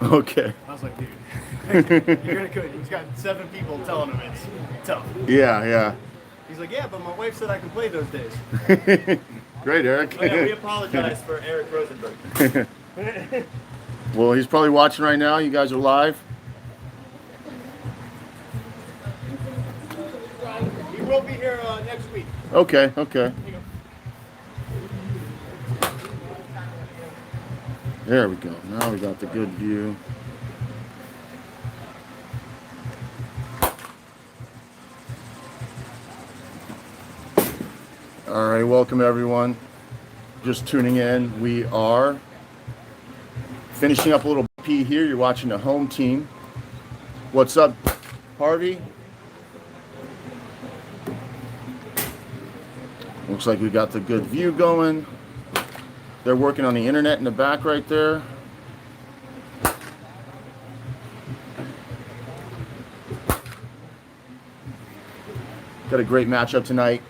Okay. I was like, dude, you're gonna cook. He's got 7 people telling him it's tough. Yeah, He's like, yeah, but my wife said I can play those days. yeah. Great, Eric. Oh yeah, we apologize for Eric Rosenberg. Well, he's probably watching right now. You guys are live. He will be here next week. Okay. There we go. Now we got the good view. All right, welcome everyone. Just tuning in. We are finishing up a little P here. You're watching the home team. What's up, Harvey? Looks like we got the good view going. They're working on the internet in the back right there. Got a great matchup tonight.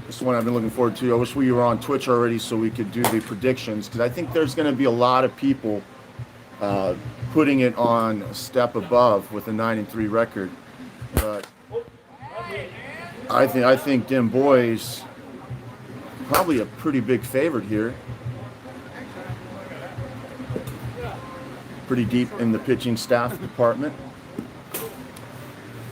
This is one I've been looking forward to. I wish we were on Twitch already so we could do the predictions, because I think there's going to be a lot of people putting it on a step above with a 9-3 record. But I think Dim Bois probably a pretty big favorite here. Pretty deep in the pitching staff department.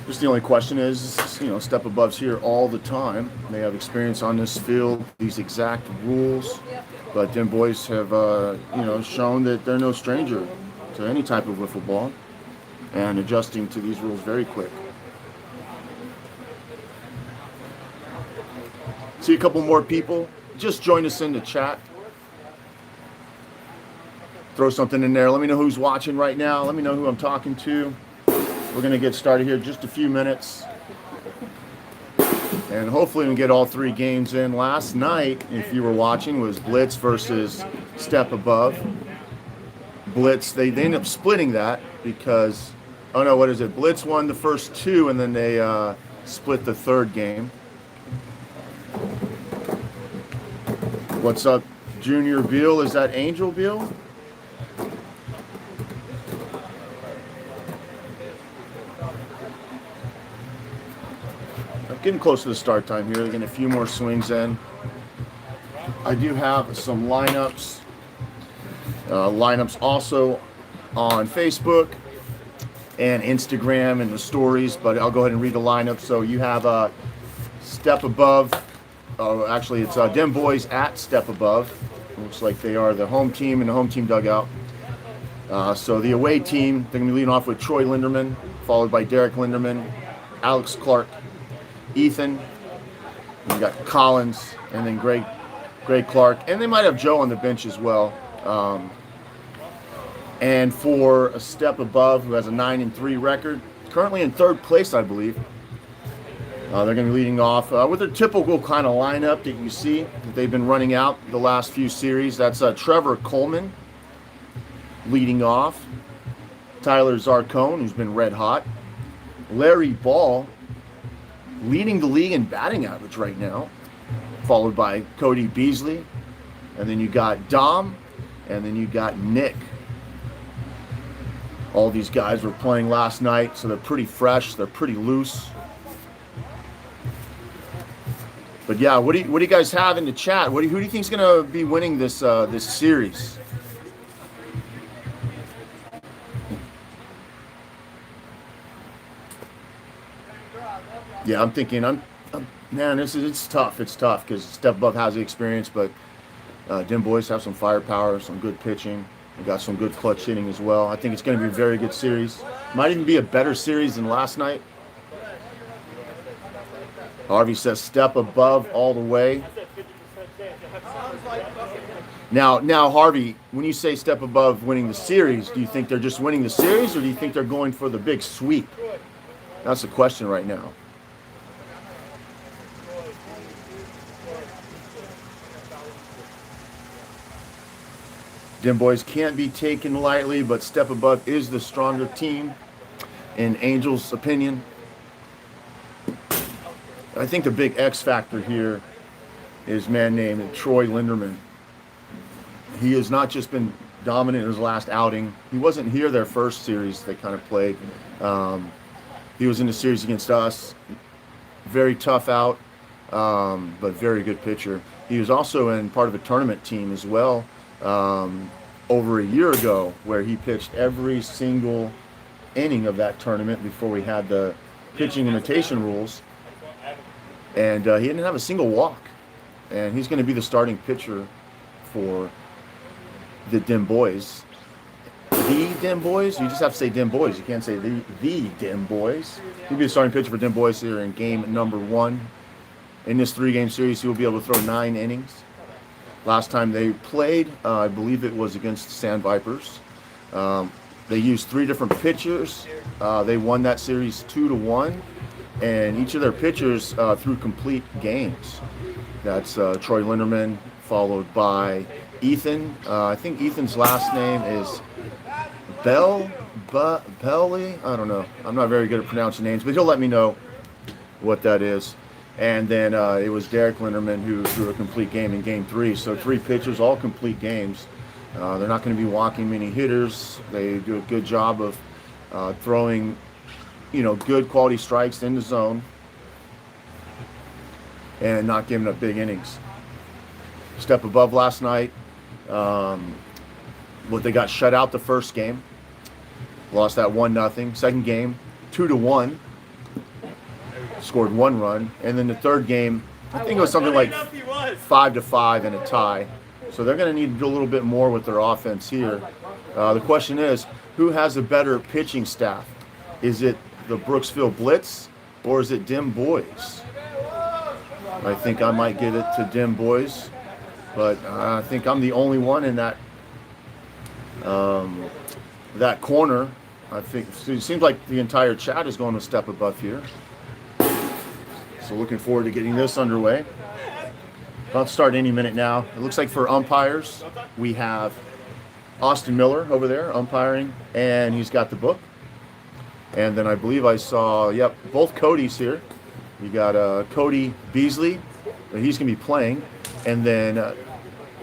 Just the only question is, step above's here all the time. They have experience on this field, these exact rules. But Dim Bois have, shown that they're no stranger to any type of wiffle ball and adjusting to these rules very quick. See a couple more people. Just join us in the chat. Throw something in there. Let me know who's watching right now. Let me know who I'm talking to. We're going to get started here in just a few minutes. And hopefully we can get all 3 games in. Last night, if you were watching, was Blitz versus Step Above. Blitz, they ended up splitting that because, Blitz won the first 2 and then they split the 3rd game. What's up, Junior Beal? Is that Angel Beal? Getting close to the start time here. They're getting a few more swings in. I do have some lineups. Lineups also on Facebook and Instagram and the stories, but I'll go ahead and read the lineup. So you have a Step Above. Actually, it's Dim Bois at Step Above. Looks like they are the home team in the home team dugout. So the away team, they're going to be leading off with Troy Linderman, followed by Derek Linderman, Alex Clark, Ethan, and you got Collins, and then Greg Clark, and they might have Joe on the bench as well. And for a Step Above, who has a 9-3 record, currently in 3rd place, I believe. They're going to be leading off with their typical kind of lineup that you see that they've been running out the last few series. That's Trevor Coleman leading off, Tyler Zarcone, who's been red hot, Larry Ball, leading the league in batting average right now, followed by Cody Beasley, and then you got Dom, and then you got Nick. All these guys were playing last night, so they're pretty fresh, they're pretty loose. But yeah, what do you guys have in the chat? Who do you think is going to be winning this this series? Yeah, I'm thinking, man, it's tough. It's tough because Step Above has the experience, but Dim Bois have some firepower, some good pitching. We got some good clutch hitting as well. I think it's going to be a very good series. Might even be a better series than last night. Harvey says Step Above all the way. Now, Harvey, when you say Step Above winning the series, do you think they're just winning the series, or do you think they're going for the big sweep? That's the question right now. Dim Bois can't be taken lightly, but Step Above is the stronger team, in Angel's opinion. I think the big X factor here is a man named Troy Linderman. He has not just been dominant in his last outing. He wasn't here their first series they kind of played. He was in the series against us. Very tough out, but very good pitcher. He was also in part of a tournament team as well over a year ago, where he pitched every single inning of that tournament before we had the pitching imitation rules. And he didn't have a single walk. And he's going to be the starting pitcher for the Dim Boys. The Dim Boys? You just have to say Dim Boys. You can't say the Dim Boys. He'll be the starting pitcher for Dim Boys here in game number 1. In this 3-game series, he will be able to throw 9 innings. Last time they played, I believe it was against the Sand Vipers. They used 3 different pitchers. They won that series 2-1. And each of their pitchers threw complete games. That's Troy Linderman, followed by Ethan. I think Ethan's last name is Belly. I don't know. I'm not very good at pronouncing names, but he'll let me know what that is. And then it was Derek Linderman who threw a complete game in game 3. So 3 pitchers, all complete games. They're not going to be walking many hitters. They do a good job of throwing, good quality strikes in the zone and not giving up big innings. Step above last night. They got shut out the first game. Lost that 1-0. Second game, 2-1. Scored 1 run. And then the third game, I think it was something like 5-5 and a tie. So they're going to need to do a little bit more with their offense here. The question is, who has a better pitching staff? Is it the Brooksville Blitz or is it Dim Boys? I think I might give it to Dim Boys, but I think I'm the only one in that that corner. I think it seems like the entire chat is going a step above here. So looking forward to getting this underway. About to start any minute now. It looks like for umpires, we have Austin Miller over there umpiring, and he's got the book. And then I believe I saw, both Cody's here. We got Cody Beasley, he's going to be playing, and then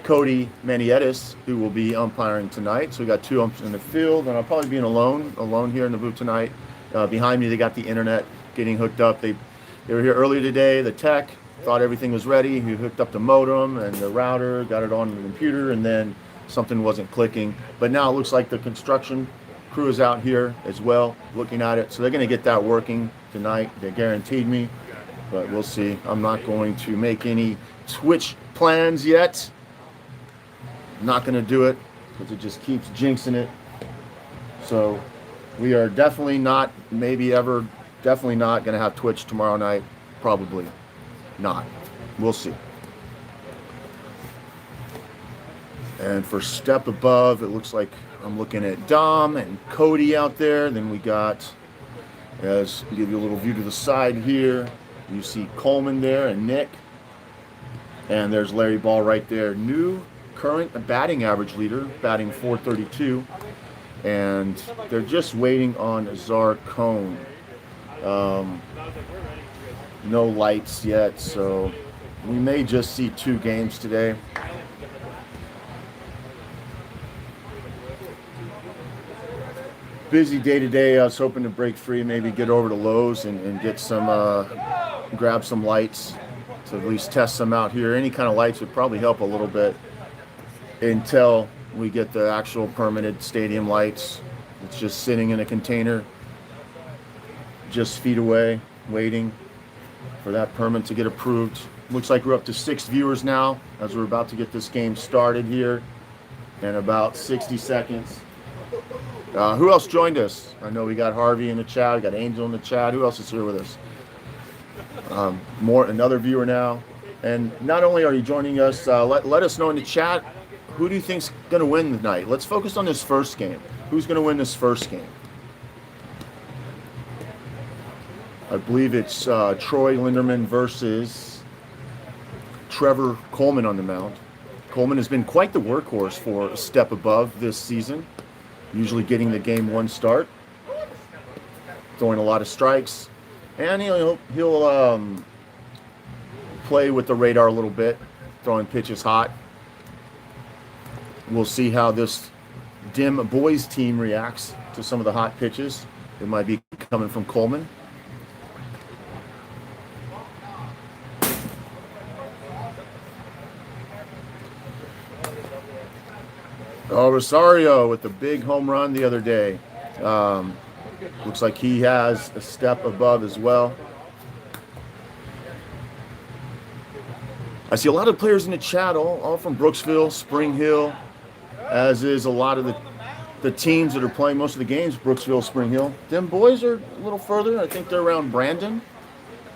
Cody Manietis, who will be umpiring tonight. So we got 2 umps in the field, and I'll probably be alone here in the booth tonight. Behind me, they got the internet getting hooked up. They were here earlier today. The tech thought everything was ready. He hooked up the modem and the router, got it on the computer, and then something wasn't clicking. But now it looks like the construction crew is out here as well, looking at it. So they're going to get that working tonight. They guaranteed me, but we'll see. I'm not going to make any Twitch plans yet. I'm not going to do it because it just keeps jinxing it. So we are definitely not, definitely not going to have Twitch tomorrow night. Probably not. We'll see. And for step above, it looks like I'm looking at Dom and Cody out there. Then we got, as give you a little view to the side here, you see Coleman there and Nick. And there's Larry Ball right there. New current batting average leader, batting .432. And they're just waiting on Czar Cone. No lights yet, so we may just see 2 games today. Busy day today. I was hoping to break free, maybe get over to Lowe's and get some, grab some lights to at least test some out here. Any kind of lights would probably help a little bit until we get the actual permanent stadium lights. It's just sitting in a container, just feet away, waiting for that permit to get approved. Looks like we're up to 6 viewers now as we're about to get this game started here in about 60 seconds. Who else joined us? I know we got Harvey in the chat, we got Angel in the chat. Who else is here with us? Another viewer now. And not only are you joining us, let us know in the chat, who do you think's going to win tonight? Let's focus on this first game. Who's going to win this first game? I believe it's Troy Linderman versus Trevor Coleman on the mound. Coleman has been quite the workhorse for a step above this season, usually getting the game 1 start, throwing a lot of strikes, and he'll play with the radar a little bit, throwing pitches hot. We'll see how this Dim Bois team reacts to some of the hot pitches that might be coming from Coleman. Oh, Rosario with the big home run the other day. Looks like he has a step above as well. I see a lot of players in the chat, all from Brooksville, Spring Hill, as is a lot of the teams that are playing most of the games, Brooksville, Spring Hill. Them boys are a little further. I think they're around Brandon.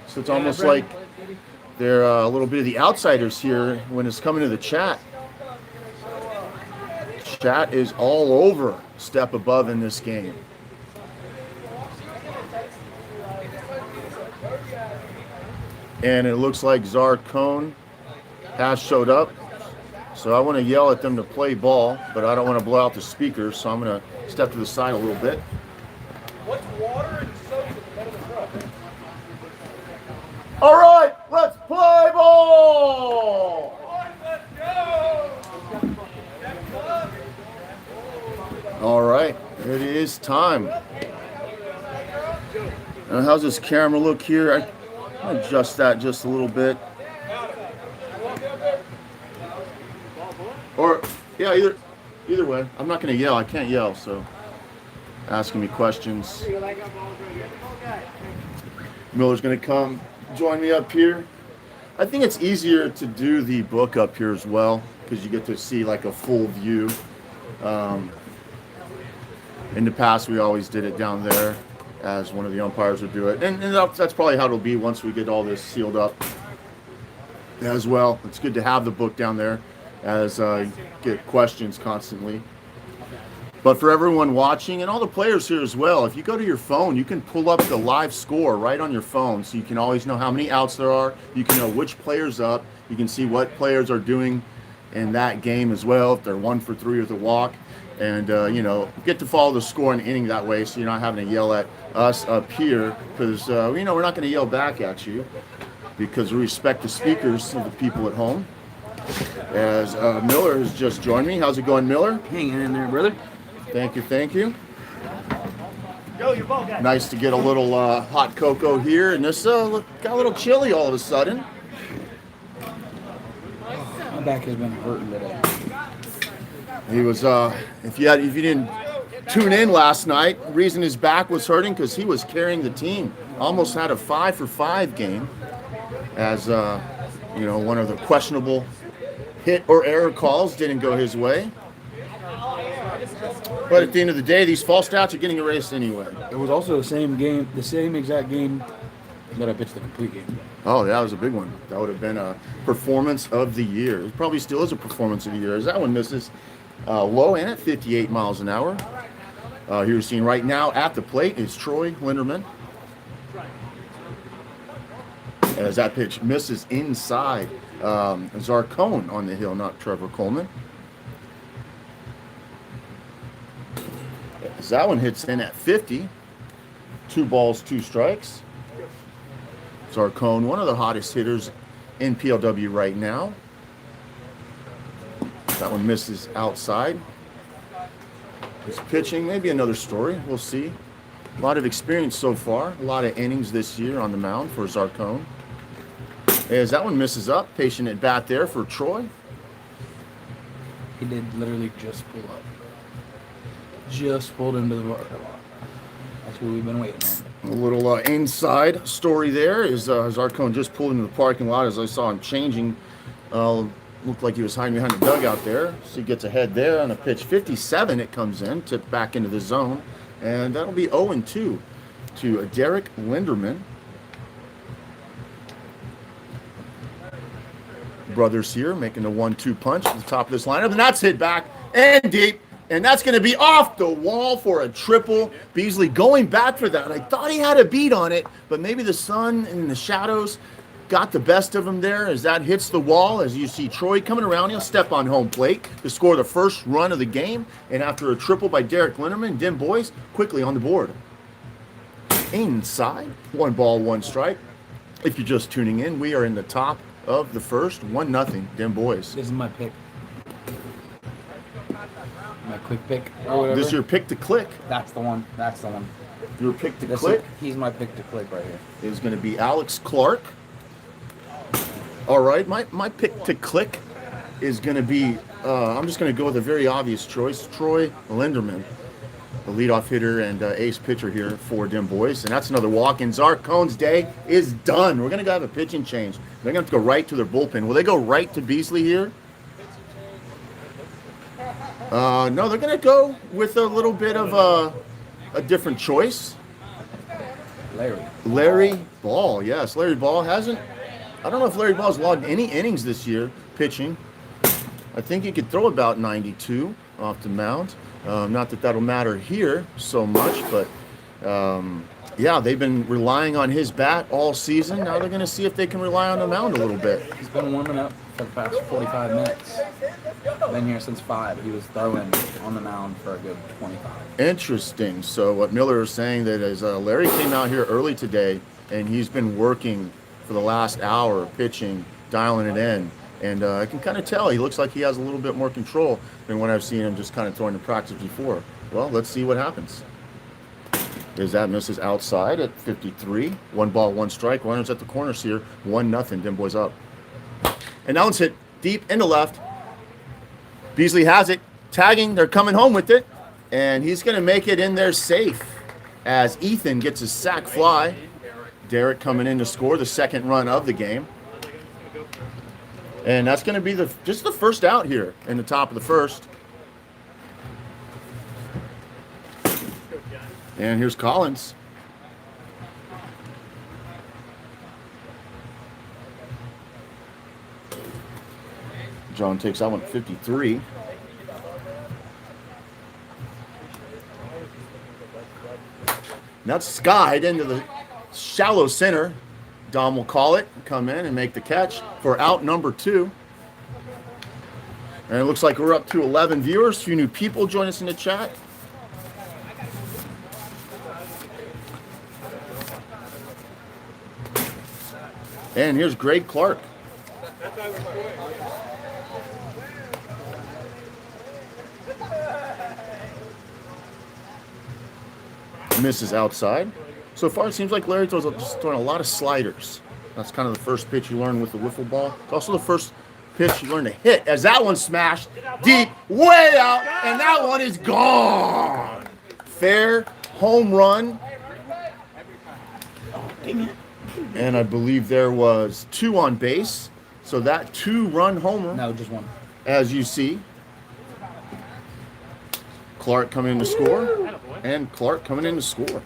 So it's almost like they're a little bit of the outsiders here when it's coming to the chat. Chat is all over step above in this game. And it looks like Zarcone has showed up. So I want to yell at them to play ball, but I don't want to blow out the speakers, so I'm going to step to the side a little bit. What's water and soap in the bed of the truck? All right, let's play ball! Let's go! All right, it is time. Now, how's this camera look here? I'll adjust that just a little bit. Or, yeah, either way. I'm not going to yell. I can't yell, so asking me questions. Miller's going to come join me up here. I think it's easier to do the book up here as well because you get to see like a full view. In the past, we always did it down there as one of the umpires would do it. And that's probably how it'll be once we get all this sealed up as well. It's good to have the book down there as I get questions constantly. But for everyone watching and all the players here as well, if you go to your phone, you can pull up the live score right on your phone. So you can always know how many outs there are. You can know which player's up. You can see what players are doing in that game as well, if they're 1 for 3 with a walk. And, you know, get to follow the score and inning that way so you're not having to yell at us up here because, you know, we're not going to yell back at you because we respect the speakers of the people at home. As Miller has just joined me. How's it going, Miller? Hanging in there, brother. Thank you, thank you. Yo, your ball guy. Nice to get a little hot cocoa here, and this got a little chilly all of a sudden. My back has been hurting today. He was, if you didn't tune in last night, the reason his back was hurting because he was carrying the team. Almost had a 5-for-5 game, as you know, one of the questionable hit or error calls didn't go his way. But at the end of the day, these false stats are getting erased anyway. It was also the same game, the same exact game that I pitched the complete game. Oh, that was a big one. That would have been a performance of the year. It probably still is a performance of the year, as that one misses low and at 58 miles an hour. Here you're seeing right now at the plate is Troy Linderman. As that pitch misses inside. Zarcone on the hill, not Trevor Coleman. As that one hits in at 50. 2 balls, 2 strikes. Zarcone, one of the hottest hitters in PLW right now. That one misses outside. His pitching, maybe another story. We'll see. A lot of experience so far. A lot of innings this year on the mound for Zarcone. As that one misses up. Patient at bat there for Troy. He did literally just pull up. Just pulled into the bar. That's what we've been waiting on. A little inside story there is Zarcone just pulled into the parking lot as I saw him changing. Looked like he was hiding behind the dugout there. So he gets ahead there on a pitch. 57 it comes in, tipped back into the zone. And that'll be 0-2 to Derek Linderman. Brothers here making a 1-2 punch at the top of this lineup. And that's hit back and deep. And that's going to be off the wall for a triple. Beasley going back for that. I thought he had a beat on it, but maybe the sun and the shadows got the best of him there as that hits the wall. As you see Troy coming around, he'll step on home plate to score the first run of the game. And after a triple by Derek Linderman, Dim Bois quickly on the board. Inside, 1 ball, 1 strike. If you're just tuning in, we are in the top of the first, 1-0, Dim Bois. This is my pick. My quick pick or whatever. This is your pick to click. That's the one. That's the one. Your pick to click He's my pick to click right here. is going to be Alex Clark. All right, my pick to click is going to be, I'm just going to go with a very obvious choice, Troy Linderman, the leadoff hitter and ace pitcher here for Dim Boys. And that's another walk-in. Zarcone's day is done. We're going to have a pitching change. They're going to have to go right to their bullpen. Will they go right to Beasley here? No, they're going to go with a little bit of a different choice. Larry Ball, yes. Larry Ball hasn't, I don't know if Larry Ball's logged any innings this year pitching. I think he could throw about 92 off the mound. Not that that'll matter here so much, but yeah, they've been relying on his bat all season. Now they're going to see if they can rely on the mound a little bit. He's been warming up for the past 45 minutes. Been here since 5. He was throwing on the mound for a good 25. Interesting. So what Miller is saying that is Larry came out here early today, and he's been working for the last hour, pitching, dialing it in. And I can kind of tell he looks like he has a little bit more control than what I've seen him just kind of throwing in practice before. Well, let's see what happens. Is that misses outside at 53. 1 ball, 1 strike. Runners at the corners here. 1-0. Dim Boys up. And now it's hit deep into left. Beasley has it. Tagging. They're coming home with it. And he's going to make it in there safe as Ethan gets his sac fly. Derek coming in to score the second run of the game. And that's going to be just the first out here in the top of the first. And here's Collins. John takes that one 53. That's skied into the shallow center. Dom will call it, come in and make the catch for out number 2. And it looks like we're up to 11 viewers. A few new people join us in the chat. And here's Greg Clark. Misses outside. So far, it seems like Larry just throwing a lot of sliders. That's kind of the first pitch you learn with the wiffle ball. It's also the first pitch you learn to hit, as that one smashed deep, way out, and that one is gone. Fair home run. And I believe there was 2 on base. So that 2-run homer. No, just 1. As you see. Clark coming in to score. And Clark coming in to score.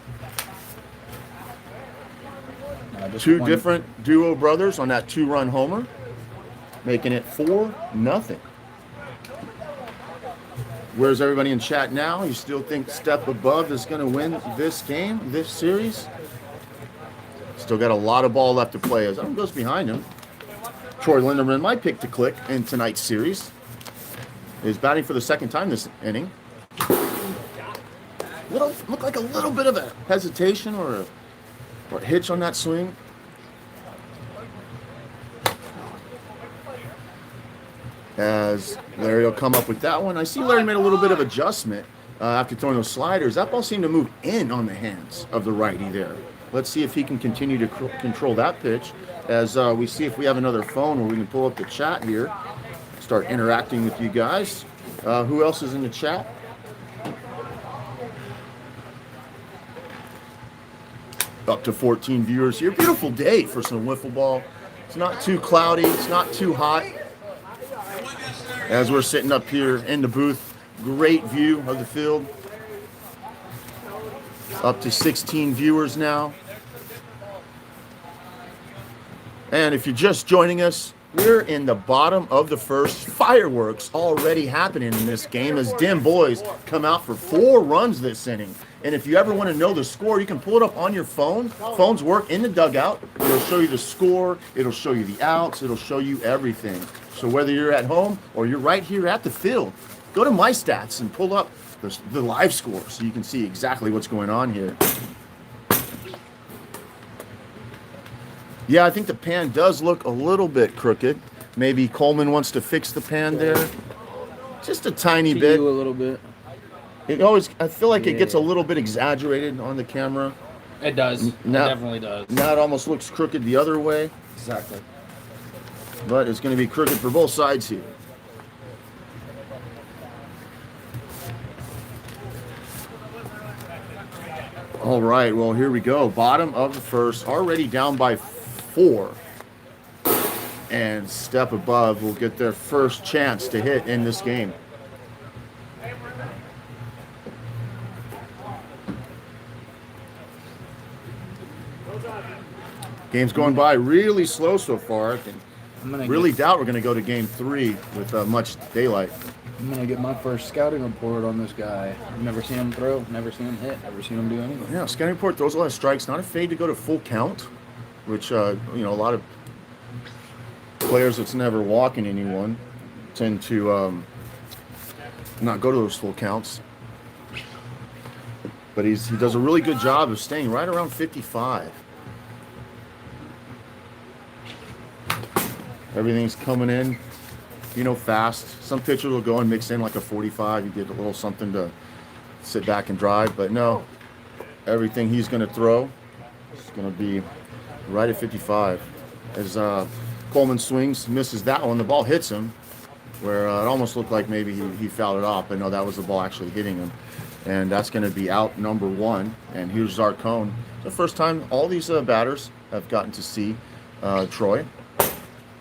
No, 2 1. different duo brothers on that 2-run homer. Making it 4-0. Where's everybody in chat now? You still think Step Above is going to win this game, this series? Still got a lot of ball left to play as everyone goes behind him. Troy Linderman, my pick to click in tonight's series, is batting for the second time this inning. Looked like a little bit of a hesitation or a hitch on that swing. As Larry will come up with that one. I see Larry made a little bit of adjustment after throwing those sliders. That ball seemed to move in on the hands of the righty there. Let's see if he can continue to control that pitch as we see if we have another phone where we can pull up the chat here, start interacting with you guys. Who else is in the chat? Up to 14 viewers here. Beautiful day for some wiffle ball. It's not too cloudy. It's not too hot. As we're sitting up here in the booth, great view of the field. Up to 16 viewers now. And if you're just joining us, we're in the bottom of the first. Fireworks already happening in this game as Dim Boys come out for 4 runs this inning. And if you ever want to know the score, you can pull it up on your phone. Phones work in the dugout. It'll show you the score. It'll show you the outs. It'll show you everything. So whether you're at home or you're right here at the field, go to My Stats and pull up the live score so you can see exactly what's going on here. Yeah, I think the pan does look a little bit crooked. Maybe Coleman wants to fix the pan there. Just a tiny bit. A little bit. I feel like it gets a little bit exaggerated on the camera. It does. Now- It definitely does. Now it almost looks crooked the other way, Exactly. but it's going to be crooked for both sides here. All right, well, here we go. Bottom of the first, already down by 4. And step above will get their first chance to hit in this game. Game's going by really slow so far. I really doubt we're going to go to game 3 with much daylight. I'm gonna get my first scouting report on this guy. I've never seen him throw, never seen him hit, never seen him do anything. Yeah, scouting report throws a lot of strikes. Not afraid to go to full count, which a lot of players that's never walking anyone tend to not go to those full counts. But he does a really good job of staying right around 55. Everything's coming in, fast. Some pitchers will go and mix in like a 45. You get a little something to sit back and drive. But no, everything he's going to throw is going to be right at 55. As Coleman swings, misses that one. The ball hits him, where it almost looked like maybe he fouled it off. But no, that was the ball actually hitting him. And that's going to be out number 1. And here's Zarcone. The first time all these batters have gotten to see Troy,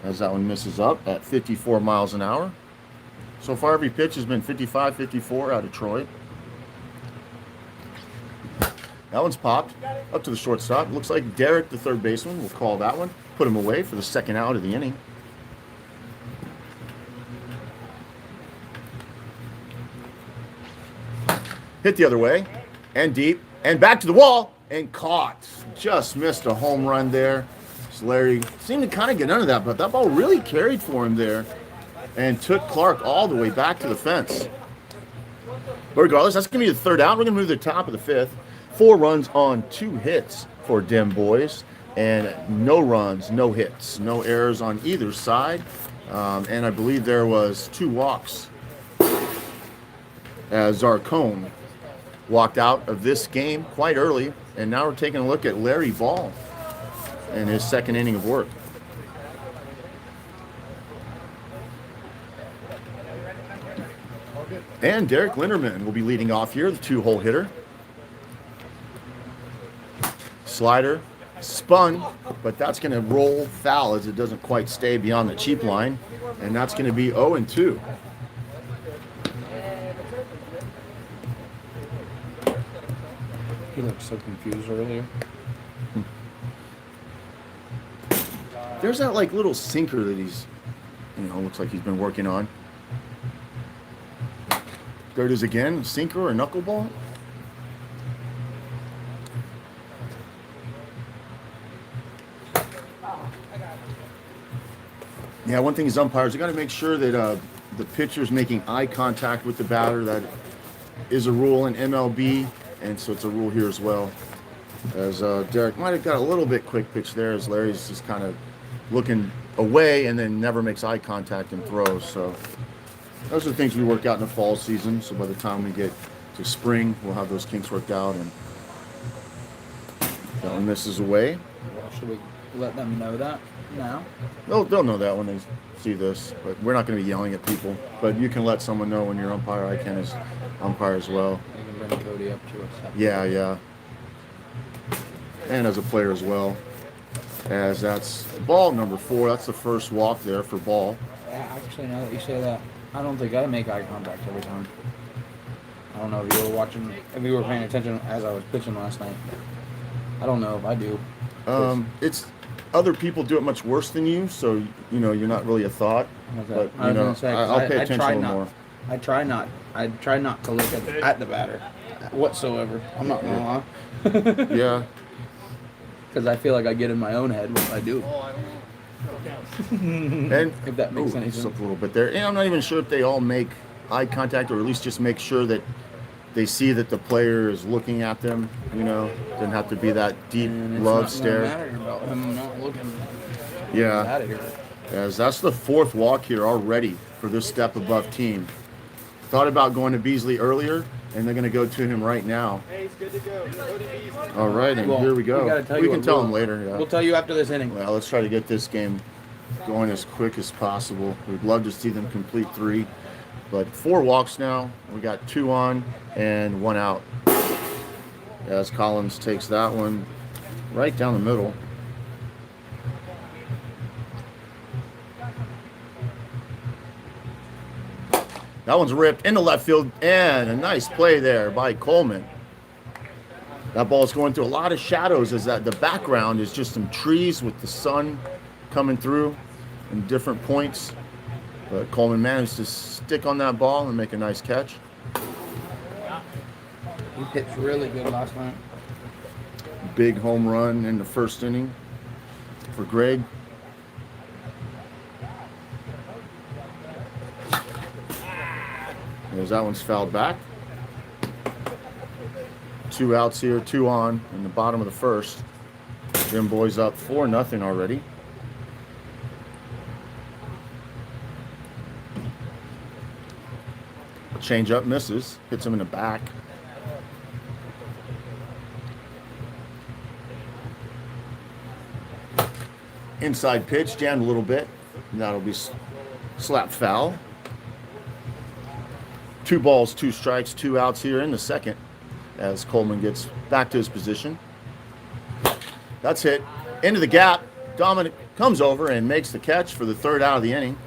as that one misses up at 54 miles an hour. So far, every pitch has been 55, 54 out of Troy. That one's popped up to the shortstop. Looks like Derek, the third baseman, will call that one. Put him away for the second out of the inning. Hit the other way, and deep, and back to the wall, and caught. Just missed a home run there. Larry seemed to kind of get under that, but that ball really carried for him there and took Clark all the way back to the fence. But regardless, that's going to be the third out. We're going to move to the top of the 5th. 4 runs on 2 hits for Dim Boys, and no runs, no hits, no errors on either side. And I believe there was 2 walks as Zarcone walked out of this game quite early. And now we're taking a look at Larry Ball in his second inning of work. And Derek Linderman will be leading off here, the 2-hole hitter. Slider spun, but that's going to roll foul as it doesn't quite stay beyond the cheap line. And that's going to be 0-2. He looked so confused earlier. There's that like little sinker that he's, looks like he's been working on. There it is again, sinker or knuckleball. Yeah, one thing is umpires, you got to make sure that the pitcher's making eye contact with the batter. That is a rule in MLB, and so it's a rule here as well. As Derek might have got a little bit quick pitch there, as Larry's just kind of looking away and then never makes eye contact and throws. So those are the things we work out in the fall season. So by the time we get to spring, we'll have those kinks worked out. And that one misses away. Well, should we let them know that now? They'll know that when they see this, but we're not going to be yelling at people. But you can let someone know when you're umpire. I can as umpire as well. You can bring Cody up to us. Yeah. And as a player as well. As that's ball number 4. That's the first walk there for Ball. Actually, now that you say that, I don't think I make eye contact every time. I don't know if you were watching, if you were paying attention as I was pitching last night. I don't know if I do. It's other people do it much worse than you, so you're not really a thought. Okay. But I'll pay attention a little more. I try not to look at the batter whatsoever. I'm not gonna lie. Yeah. Because I feel like I get in my own head when I do. And if that makes any sense. Up a little bit there. And I'm not even sure if they all make eye contact, or at least just make sure that they see that the player is looking at them. Doesn't have to be that deep love stare. Matter about him not looking. Yeah. Out of here. As that's the 4th walk here already for this step above team. Thought about going to Beasley earlier, and they're going to go to him right now. Hey, he's good to go. All right, and Well, here we go. gotta tell We you can what, tell we'll- him later. Yeah. We'll tell you after this inning. Well, let's try to get this game going as quick as possible. We'd love to see them complete 3, but 4 walks now. We got 2 on and 1 out. As Collins takes that one right down the middle. That one's ripped into left field, and a nice play there by Coleman. That ball's going through a lot of shadows, as that the background is just some trees with the sun coming through in different points. But Coleman managed to stick on that ball and make a nice catch. He pitched really good last night. Big home run in the first inning for Greg. As that one's fouled back. 2 outs here, 2 on in the bottom of the first. Jim Boys up 4-0 already. Change up misses, hits him in the back. Inside pitch, jammed a little bit. And that'll be slapped foul. 2 balls, 2 strikes, 2 outs here in the second as Coleman gets back to his position. That's hit into the gap. Dominic comes over and makes the catch for the 3rd out of the inning.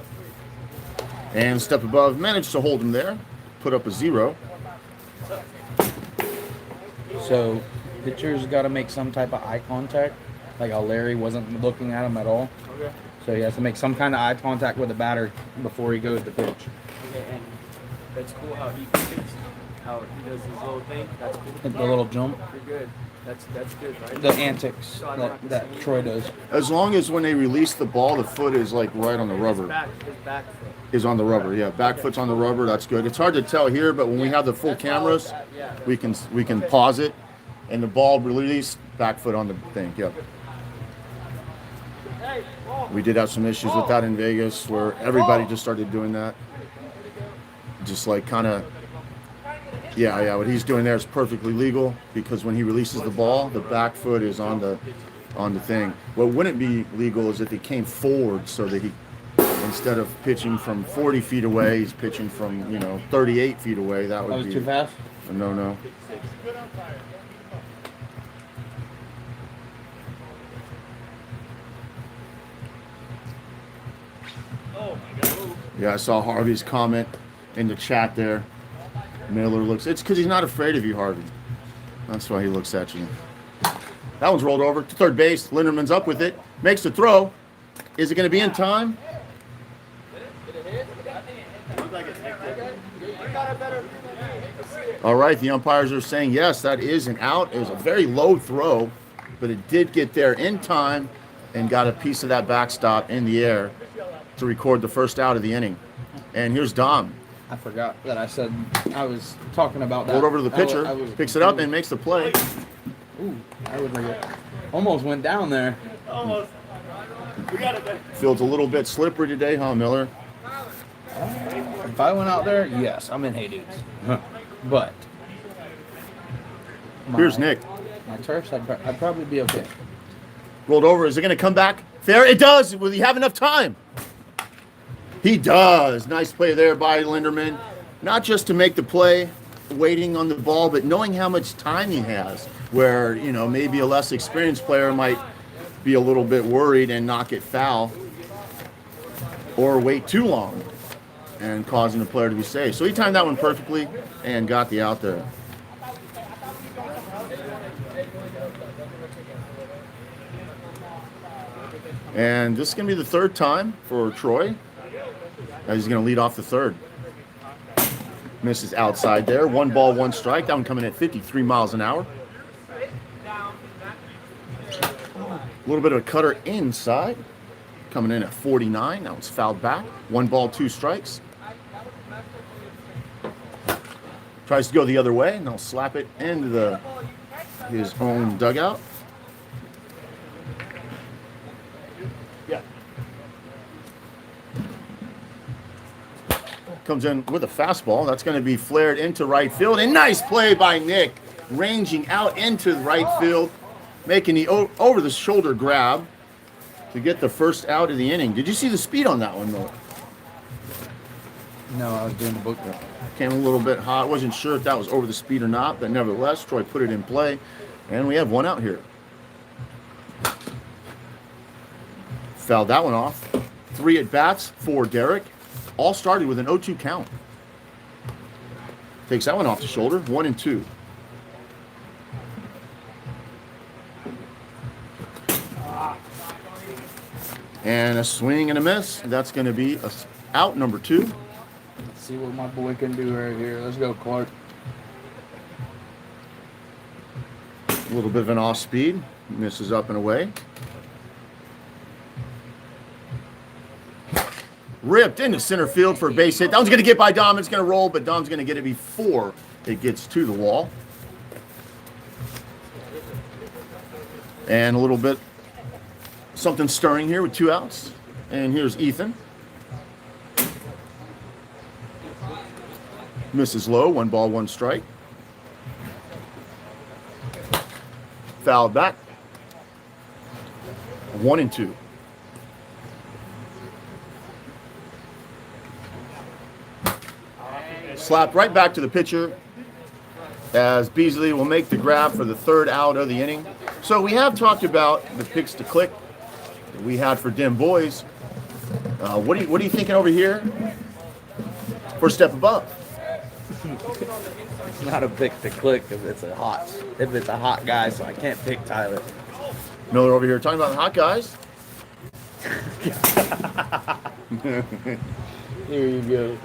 And step above, managed to hold him there, put up a 0. So pitcher's got to make some type of eye contact. Like how Larry wasn't looking at him at all. Okay. So he has to make some kind of eye contact with the batter before he goes to pitch. Okay, and that's cool how he pitches, how he does his little thing. That's cool. The little jump, You're good. That's good, right? the antics that Troy does. As long as when they release the ball, the foot is like right on the His rubber. back foot. Is on the rubber, yeah. Back foot's on the rubber, that's good. It's hard to tell here, but when we have the full cameras, we can pause it. And the ball released, back foot on the thing, yep. We did have some issues with that in Vegas where everybody just started doing that. Just like kind of, yeah, what he's doing there is perfectly legal because when he releases the ball, the back foot is on the thing. What wouldn't be legal is if he came forward so that he, instead of pitching from 40 feet away, he's pitching from, 38 feet away. That That would was be too fast. a no-no. Yeah, I saw Harvey's comment in the chat there. Miller looks, it's because he's not afraid of you, Harvey. That's why he looks at you. That one's rolled over to third base. Linderman's up with it. Makes the throw. Is it going to be in time? All right, the umpires are saying yes, that is an out. It was a very low throw, but it did get there in time and got a piece of that backstop in the air to record the first out of the inning. And here's Dom. I forgot that I said I was talking about that. Rolled over to the pitcher, I was picks it up and makes the play. Ooh, I was almost went down there. Almost. We got it, man. Feels a little bit slippery today, huh, Miller? If I went out there, yes, I'm in Hey Dudes. But Here's Nick. My turfs, I'd probably be okay. Rolled over. Is it going to come back? Fair. It does. Will he have enough time? He does. Nice play there by Linderman. Not just to make the play, waiting on the ball, but knowing how much time he has. Where, maybe a less experienced player might be a little bit worried and knock it foul. Or wait too long and causing the player to be safe. So he timed that one perfectly and got the out there. And this is going to be the 3rd time for Troy. As he's going to lead off the 3rd. Misses outside there. 1 ball, 1 strike. That one coming at 53 miles an hour. A little bit of a cutter inside. Coming in at 49. That one's fouled back. 1 ball, 2 strikes. Tries to go the other way, and they'll slap it into his own dugout. comes in with a fastball. That's going to be flared into right field. And nice play by Nick, ranging out into right field, making the over-the-shoulder grab to get the first out of the inning. Did you see the speed on that one, though? No, I was doing the book. Came a little bit hot. Wasn't sure if that was over the speed or not, but nevertheless, Troy put it in play. And we have one out here. Fouled that one off. 3 at-bats for Derek. All started with an 0-2 count. Takes that one off the shoulder. 1-2. And a swing and a miss. That's going to be out number 2. Let's see what my boy can do right here. Let's go, Clark. A little bit of an off speed. Misses up and away. Ripped into center field for a base hit. That one's going to get by Dom. It's going to roll, but Dom's going to get it before it gets to the wall. And a little bit something stirring here with 2 outs. And here's Ethan. Misses low. 1 ball, 1 strike. Fouled back. 1-2. Slapped right back to the pitcher as Beasley will make the grab for the 3rd out of the inning. So we have talked about the picks to click that we had for Dim Boys. What are you thinking over here for Step Above? It's not a pick to click if it's a hot guy, so I can't pick Tyler. Miller over here talking about the hot guys. Here you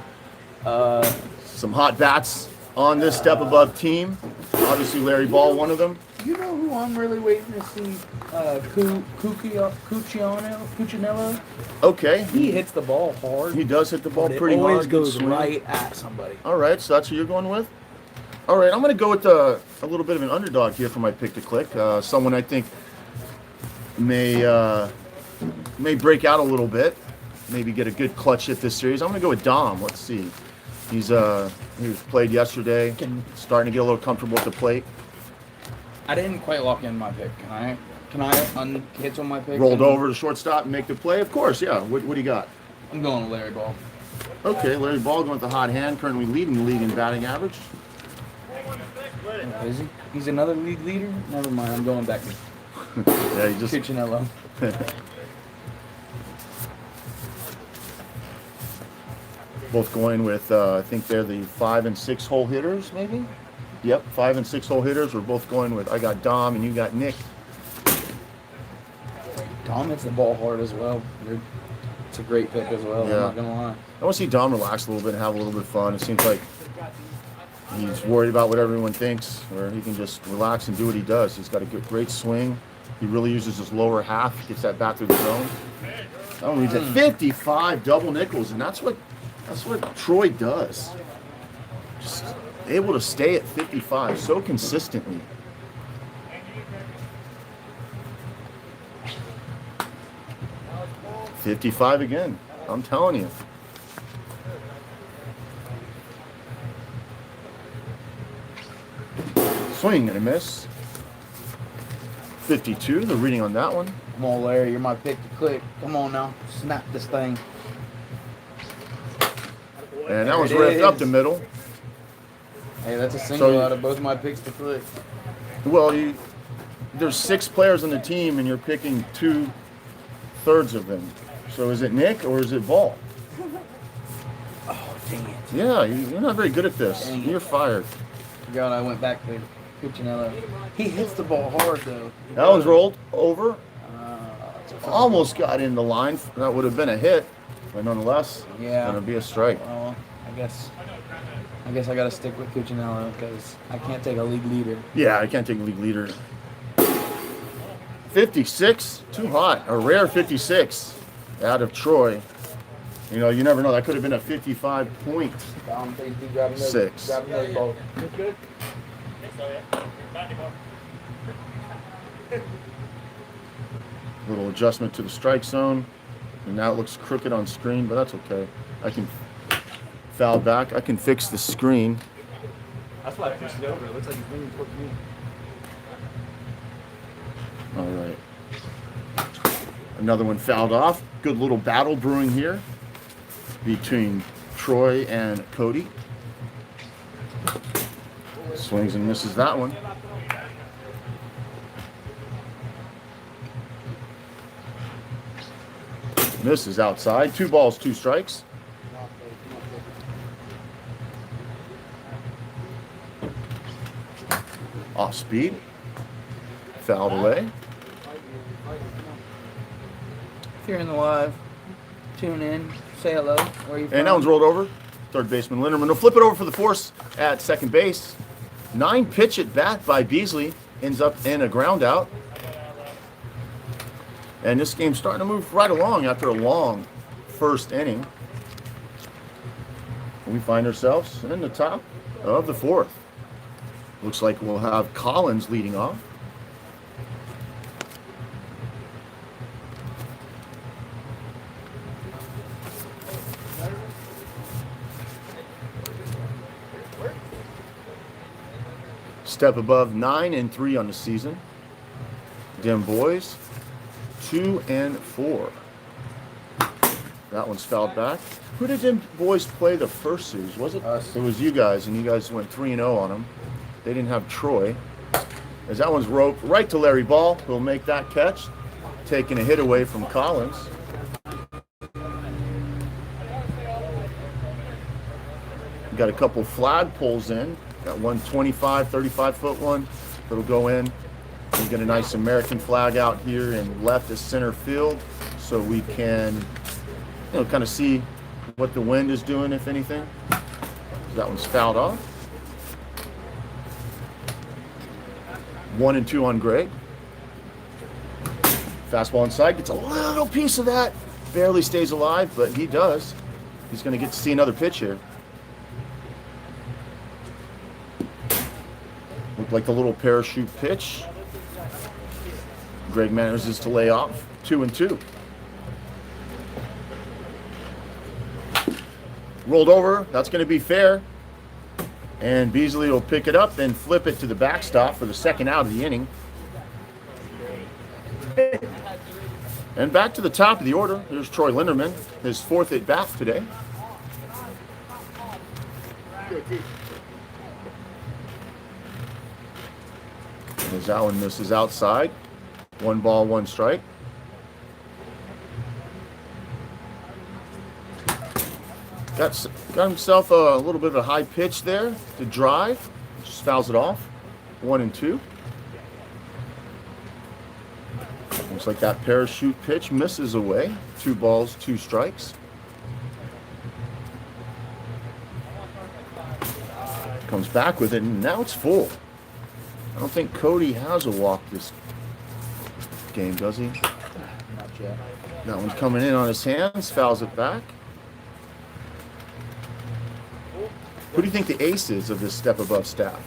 go. Some hot bats on this Step Above team. Obviously, Larry Ball, one of them. You know who I'm really waiting to see? Cuccinello. Okay. He hits the ball hard. He does hit the ball but pretty it always hard. Good goes swing. right at somebody. All right, so that's who you're going with? All right, I'm going to go with a little bit of an underdog here for my pick to click. Someone I think may break out a little bit, maybe get a good clutch hit this series. I'm going to go with Dom. Let's see. He was played yesterday, starting to get a little comfortable at the plate. I didn't quite lock in my pick. Can I hit on my pick? Rolled over to shortstop and make the play? Of course, yeah. What do you got? I'm going with Larry Ball. Okay, Larry Ball going with the hot hand, currently leading the league in batting average. Is he? He's another league leader? Never mind, I'm going back to Yeah, he just Cuccinello. both going with I think they're the 5 and 6 hole hitters, maybe. Yep, 5 and 6 hole hitters. We're both going with. I got Dom and you got Nick. Dom hits the ball hard as well. It's a great pick as well. Yeah. I'm not gonna lie. I want to see Dom relax a little bit and have a little bit of fun. It seems like he's worried about what everyone thinks, or he can just relax and do what he does. He's got a great swing. He really uses his lower half, gets that bat through the zone. Oh, he's at 55 double nickels, and that's what Troy does. Just able to stay at 55 so consistently. $55 again. I'm telling you. Swing and a miss. 52, the reading on that one. Come on, Larry, you're my pick to click. Come on now, snap this thing. And that one's There it ripped up is. the middle. Hey, that's a single So- out of both my picks to click. Well, there's 6 players on the team, and you're picking 2/3 of them. So is it Nick or is it Ball? Oh, dang it. Yeah, you're not very good at this. Dang it. You're fired. God, I went back to Cuccinello. He hits the ball hard, though. That one's rolled over. It's a foul. Almost got in the line. That would have been a hit, but nonetheless, Yeah. it's gonna be a strike. Well, I guess I gotta stick with Cuccinello because I can't take a league leader. Yeah, I can't take league leader. 56, too hot. A rare 56 out of Troy. You know, you never know. That could have been a 55 point. Six. Ball. Little adjustment to the strike zone. And now it looks crooked on screen, but that's okay. I can fouled back. I can fix the screen. That's why I pushed it over. It looks like he's leaning towards me. All right. Another one fouled off. Good little battle brewing here between Troy and Cody. Swings and misses that one. Misses outside. 2 balls, 2 strikes. Off speed. Fouled away. If you're in the live, tune in, say hello. Where are you from? And that one's rolled over. Third baseman Linderman will flip it over for the force at second base. 9 pitch at bat by Beasley. Ends up in a ground out. And this game's starting to move right along after a long first inning. We find ourselves in the top of the 4th. Looks like we'll have Collins leading off. Step above 9-3 on the season. Dim Bois 2-4. That one's fouled back. Who did Dim Bois play the first series? Was it Us. It was you guys, and you guys went 3-0 on them. They didn't have Troy. As that one's roped right to Larry Ball, who'll make that catch, taking a hit away from Collins. Got a couple flag pulls in. Got one 25, 35-foot one that'll go in. We get a nice American flag out here in left as center field, so we can, kind of see what the wind is doing, if anything. That one's fouled off. 1-2 on Greg. Fastball inside, gets a little piece of that. Barely stays alive, but he does. He's going to get to see another pitch here. Looked like a little parachute pitch. Greg manages to lay off. 2-2. Rolled over. That's going to be fair. And Beasley will pick it up, then flip it to the backstop for the second out of the inning. And back to the top of the order. Here's Troy Linderman, his 4th at bat today. As that one misses outside. 1 ball, 1 strike. Got himself a little bit of a high pitch there to drive. Just fouls it off. 1-2. Looks like that parachute pitch misses away. 2 balls, 2 strikes. Comes back with it, and now it's full. I don't think Cody has a walk this game, does he? Not yet. That one's coming in on his hands, fouls it back. Who do you think the ace is of this step above staff?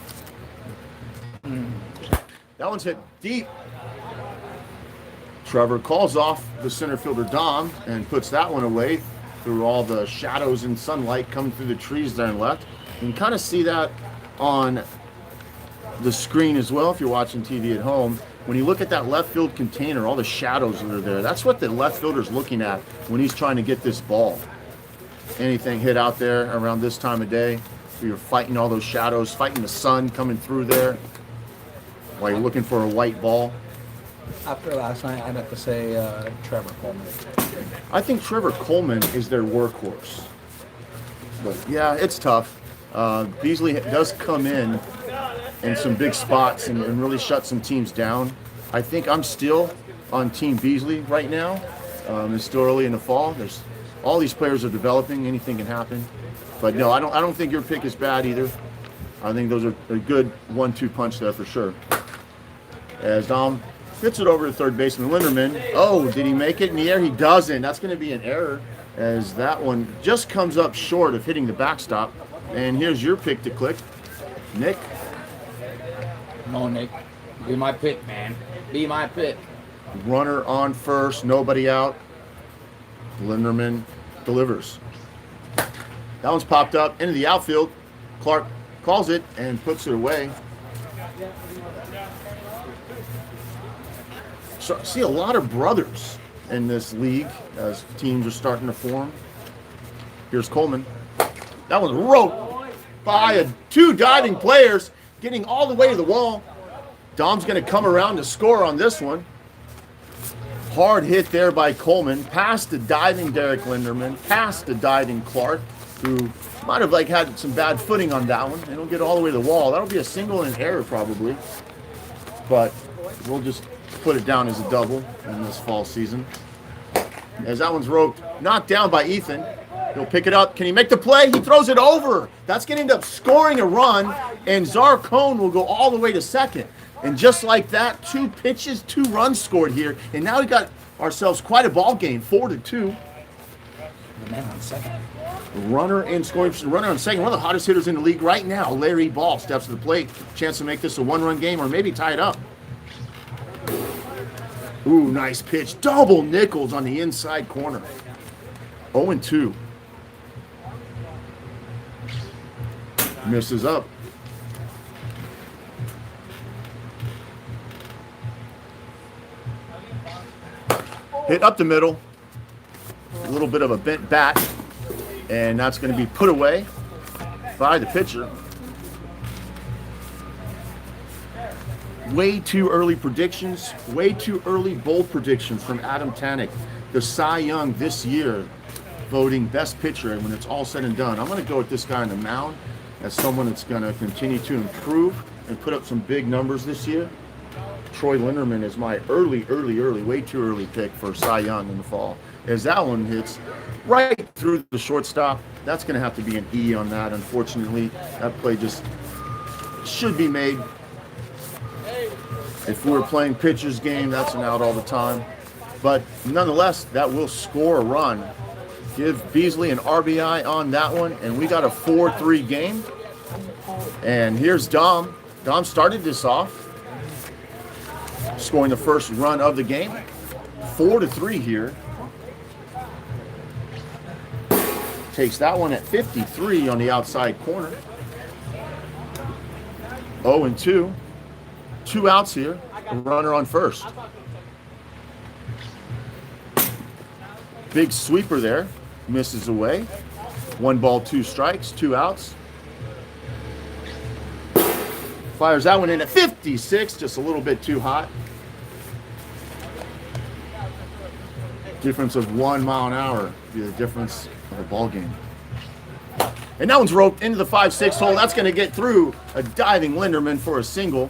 That one's hit deep. Trevor calls off the center fielder Dom and puts that one away through all the shadows and sunlight coming through the trees there and left. You can kind of see that on the screen as well if you're watching TV at home. When you look at that left field container, all the shadows that are there, that's what the left fielder's looking at when he's trying to get this ball. Anything hit out there around this time of day, where you're fighting all those shadows, fighting the sun coming through there, while you're looking for a white ball. After last night, I'd have to say Trevor Coleman. I think Trevor Coleman is their workhorse. But yeah, it's tough. Beasley does come in some big spots and really shut some teams down. I think I'm still on Team Beasley right now. It's still early in the fall. All these players are developing. Anything can happen. But no, I don't think your pick is bad either. I think those are a good 1-2 punch there for sure. As Dom hits it over to third baseman Linderman. Oh, did he make it in the air? He doesn't. That's going to be an error, as that one just comes up short of hitting the backstop. And here's your pick to click, Nick. Come on, Nick. Be my pick, man. Be my pick. Runner on first, nobody out. Linderman delivers. That one's popped up into the outfield. Clark calls it and puts it away. So I see a lot of brothers in this league as teams are starting to form. Here's Coleman. That was roped by two diving players getting all the way to the wall. Dom's going to come around to score on this one. Hard hit there by Coleman. Past the diving Derek Linderman. Past the diving Clark, who might have had some bad footing on that one. They don't get all the way to the wall. That'll be a single and error probably. But we'll just put it down as a double in this fall season. As that one's roped, knocked down by Ethan. He'll pick it up. Can he make the play? He throws it over. That's going to end up scoring a run, and Zarcone will go all the way to second. And just like that, 2 pitches, 2 runs scored here. And now we got ourselves quite a ball game, 4-2. The man on second. Runner in scoring position, runner on second. One of the hottest hitters in the league right now, Larry Ball, steps to the plate. Chance to make this a 1-run game or maybe tie it up. Ooh, nice pitch. Double Nichols on the inside corner. 0-2. Misses up. Hit up the middle. A little bit of a bent bat. And that's going to be put away by the pitcher. Way too early predictions. Way too early bold predictions from Adam Tannick. The Cy Young this year voting best pitcher. And when it's all said and done, I'm going to go with this guy on the mound as someone that's going to continue to improve and put up some big numbers this year. Troy Linderman is my early, way too early pick for Cy Young in the fall. As that one hits right through the shortstop, that's going to have to be an E on that, unfortunately. That play just should be made. If we were playing pitcher's game, that's an out all the time. But nonetheless, that will score a run. Give Beasley an RBI on that one, and we got a 4-3 game. And here's Dom. Dom started this off, scoring the first run of the game. 4-3 here. Takes that one at 53 on the outside corner. 0-2. 2 outs here. A runner on first. Big sweeper there. Misses away. 1 ball, 2 strikes, 2 outs. Fires that one in at 56, just a little bit too hot. Difference of 1 mile an hour be the difference of a ball game. And that one's roped into the 5-6 hole. That's going to get through a diving Linderman for a single.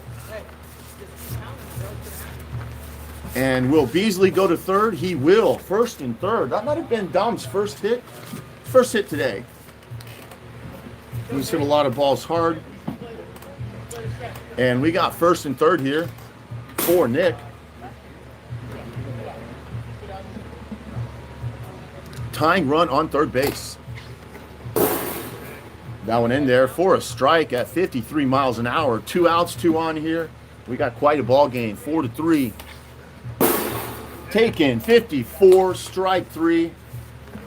And will Beasley go to third? He will. First and third. That might have been Dom's first hit. First hit today. He's hit a lot of balls hard. And we got first and third here for Nick. Tying run on third base. That one in there for a strike at 53 miles an hour. 2 outs, 2 on here. We got quite a ball game. 4-3. Taken 54, strike 3.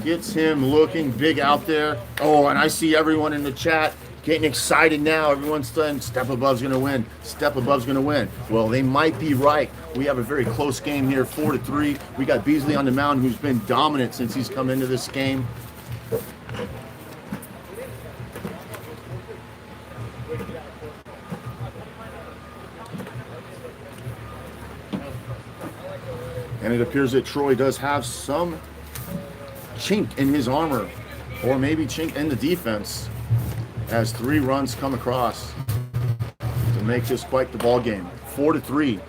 Gets him looking big out there. Oh, and I see everyone in the chat getting excited now. Everyone's saying Step Above's going to win. Step Above's going to win. Well, they might be right. We have a very close game here, 4-3. We got Beasley on the mound, who's been dominant since he's come into this game. And it appears that Troy does have some chink in his armor, or maybe chink in the defense, as 3 runs come across to make this quite the ball game. 4-3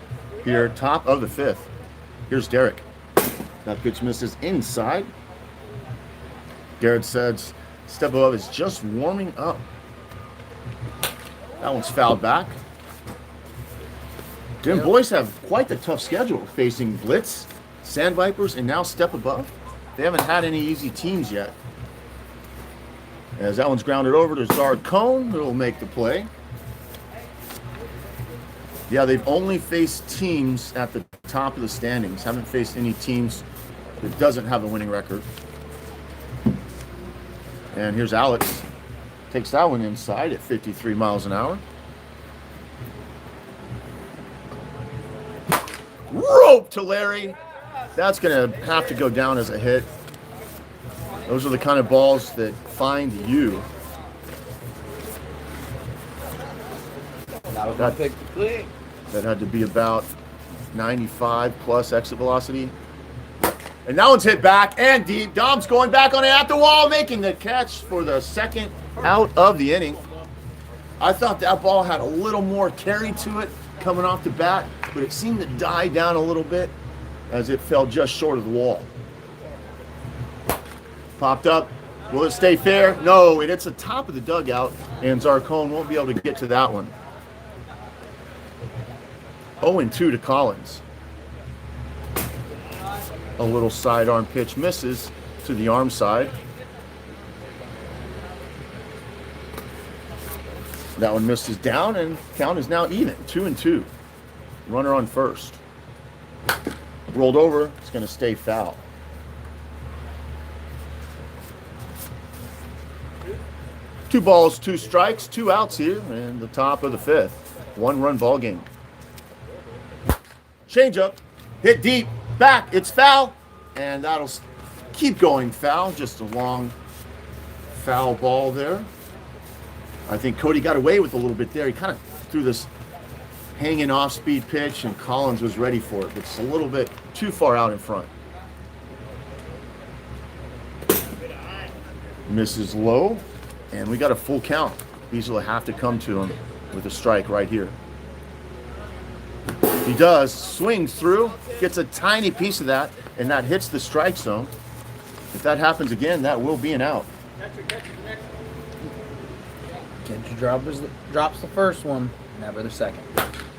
here, top of the 5th. Here's Derek. That pitch misses inside. Garrett says Step Above is just warming up. That one's fouled back. Them boys have quite the tough schedule, facing Blitz, Sand Vipers, and now Step Above. They haven't had any easy teams yet. As that one's grounded over to Zarcone, who will make the play. Yeah, they've only faced teams at the top of the standings. Haven't faced any teams that doesn't have a winning record. And here's Alex. Takes that one inside at 53 miles an hour. Rope to Larry. That's going to have to go down as a hit. Those are the kind of balls that find you. That was my pick. That had to be about 95 plus exit velocity. And that one's hit back and deep. Dom's going back on it at the wall, making the catch for the second out of the inning. I thought that ball had a little more carry to it coming off the bat, but it seemed to die down a little bit as it fell just short of the wall. Popped up. Will it stay fair? No, it hits the top of the dugout, and Zarcone won't be able to get to that one. 0-2 to Collins. A little sidearm pitch misses to the arm side. That one misses down, and count is now even, 2-2. Runner on first. Rolled over, it's going to stay foul. Two balls, two strikes, two outs here in the top of the fifth. One-run ball game. Change up, hit deep, back, it's foul, and that'll keep going foul. Just a long foul ball there. I think Cody got away with a little bit there. He kind of threw this hanging off-speed pitch, and Collins was ready for it. It's a little bit too far out in front. Misses low, and we got a full count. Beasley will have to come to him with a strike right here. He does, swings through, gets a tiny piece of that, and that hits the strike zone. If that happens again, that will be an out. Catch drops the first one, never the second.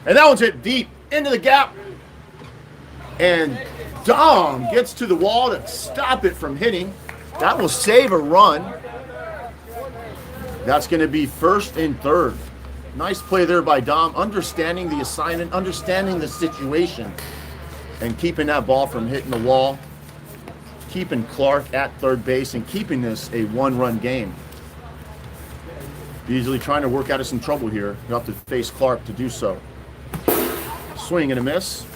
And that one's hit deep into the gap. And Dom gets to the wall to stop it from hitting. That will save a run. That's going to be first and third. Nice play there by Dom, understanding the assignment, understanding the situation, and keeping that ball from hitting the wall, keeping Clark at third base, and keeping this a one-run game. Beasley trying to work out of some trouble here. You have to face Clark to do so. Swing and a miss.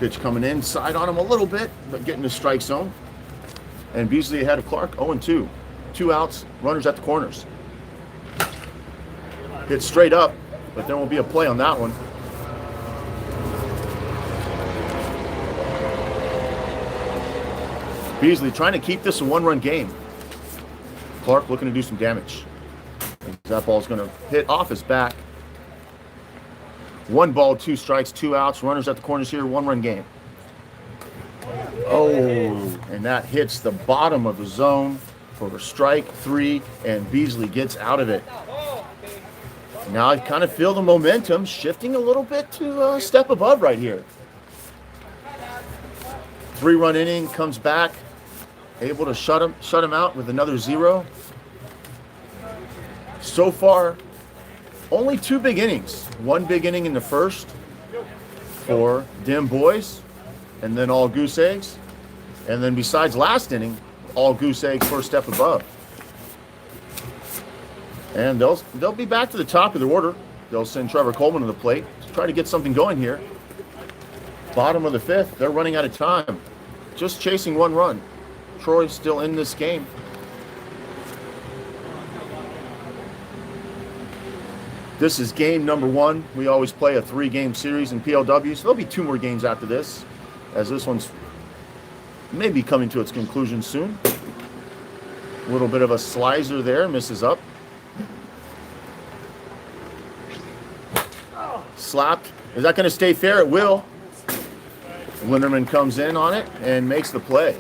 Pitch coming in, side on him a little bit, but getting the strike zone. And Beasley ahead of Clark, 0-2. 2 outs, runners at the corners. Hit straight up, but there won't be a play on that one. Beasley trying to keep this a one-run game. Clark looking to do some damage. That ball's going to hit off his back. 1 ball, 2 strikes, 2 outs. Runners at the corners here, one-run game. Oh, and that hits the bottom of the zone for strike 3, and Beasley gets out of it. Now I kind of feel the momentum shifting a little bit to a step above right here. 3-run inning, comes back, able to shut him out with another 0. So far, only 2 big innings. 1 big inning in the first for Dim Bois, and then all goose eggs. And then besides last inning, all goose eggs for a step above. And they'll be back to the top of the order. They'll send Trevor Coleman to the plate to try to get something going here. Bottom of the 5th, they're running out of time. Just chasing 1 run. Troy's still in this game. This is game number 1. We always play a 3-game series in PLW, so there'll be 2 more games after this, as this one's maybe coming to its conclusion soon. A little bit of a slicer there, misses up. Slapped. Is that going to stay fair? It will. Linderman comes in on it and makes the play.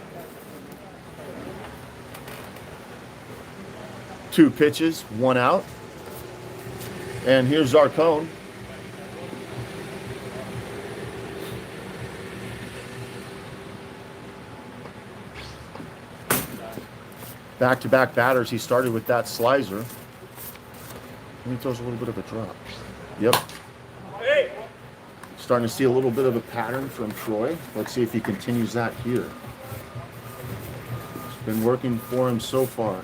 2 pitches, 1 out. And here's Zarcone. Back-to-back batters. He started with that slicer. And he throws a little bit of a drop. Yep. Starting to see a little bit of a pattern from Troy. Let's see if he continues that here. been working for him so far.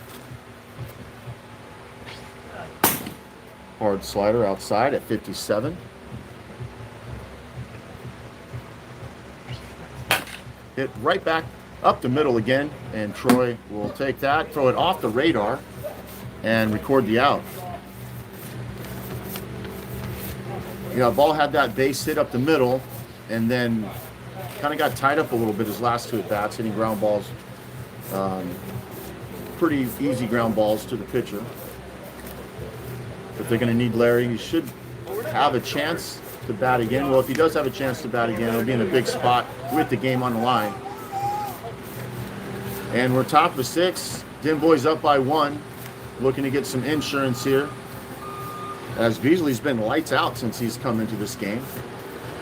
Hard slider outside at 57. Hit right back up the middle again, and Troy will take that, throw it off the radar, and record the out. Yeah, ball had that base hit up the middle, and then kind of got tied up a little bit his last two at bats, hitting ground balls. Pretty easy ground balls to the pitcher. If they're going to need Larry, he should have a chance to bat again. Well, if he does have a chance to bat again, he'll be in a big spot with the game on the line. And we're top of the 6th. Den Bois up by 1. Looking to get some insurance here, as Beasley's been lights out since he's come into this game.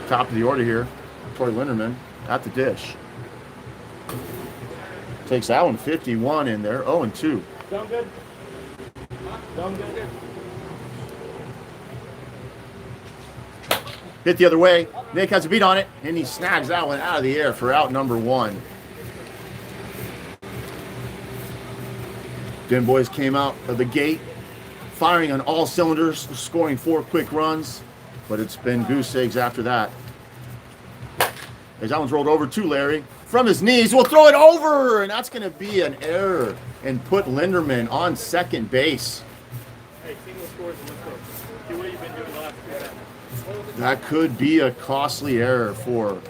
Top of the order here, Troy Linderman at the dish. Takes that one, 51 in there, 0-2. Sound good? Sound good? Hit the other way. Nick has a beat on it, and he snags that one out of the air for out number 1. Den Bois came out of the gate, firing on all cylinders, scoring 4 quick runs, but it's been goose eggs after that. As that one's rolled over to Larry. From his knees, we'll throw it over, and that's going to be an error and put Linderman on second base. Hey, single scores and let's go. See what you've been doing the last 2 minutes. That could be a costly error for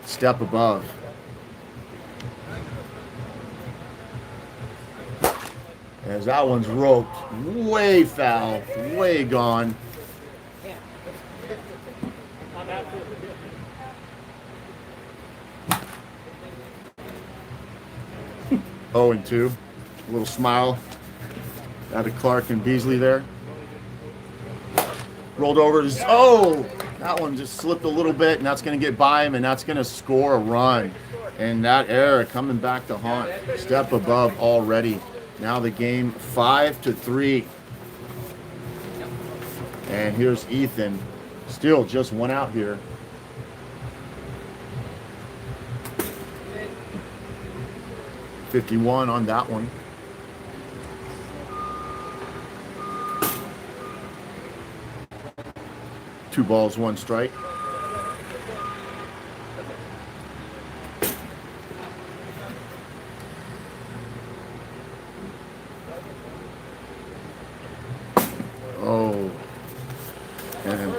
Step Above. As that one's roped, way foul, way gone. I'm absolutely good. Oh, and 2. A little smile out of Clark and Beasley there. Rolled over. Oh, that one just slipped a little bit, and that's going to get by him, and that's going to score a run. And that error coming back to haunt Step Above already. Now the game 5-3. And here's Ethan. Still just 1 out here. .51 on that one. Two balls, 1 strike. Oh. And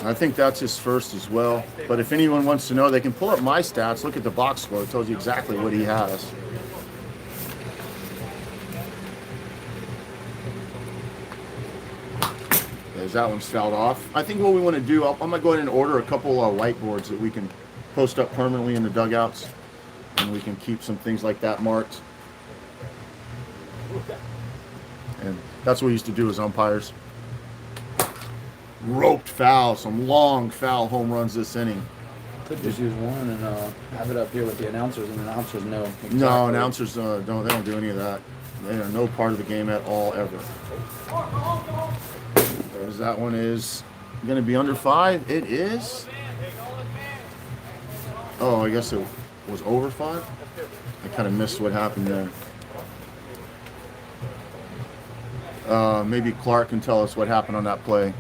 I think that's his first as well. But if anyone wants to know, they can pull up my stats, look at the box score. It tells you exactly what he has. As that one's fouled off. I think what we want to do, I'm going to go ahead and order a couple of whiteboards that we can post up permanently in the dugouts. And we can keep some things like that marked. And that's what we used to do as umpires. Roped foul, some long foul home runs this inning. Could just use one and have it up here with the announcers, and the announcers know. Exactly. No, announcers don't do any of that. They are no part of the game at all ever. As that one is going to be under 5. It is. Oh, I guess it was over 5. I kind of missed what happened there. Maybe Clark can tell us what happened on that play.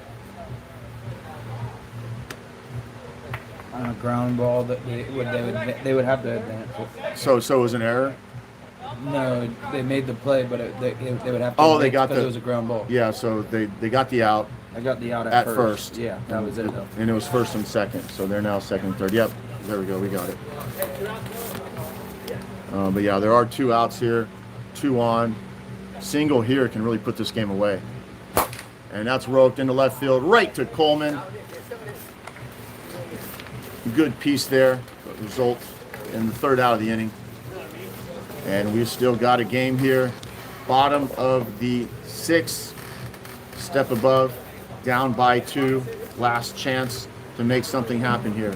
On a ground ball that they would have to advance it. So it was an error? No, they made the play, but they would have to. Oh, they got because the. it was a ground ball. Yeah, so they got the out. I got the out at at first. Yeah, that was it though. And it was first and second, so they're now second and third. Yep, there we go, we got it. But yeah, there are 2 outs here, 2 on. Single here can really put this game away. And that's roped into left field, right to Coleman. Good piece there, result in the 3rd out of the inning. And we've still got a game here. Bottom of the 6th, Step Above, down by 2. Last chance to make something happen here.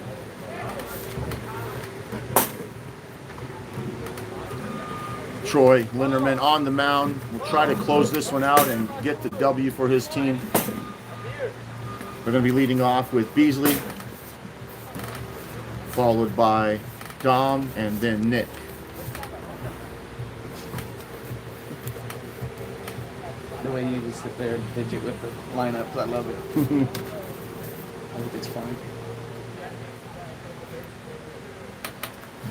Troy Linderman on the mound. Will try to close this one out and get the W for his team. We're going to be leading off with Beasley. followed by Dom, and then Nick. The way you just sit there and fidget with the lineups, I love it. I think it's funny.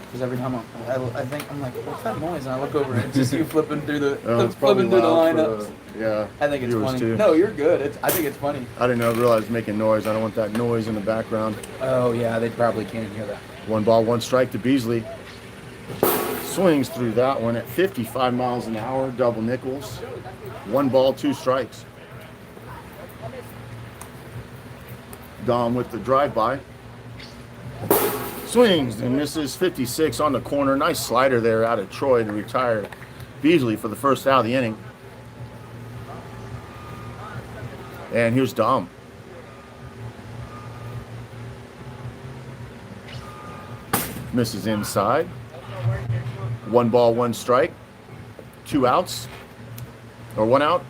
Because every time I think, I'm like, what's that noise? And I look over and it's just you flipping through the It's probably flipping through the loud lineups. for the, I think it's viewers funny. too. No, you're good. I think it's funny. I didn't realize making noise. I don't want that noise in the background. Oh yeah, they probably can't hear that. 1 ball, 1 strike to Beasley. Swings through that one at 55 miles an hour, double nickels. 1 ball, 2 strikes. Dom with the drive-by. Swings and misses 56 on the corner. Nice slider there out of Troy to retire Beasley for the first out of the inning. And here's Dom. Misses inside. 1 ball, 1 strike. 2 outs. Or 1 out.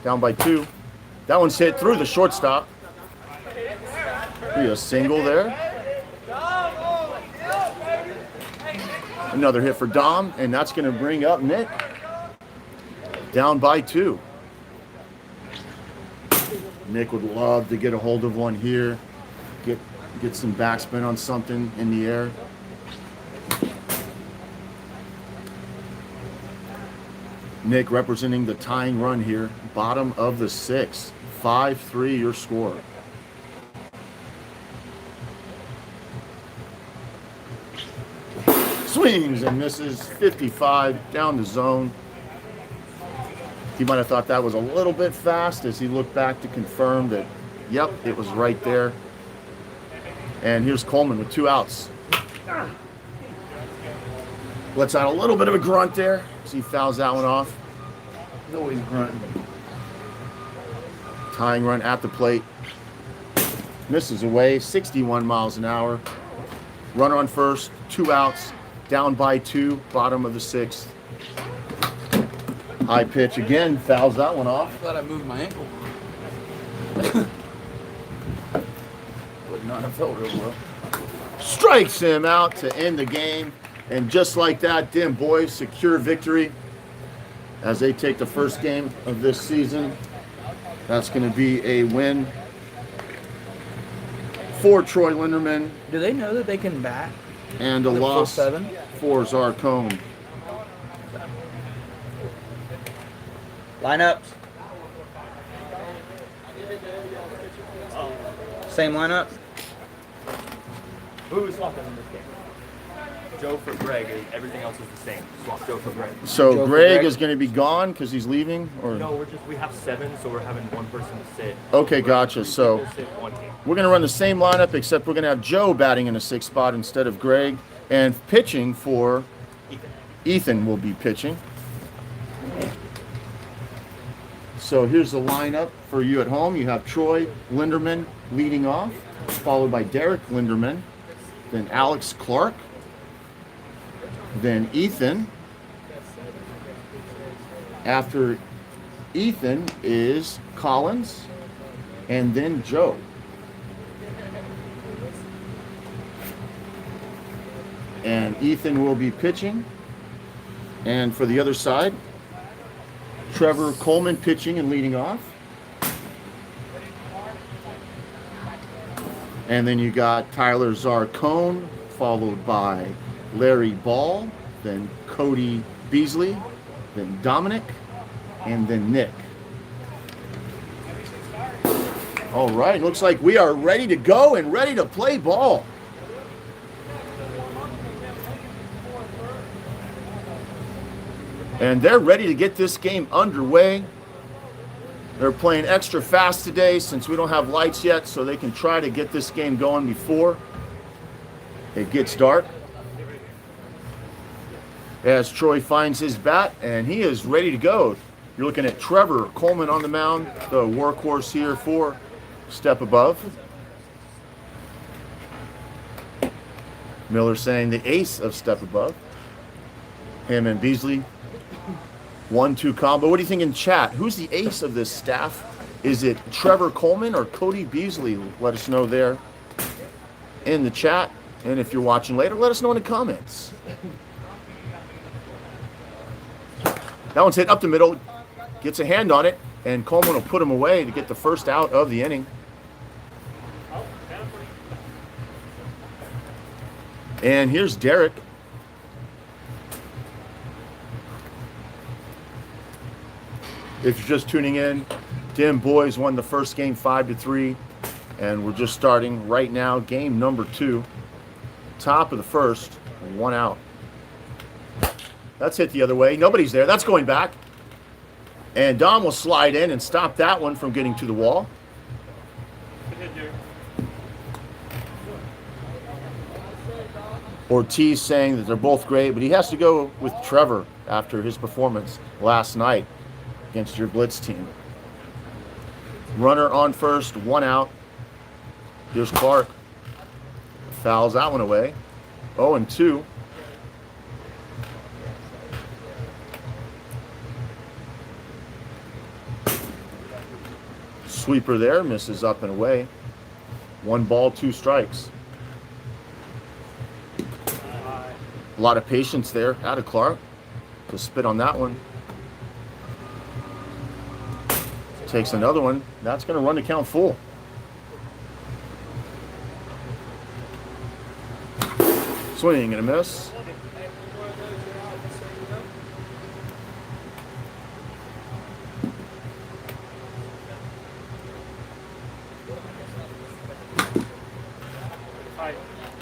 Down by 2. That one's hit through the shortstop. Be a single there. Another hit for Dom, and that's going to bring up Nick. Down by 2. Nick would love to get a hold of one here. Get some backspin on something in the air. Nick representing the tying run here. Bottom of the 6th. 5-3 your score. Swings and misses 55 down the zone. He might have thought that was a little bit fast as he looked back to confirm that, yep, it was right there. And here's Coleman with 2 outs. Lets out a little bit of a grunt there as he fouls that one off. He's always grunting. Tying run at the plate. Misses away, 61 miles an hour. Runner on first, 2 outs. Down by 2, bottom of the 6th. High pitch again, fouls that one off. Glad I moved my ankle. Would not have felt real well. Strikes him out to end the game. And just like that, Bois secure victory as they take the first game of this season. That's going to be a win for Troy Linderman Do they know that they can bat? and a The full loss 7? for Zarcone. Lineups. Same lineup. Who's swapping in this game? Joe for Greg, and everything else is the same. Swap Joe for Greg. So Joe for Greg Greg. is going to be gone because he's leaving? Or No, we have 7, so we're having 1 person to sit. Okay, gotcha. 3 So people sit, 1 game. we're going to run the same lineup, except we're going to have Joe batting in the 6th spot instead of Greg. And pitching for Ethan will be pitching. So here's the lineup for you at home. You have Troy Linderman leading off, followed by Derek Linderman, then Alex Clark, then Ethan. After Ethan is Collins, and then Joe. And Ethan will be pitching. And for the other side, Trevor Coleman pitching and leading off. And then you got Tyler Zarcone, followed by Larry Ball, then Cody Beasley, then Dominic, and then Nick. All right, looks like we are ready to go and ready to play ball. And they're ready to get this game underway. They're playing extra fast today since we don't have lights yet, so they can try to get this game going before it gets dark. As Troy finds his bat, and he is ready to go. You're looking at Trevor Coleman on the mound, the workhorse here for Step Above. Miller saying the ace of Step Above. Him and Beasley. 1-2 combo. What do you think in chat? Who's the ace of this staff? Is it Trevor Coleman or Cody Beasley? Let us know there in the chat. And if you're watching later, let us know in the comments. That one's hit up the middle, gets a hand on it, and Coleman will put him away to get the first out of the inning. And here's Derek. If you're just tuning in, Bois won the first game 5-3, and we're just starting right now game number 2. Top of the first, 1 out. That's hit the other way. Nobody's there. That's going back. And Dom will slide in and stop that one from getting to the wall. Ortiz saying that they're both great, but he has to go with Trevor after his performance last night against your Blitz team. Runner on first, 1 out. Here's Clark. Fouls that one away. 0-2. Sweeper there, misses up and away. 1 ball, 2 strikes. A lot of patience there out of Clark to spit on that one. Takes another one. That's going to run the count full. Swing and a miss.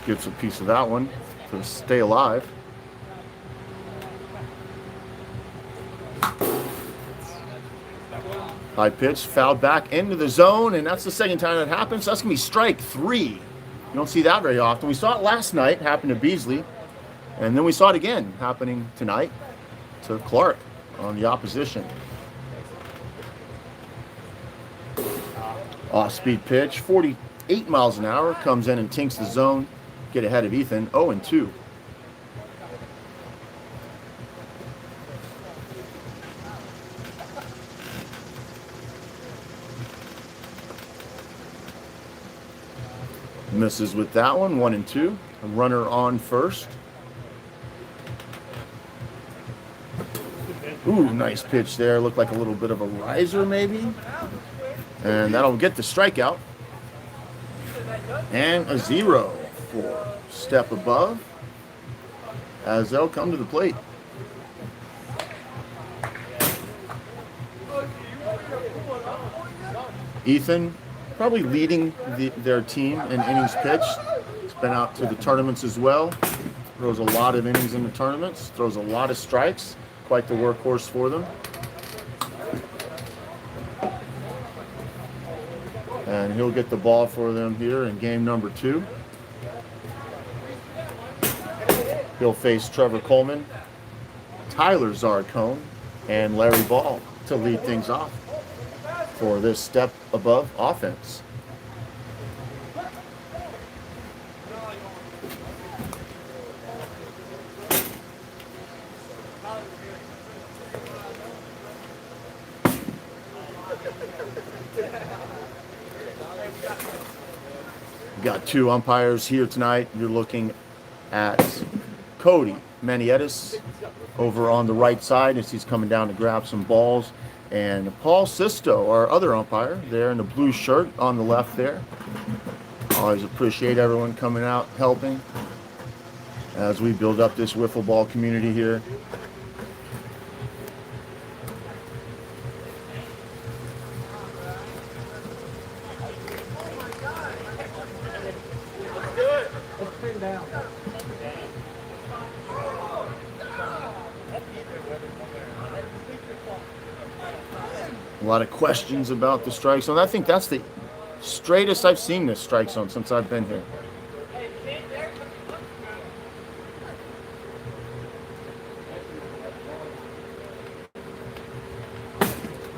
Gets a piece of that one to stay alive. High pitch, fouled back into the zone, and that's the second time that happens. So that's going to be strike 3. You don't see that very often. We saw it last night, happen to Beasley, and then we saw it again happening tonight to Clark on the opposition. Off-speed pitch, 48 miles an hour, comes in and tinks the zone. Get ahead of Ethan, 0-2. Misses with that one, 1-2. A runner on first. Ooh, nice pitch there. Looked like a little bit of a riser maybe. And that'll get the strikeout. And a 0 for step above as they'll come to the plate. Ethan probably leading their team in innings pitched. He's been out to the tournaments as well. Throws a lot of innings in the tournaments. Throws a lot of strikes. Quite the workhorse for them. And he'll get the ball for them here in game number 2. He'll face Trevor Coleman, Tyler Zarcone, and Larry Ball to lead things off for this step above offense. We've got 2 umpires here tonight. You're looking at Cody Manietis over on the right side as he's coming down to grab some balls. And Paul Sisto, our other umpire, there in the blue shirt on the left there. Always appreciate everyone coming out helping as we build up this wiffle ball community here. A lot of questions about the strike zone. I think that's the straightest I've seen this strike zone since I've been here.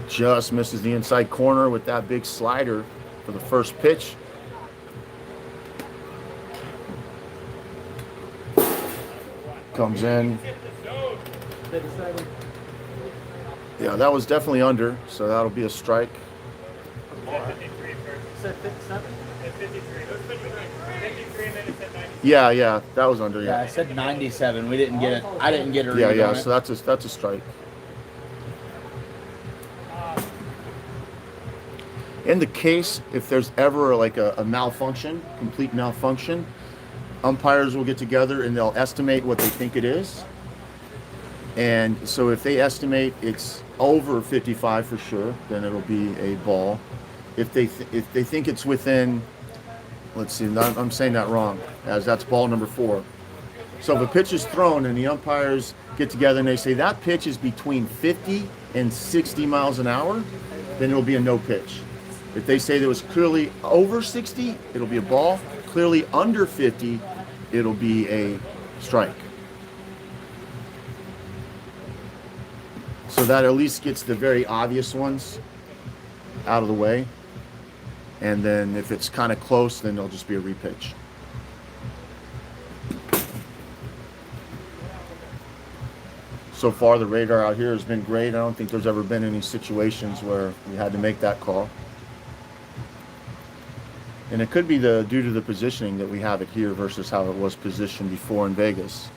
Just misses the inside corner with that big slider for the first pitch. Comes in. Yeah, that was definitely under, so that'll be a strike. said 57? Yeah, that was under. Yeah, I Yeah, said 97. We didn't get it. I didn't get a read yeah. on So it. that's a strike. In the case, if there's ever like a malfunction, complete malfunction, umpires will get together and they'll estimate what they think it is. And so if they estimate it's over 55 for sure, then it'll be a ball. If they think it's within, let's see, I'm saying that wrong, as that's ball number 4. So if a pitch is thrown and the umpires get together and they say that pitch is between 50 and 60 miles an hour, then it'll be a no pitch. If they say that it was clearly over 60, it'll be a ball. Clearly under 50, it'll be a strike. So that at least gets the very obvious ones out of the way. And then if it's kind of close, then it'll just be a repitch. So far, the radar out here has been great. I don't think there's ever been any situations where we had to make that call. And it could be due to the positioning that we have it here versus how it was positioned before in Vegas.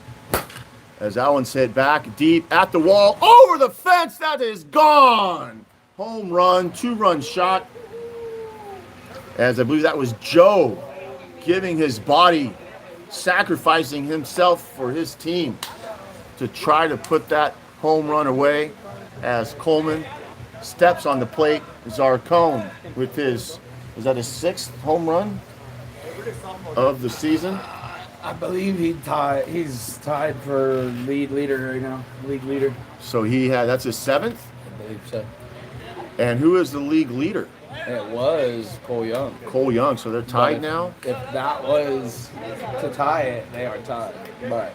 As that one's hit back deep at the wall, over the fence, that is gone. Home run, 2-run shot. As I believe that was Joe giving his body, sacrificing himself for his team to try to put that home run away as Coleman steps on the plate. Zarcone with his, is that his 6th home run of the season? I believe he's tied for league leader right now. League leader. So that's his 7th? I believe so. And who is the league leader? It was Cole Young. Cole Young. So they're tied now? If that was to tie it, they are tied. But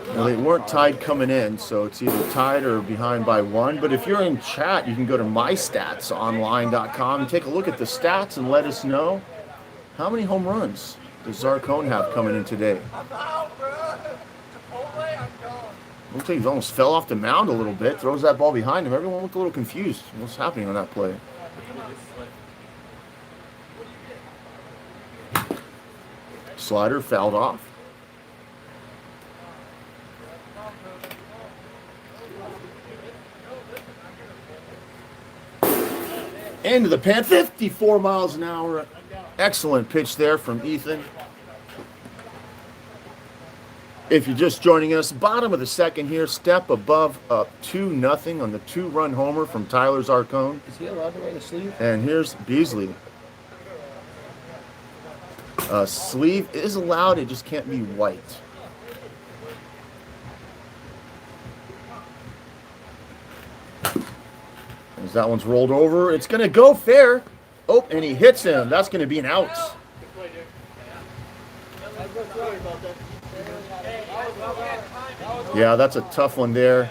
well, they weren't tied coming in, so it's either tied or behind by 1. But if you're in chat, you can go to mystatsonline.com and take a look at the stats and let us know how many home runs does Zarcone have coming in today. Looks like he almost fell off the mound a little bit. Throws that ball behind him. Everyone looked a little confused. What's happening on that play? Slider fouled off. Into the pan, 54 miles an hour. Excellent pitch there from Ethan. If you're just joining us, bottom of the second here, Step Above up 2-0 on the 2-run homer from Tyler Zarcone. Is he allowed to wear the sleeve? And here's Beasley. Sleeve is allowed, it just can't be white. As that one's rolled over, it's going to go fair. Oh, and he hits him. That's going to be an out. Yeah, that's a tough one there.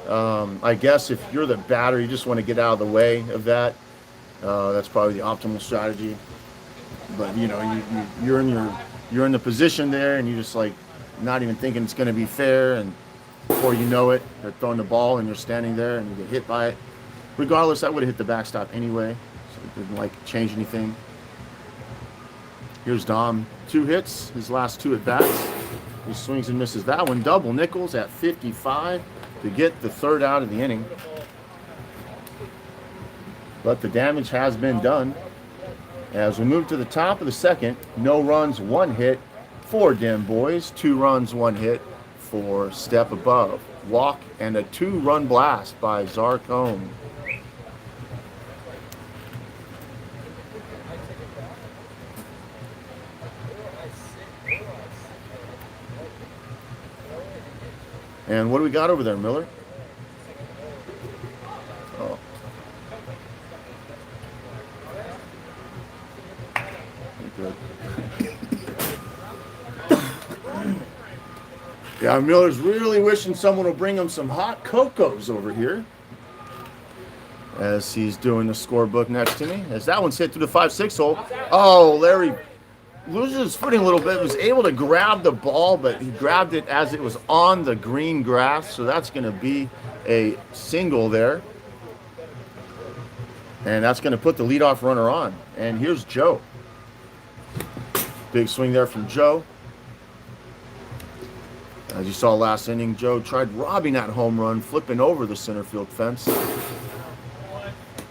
I guess if you're the batter, you just want to get out of the way of that. That's probably the optimal strategy. But you know, you're in the position there, and you're just like not even thinking it's going to be fair. And before you know it, they're throwing the ball, and you're standing there, and you get hit by it. Regardless, that would have hit the backstop anyway, so it didn't like change anything. Here's Dom, 2 hits, his last 2 at bats. He swings and misses that one. Double Nichols at 55 to get the 3rd out of the inning. But the damage has been done. As we move to the top of the second, no runs, 1 hit for Dim Boys. 2 runs, 1 hit for Step Above. Walk and a 2-run blast by Zarcone. And what do we got over there, Miller? Oh. Good. Yeah, Miller's really wishing someone will bring him some hot cocos over here. As he's doing the scorebook next to me. As that one's hit through the 5-6 hole. Oh, Larry loses his footing a little bit, was able to grab the ball, but he grabbed it as it was on the green grass, so that's going to be a single there. And that's going to put the leadoff runner on. And here's Joe. Big swing there from Joe. As you saw last inning, Joe tried robbing that home run, flipping over the center field fence.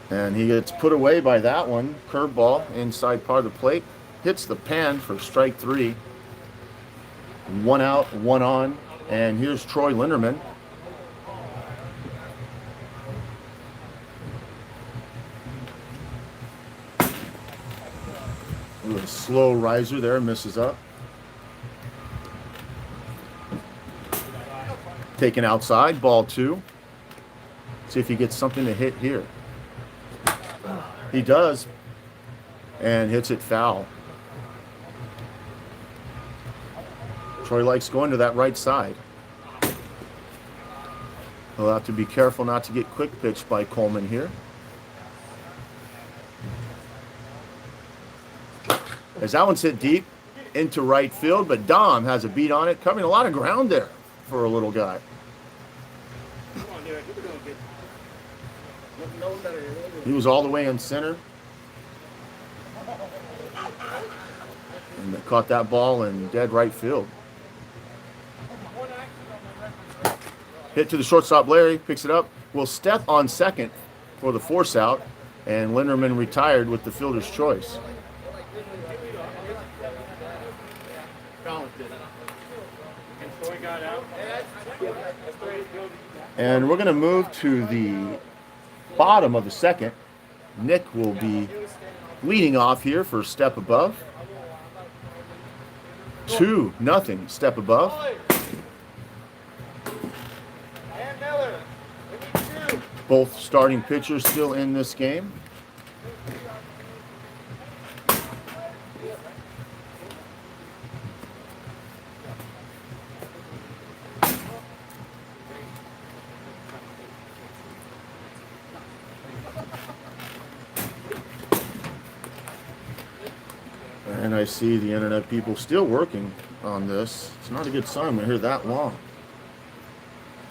And he gets put away by that one. Curveball inside part of the plate. Hits the pan for strike 3. 1 out, 1 on. And here's Troy Linderman. With a slow riser there, misses up. Taken outside, ball 2. See if he gets something to hit here. He does, and hits it foul. Troy likes going to that right side. He'll have to be careful not to get quick pitched by Coleman here. As that one's hit deep into right field, but Dom has a beat on it, covering a lot of ground there for a little guy. He was all the way in center. And caught that ball in dead right field. Hit to the shortstop, Larry, picks it up. Will step on second for the force out, and Linderman retired with the fielder's choice. And we're going to move to the bottom of the second. Nick will be leading off here for Step Above. 2-0 Step Above. Both starting pitchers still in this game. And I see the internet people still working on this. It's not a good sign when I hear that long.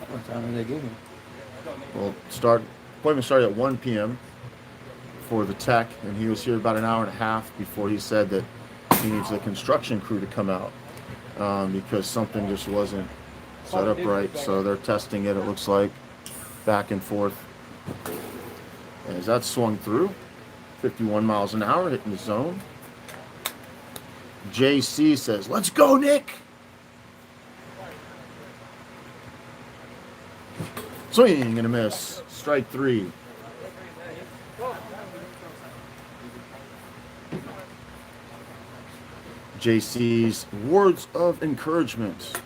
What time did they give me? Well, appointment started at 1 p.m. for the tech, and he was here about an hour and a half before he said that he needs the construction crew to come out because something just wasn't set up right. So they're testing it, it looks like, back and forth. As that swung through, 51 miles an hour, hitting the zone. JC says, "Let's go, Nick." Swing and a miss. Strike 3. JC's words of encouragement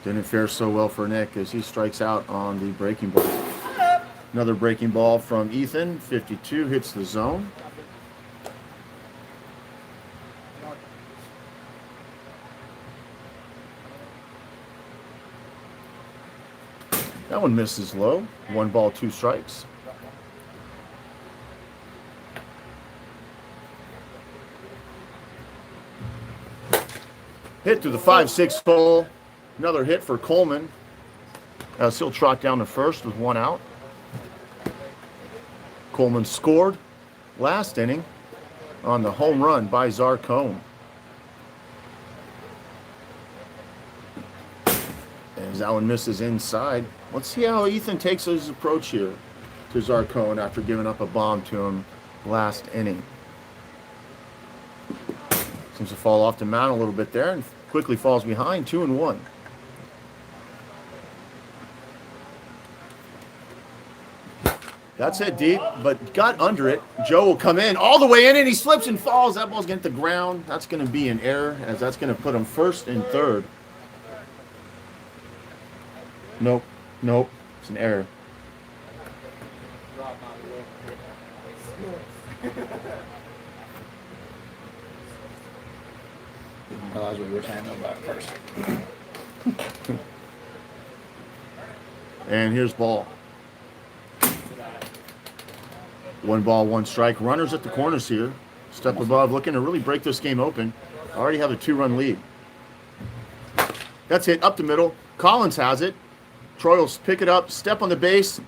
didn't fare so well for Nick as he strikes out on the breaking ball. Another breaking ball from Ethan. 52 hits the zone. That one misses low. 1 ball, 2 strikes. Hit to the 5-6 hole. Another hit for Coleman. He'll trot down to first with 1 out. Coleman scored last inning on the home run by Zarcone. As that one misses inside. Let's see how Ethan takes his approach here to Zarcone after giving up a bomb to him last inning. Seems to fall off the mound a little bit there and quickly falls behind. 2-1. That's hit deep, but got under it. Joe will come in all the way in, and he slips and falls. That ball's going to hit the ground. That's going to be an error, as that's going to put him first and third. Nope. It's an error. Didn't realize what you were saying about first. And here's ball. 1 ball, 1 strike. Runners at the corners here. Step Above, looking to really break this game open. Already have a 2-run lead. That's hit up the middle. Collins has it. Troy will pick it up, step on the base,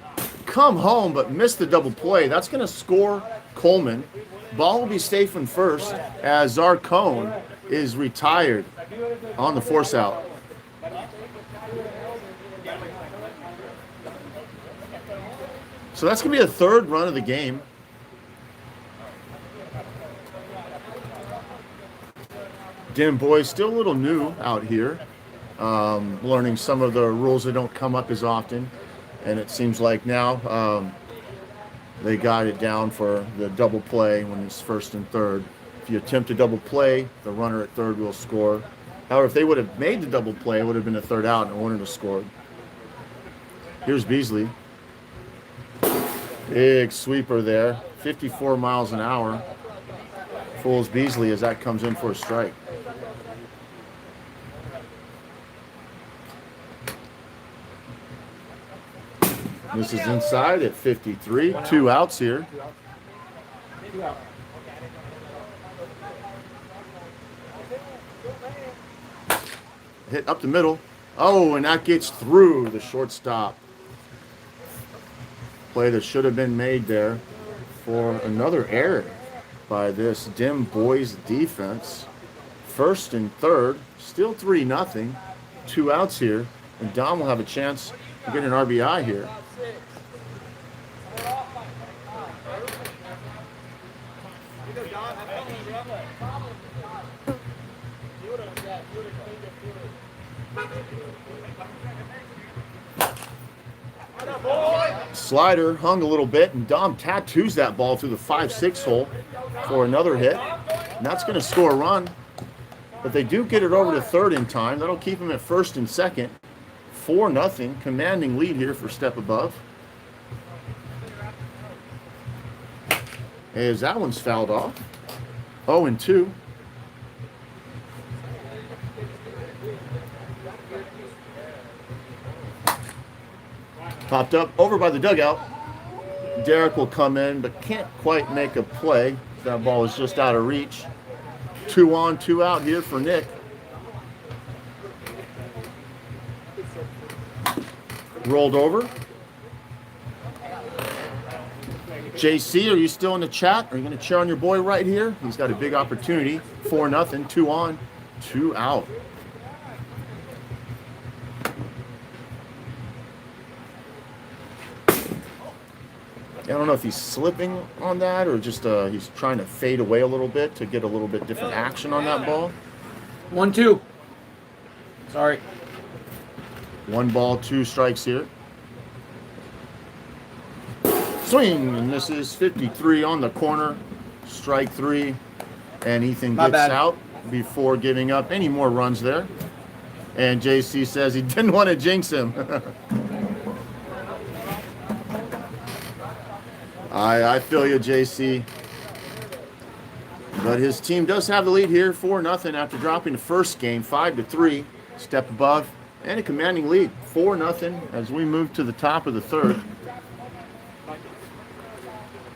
come home but missed the double play. That's going to score Coleman. Ball will be safe in first as Zarcone is retired on the force out. So that's going to be a third run of the game. Bois still a little new out here, learning some of the rules that don't come up as often. And it seems like now they got it down for the double play when it's first and third. If you attempt a double play, the runner at third will score. However, if they would have made the double play, it would have been a third out and it wouldn't have scored. Here's Beasley. Big sweeper there, 54 miles an hour. Fools Beasley as that comes in for a strike. This is inside at 53. 2 outs here. Hit up the middle. Oh, and that gets through the shortstop. Play that should have been made there for another error by this Bois defense. First and third, still 3-0. 2 outs here, and Dom will have a chance to get an RBI here. Slider hung a little bit, and Dom tattoos that ball through the 5-6 hole for another hit. And that's going to score a run. But they do get it over to third in time. That'll keep them at first and second. 4-0. Commanding lead here for Step Above. As that one's fouled off. 0-2. Popped up over by the dugout. Derek will come in, but can't quite make a play. That ball is just out of reach. 2 on, 2 out here for Nick. Rolled over. JC, are you still in the chat? Are you going to cheer on your boy right here? He's got a big opportunity. 4-0, 2 on, 2 out. I don't know if he's slipping on that or just he's trying to fade away a little bit to get a little bit different action on that ball. 1-2. Sorry. 1 ball, 2 strikes here. Swing, and this is 53 on the corner. Strike 3, and Ethan gets out before giving up any more runs there. And JC says he didn't want to jinx him. I feel you, JC. But his team does have the lead here, 4-0 after dropping the first game, 5-3. Step Above, and a commanding lead, 4-0 as we move to the top of the third.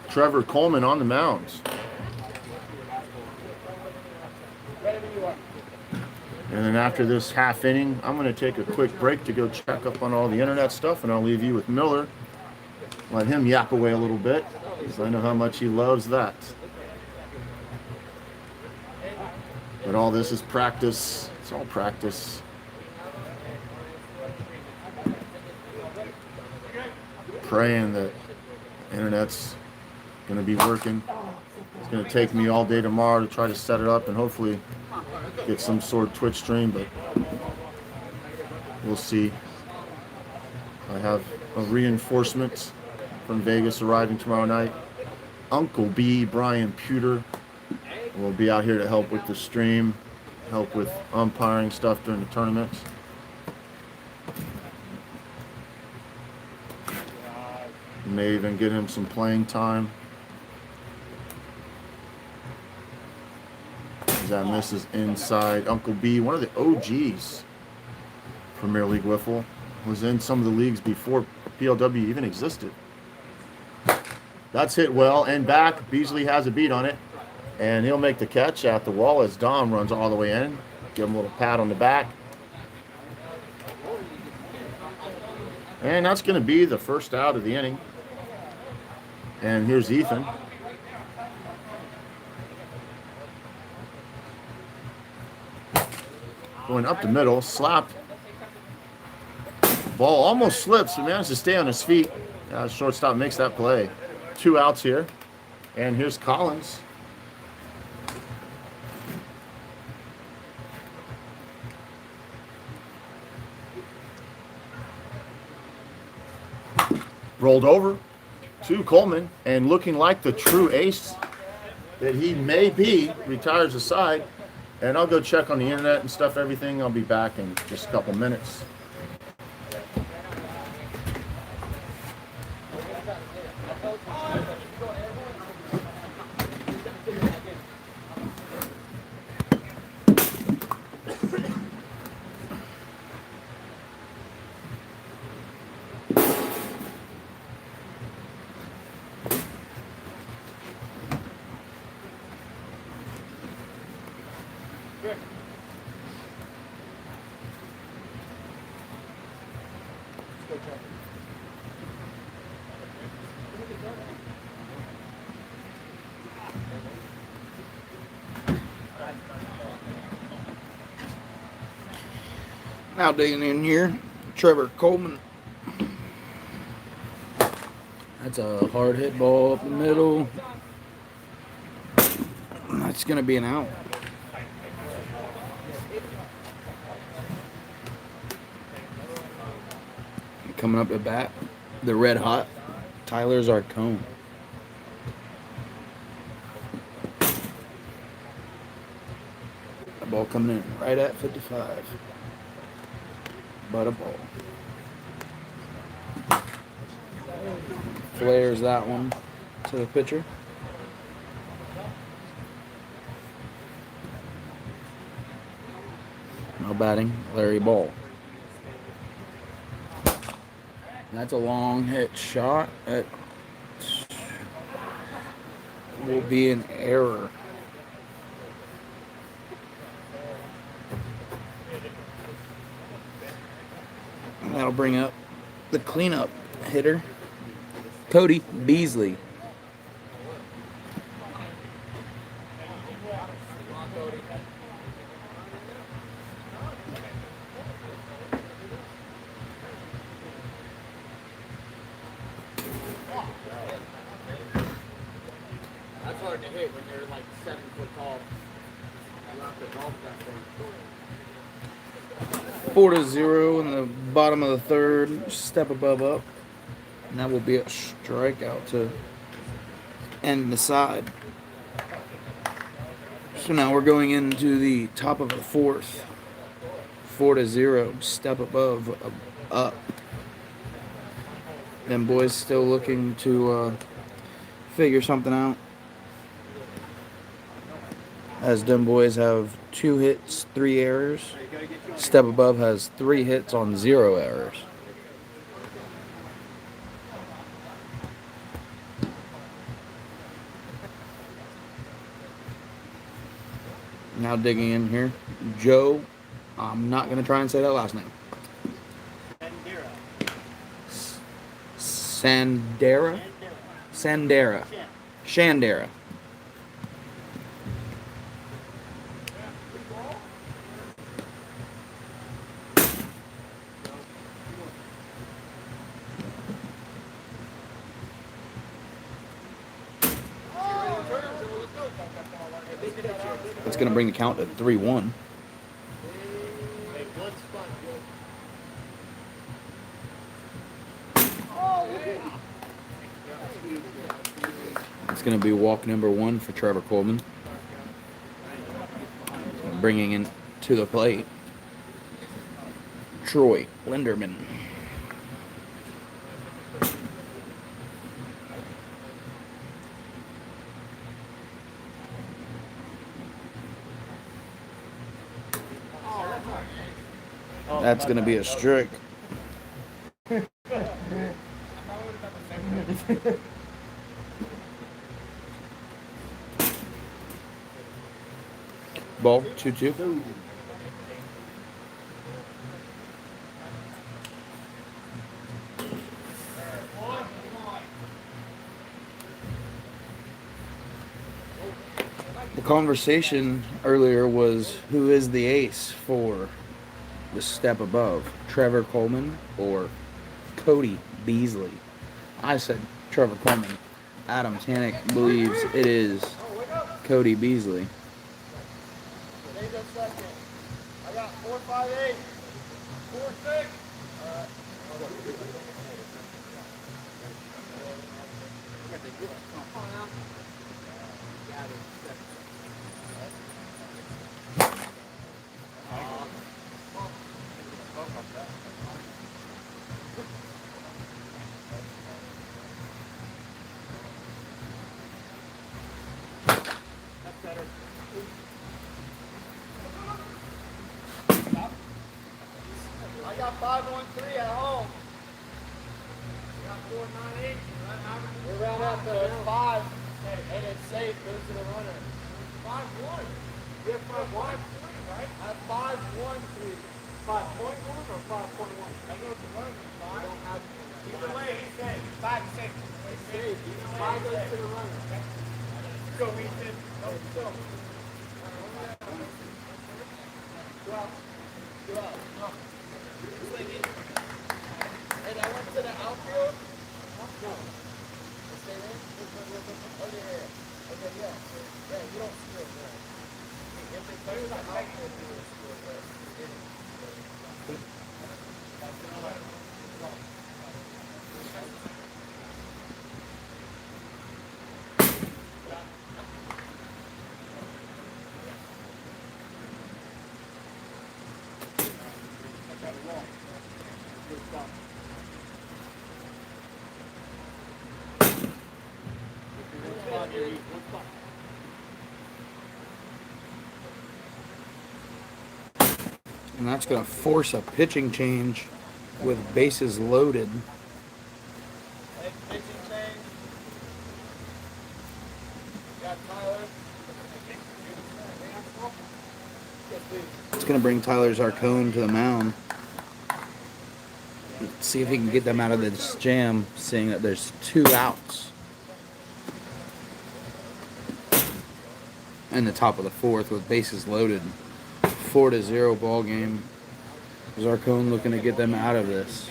Trevor Coleman on the mound. And then after this half inning, I'm going to take a quick break to go check up on all the internet stuff, and I'll leave you with Miller. Let him yap away a little bit, because I know how much he loves that. But all this is practice. It's all practice. Praying that internet's going to be working. It's going to take me all day tomorrow to try to set it up and hopefully get some sort of Twitch stream, but we'll see. I have a reinforcement from Vegas arriving tomorrow night. Uncle B, Brian Pewter, will be out here to help with the stream, help with umpiring stuff during the tournaments. May even get him some playing time. That misses inside. Uncle B, one of the OGs, Premier League Wiffle, was in some of the leagues before PLW even existed. That's hit well and back. Beasley has a beat on it, and he'll make the catch at the wall as Dom runs all the way in. Give him a little pat on the back. And that's going to be the first out of the inning. And here's Ethan. Going up the middle, slapped. Ball almost slips. He managed to stay on his feet. Shortstop makes that play. 2 outs here. And here's Collins. Rolled over to Coleman, and looking like the true ace that he may be, retires aside. And I'll go check on the internet and stuff, everything. I'll be back in just a couple minutes. Now digging in here, Trevor Coleman. That's a hard hit ball up the middle. That's going to be an out. Coming up at bat, the red hot Tyler Zarcone. The ball coming in right at 55. But a ball. Flares that one to the pitcher. No batting, Larry Ball. That's a long hit shot. It will be an error. That'll bring up the cleanup hitter, Cody Beasley. That's hard to hit when you're like 7 foot tall. You have to golf that thing. 4-0 in the bottom of the third, step above up. And that will be a strikeout to end the side. So now we're going into the top of the fourth. 4-0, step above, up. Them boys still looking to figure something out. As them boys have 2 hits, 3 errors. Step above has 3 hits on 0 errors. Now digging in here, Joe. I'm not going to try and say that last name. Sandera? Sandera. Shandera. It's going to bring the count to 3-1. It's going to be walk number 1 for Trevor Coleman. Bringing in to the plate, Troy Linderman. That's going to be a strike. Ball, 2-2. The conversation earlier was who is the ace for the step above, Trevor Coleman or Cody Beasley. I said Trevor Coleman. Adam Tannick believes it is Cody Beasley. I got 458. 46. I got 513 at home. I got 498. We're around at the 5, and it's safe. Goes to the runner. 5-1. We have 5-1, right? I have 5-1-3. 5.1 or 5.1? I go to runner. 5. Don't have either way. He's safe. 5 is safe. He's safe. 5 goes to the runner. Go, Ethan. Go. Go out. Go out. And I went to the outfield. No. Stay there? Oh, yeah. Okay, yeah. Yeah, you don't steal that. If they play the outfield, you don't steal that. And that's going to force a pitching change with bases loaded. Pitching change. Got Tyler. Yes, please. It's going to bring Tyler Zarcone to the mound. See if he can get them out of this jam, seeing that there's 2 outs in the top of the 4th with bases loaded. 4-0 ball game. Zarcone looking to get them out of this.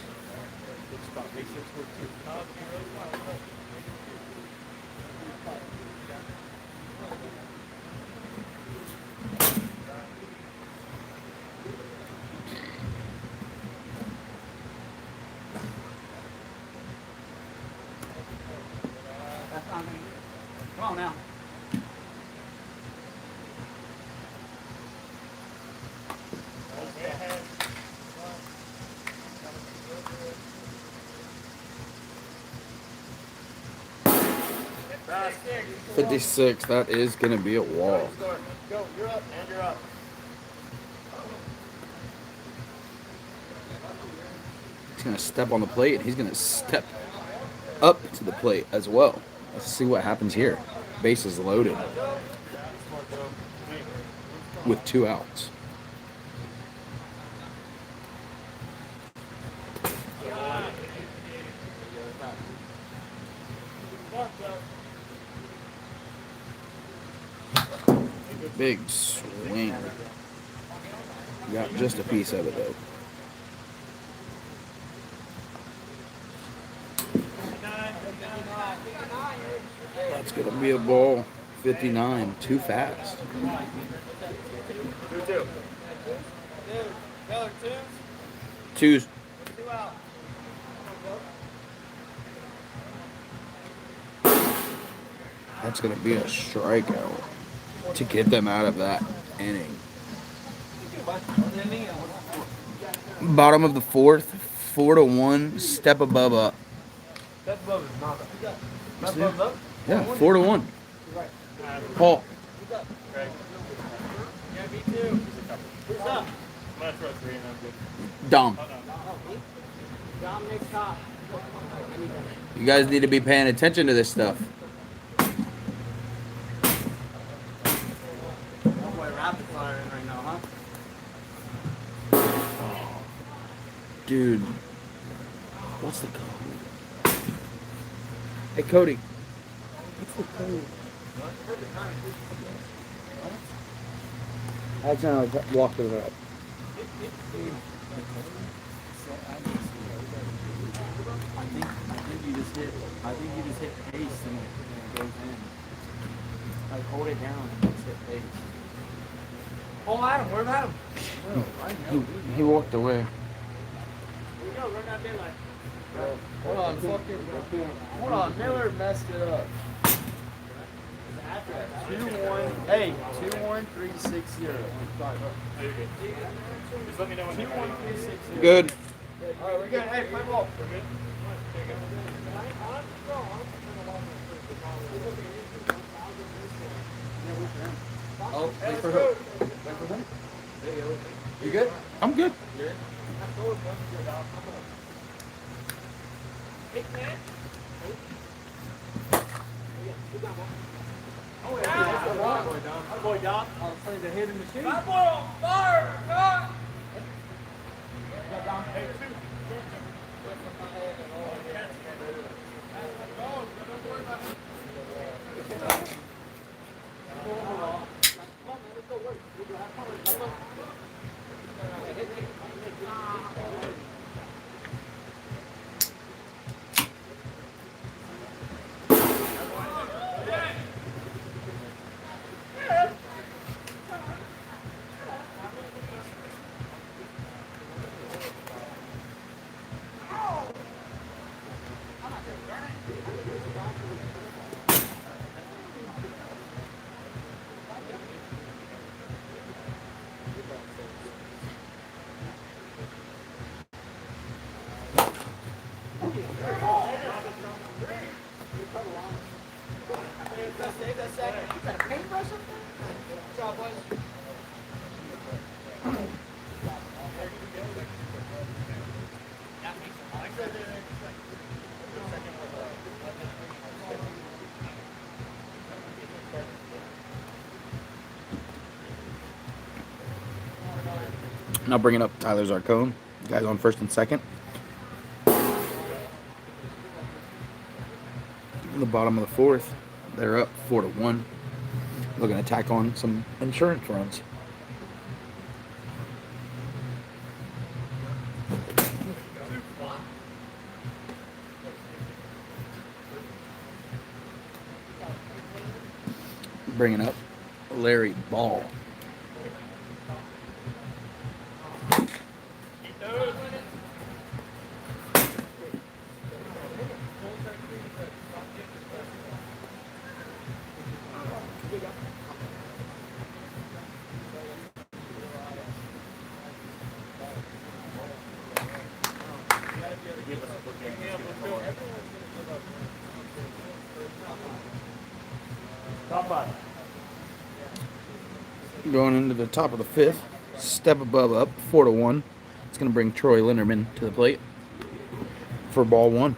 Come on now. That's 56, that is going to be a wall. Go, you're up, and you're up. He's going to step on the plate. He's going to step up to the plate as well. Let's see what happens here. Bases loaded with 2 outs. Big swing. Got just a piece of it though. That's gonna be a ball. 59. Too fast. 2-2. Taylor, 2. 2 out. That's gonna be a strikeout to get them out of that inning. Bottom of the 4th, 4-1, step above up. That's above is not. That's above up? Yeah, 4-1. Paul. Who's up? Greg. Yeah, me too. Who's up? I'm gonna throw 3 and I'm good. Dom. Dominic Top. You guys need to be paying attention to this stuff. Rapid fire in right now, huh? Dude. What's the code? Hey, Cody. What's the code? That's how I walked it up. I think you just hit pace and it goes in. Like hold it down and just hit pace. Oh, Adam, where's Adam? He walked away. Here we go, run that daylight. Hold on, hold on, Miller messed it up. 2-1, hey, 2-1-3-6-0. Just let me know when 2-1-3-6-0. Good. All right, we're good. Hey, play ball. Oh, wait for who? You good? I'm good. Oh, yeah. Boy, Doc. I'm playing the hidden machine. That boy on fire, Doc. Now bringing up Tyler Zarcone. Guys on first and second. In the bottom of the fourth, they're up 4-1. Looking to tack on some insurance runs. Bringing up Larry Ball. Going into the top of the fifth, step above up, 4-1. It's going to bring Troy Linderman to the plate for ball one.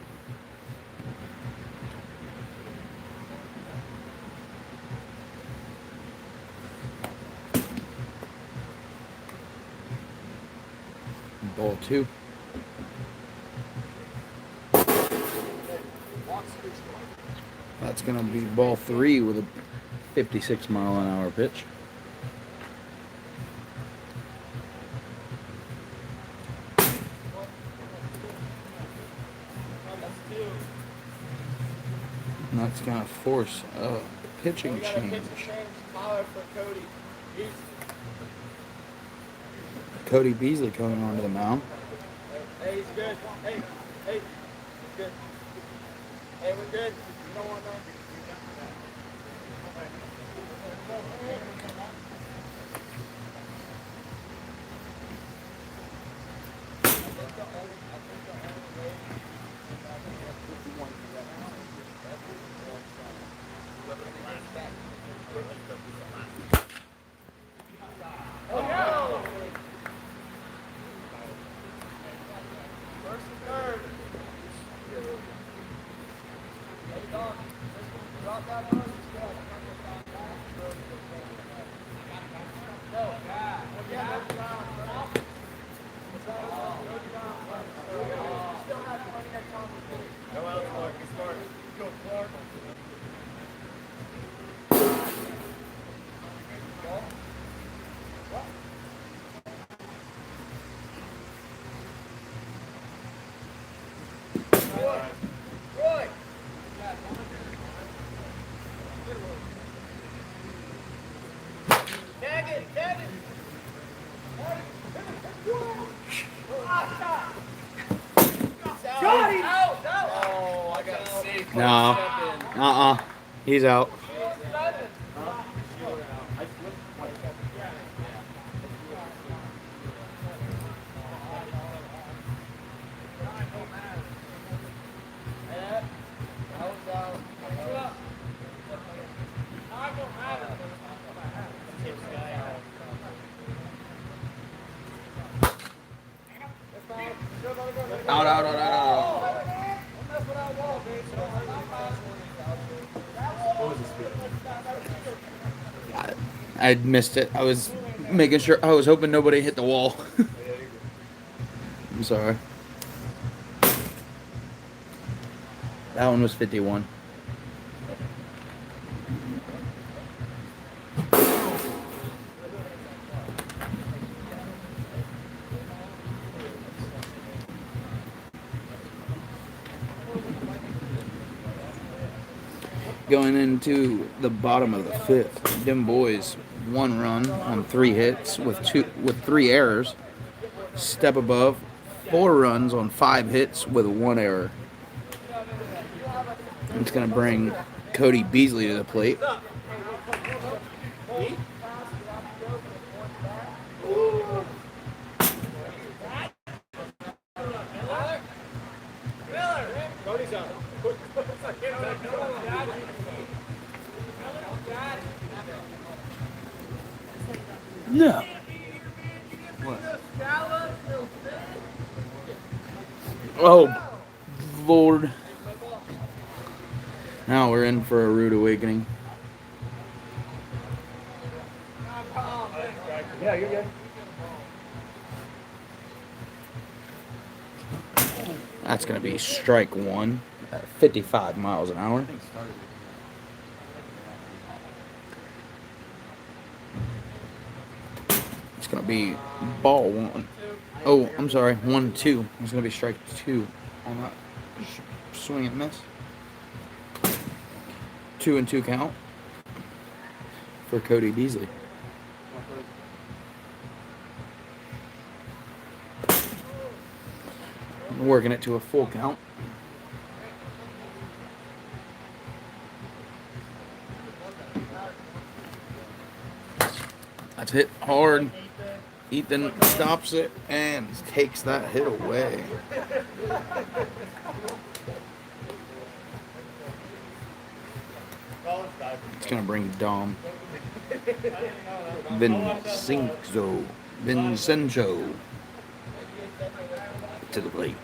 Ball two. That's going to be ball three with a 56-mile-an-hour pitch. And that's going to force a pitching change. Cody Beasley coming onto the mound. Hey, he's good. Hey, he's good. Hey, we're good. You don't want none. First and third. Hey, Doc. Oh, I got safe. No. He's out. Out. I missed it. I was making sure. I was hoping nobody hit the wall. I'm sorry. That one was 51. Going into the bottom of the fifth, them boys 1 run on 3 hits with 3 errors. Step above, 4 runs on 5 hits with 1 error. It's gonna bring Cody Beasley to the plate. No. Oh, Lord. Now we're in for a rude awakening. Yeah, you're good. That's going to be strike 1 at 55 miles an hour. It's going to be ball 1. Oh, I'm sorry. 1-2. It's going to be strike 2 on that swing and miss. 2-2 count for Cody Beasley. Working it to a full count. That's hit hard. Ethan stops it and takes that hit away. It's going to bring Dom Vincenzo to the plate.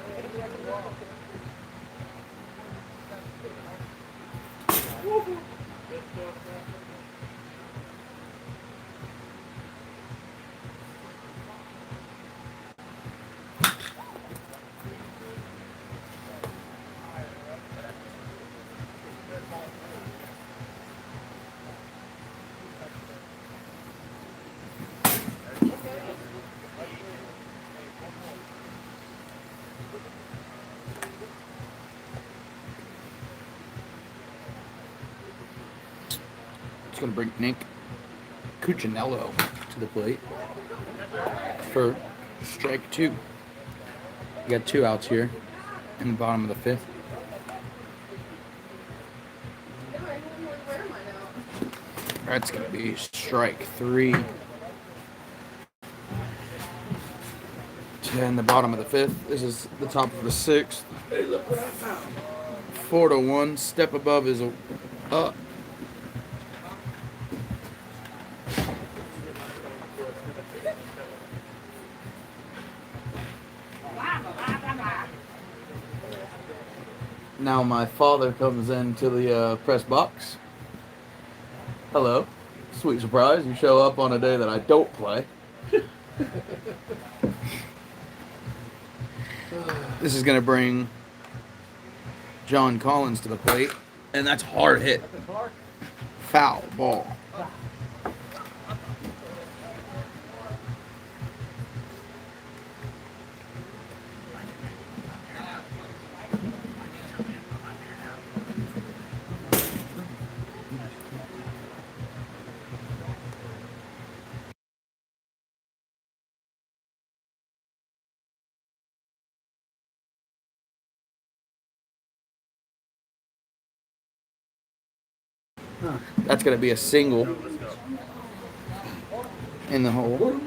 Going to bring Nick Cuccinello to the plate for strike 2. We got 2 outs here in the bottom of the 5th. That's going to be strike 3. In the bottom of the 5th. This is the top of the 6th. 4-1. Step above is up. Now my father comes into the press box. Hello. Sweet surprise. You show up on a day that I don't play. This is going to bring John Collins to the plate. And that's hard hit. Foul ball. That's going to be a single in the hole.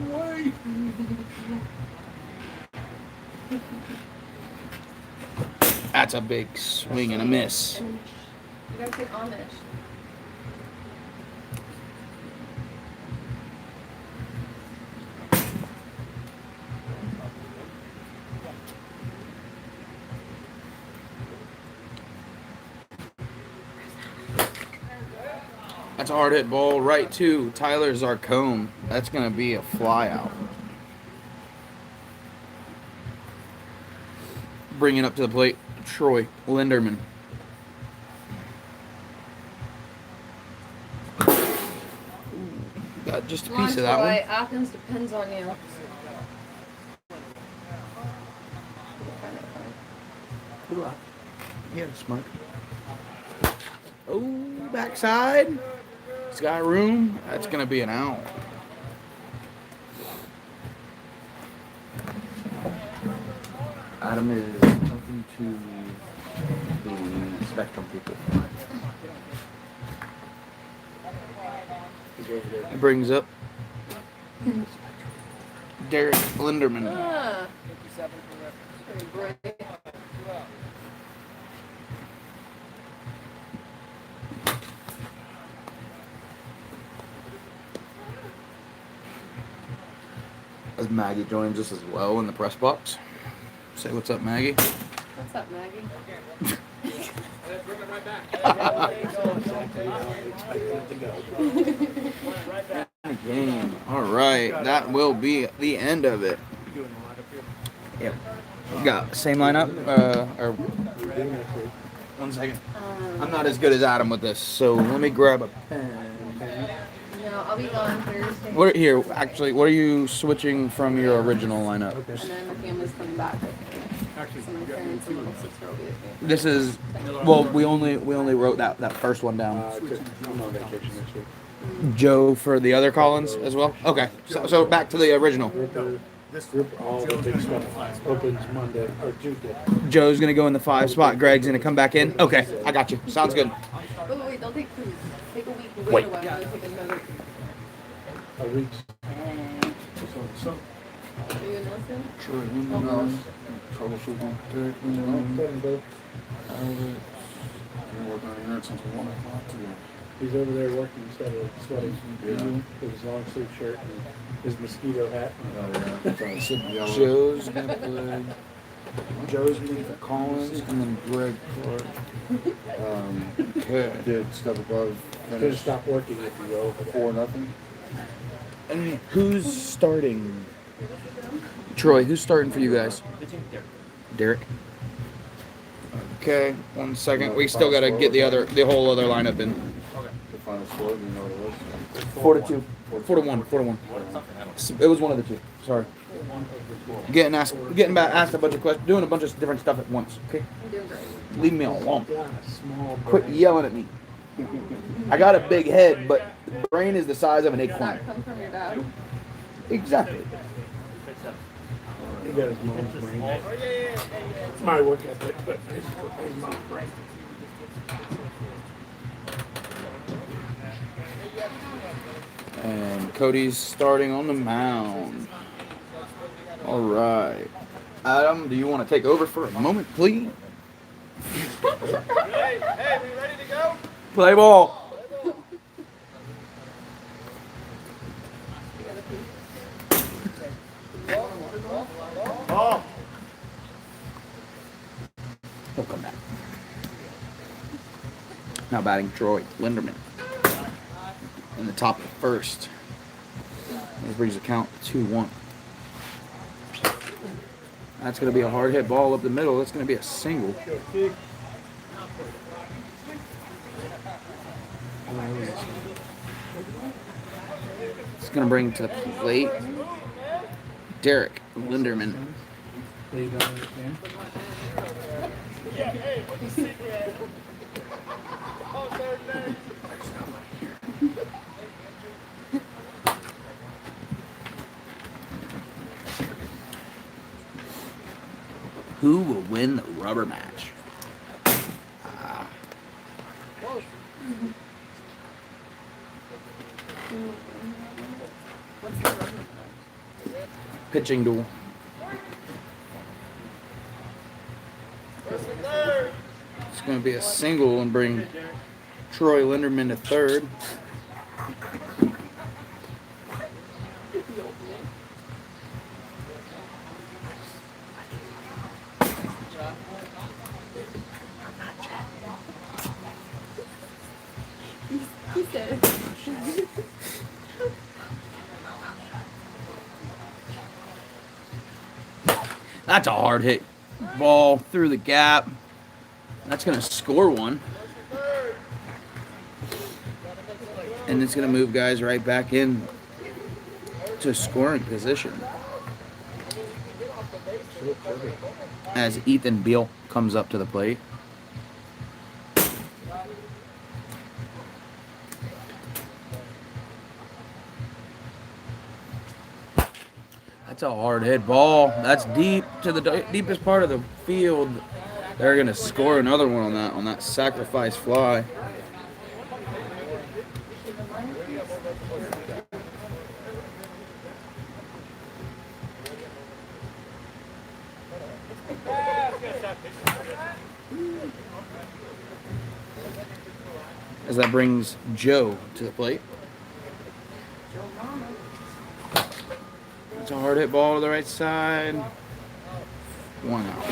That's a big swing and a miss. You gotta take Amish. That's a hard hit ball right to Tyler Zarcone. That's going to be a fly out. Bringing up to the plate, Troy Linderman. Got just a Come on, piece of that Troy. one. Athens depends on you. Yeah, smart. Oh, backside. He's got room. That's going to be an out. Adam is talking to the Spectrum people. He brings up Derek Linderman. Ah. Pretty bright. As Maggie joins us as well in the press box. Say what's up, Maggie. What's up, Maggie? Game. All right, that will be the end of it. Yep. Got same lineup. Or 1 second. I'm not as good as Adam with this, so let me grab a pen. No, I'll be gone Thursday. What here? Actually, what are you switching from your original lineup? And then my family's coming back with me. So my parents and my little sister will be with me. This is well, we only wrote that first one down. I'm on vacation next week. Joe for the other Collins as well. Okay, so back to the original. This group, all the big stuff opens Monday or Tuesday. Joe's gonna go in the 5 spot. Greg's gonna come back in. Okay, I got you. Sounds good. Wait, don't take cruise. Take a week. Wait. A while. Take another. A week. Are you announcing? Troubleshooting. Been working on your since 1 o'clock today. He's over there working instead of sweating. With his long sleeve shirt and his mosquito hat. Oh yeah. Trying to sit in the yellow. Joe's gonna play. Joe's gonna for Collins and then Greg Clark. Okay. Did step above. Could Finished stop working if you go over there. 4-0. And who's starting? Troy, who's starting for you guys? Derek. Okay, 1 second. We still gotta get the whole other lineup in. The final score, do you know what it was? 4-2. 4-1. 4-1. It was one of the two. Sorry. Getting asked a bunch of questions, doing a bunch of different stuff at once. Okay. I'm doing great. Leave me alone. Got a small Quit brain. yelling at me. I got a big head, but the brain is the size of an Does acorn. that come from your dad? Exactly. He got his mom's brain. It's my work ethic, but his mom's brain. And Cody's starting on the mound. All right. Adam, do you want to take over for a moment, please? Hey, we ready to go? Play ball. Oh, He'll come back. Now batting Troy Linderman. In the top of the first. This brings the count to 2-1. That's going to be a hard hit ball up the middle. That's going to be a single. It's going to bring to the plate Derek Linderman. Who will win the rubber match? pitching duel. It's going to be a single and bring Troy Linderman to third. He said. That's a hard hit ball through the gap. That's going to score one. And it's going to move guys right back in to scoring position. As Ethan Beal comes up to the plate. That's a hard hit ball. That's deep to the deepest part of the field. They're going to score another one on that sacrifice fly. As that brings Joe to the plate. It's a hard hit ball to the right side. 1 out.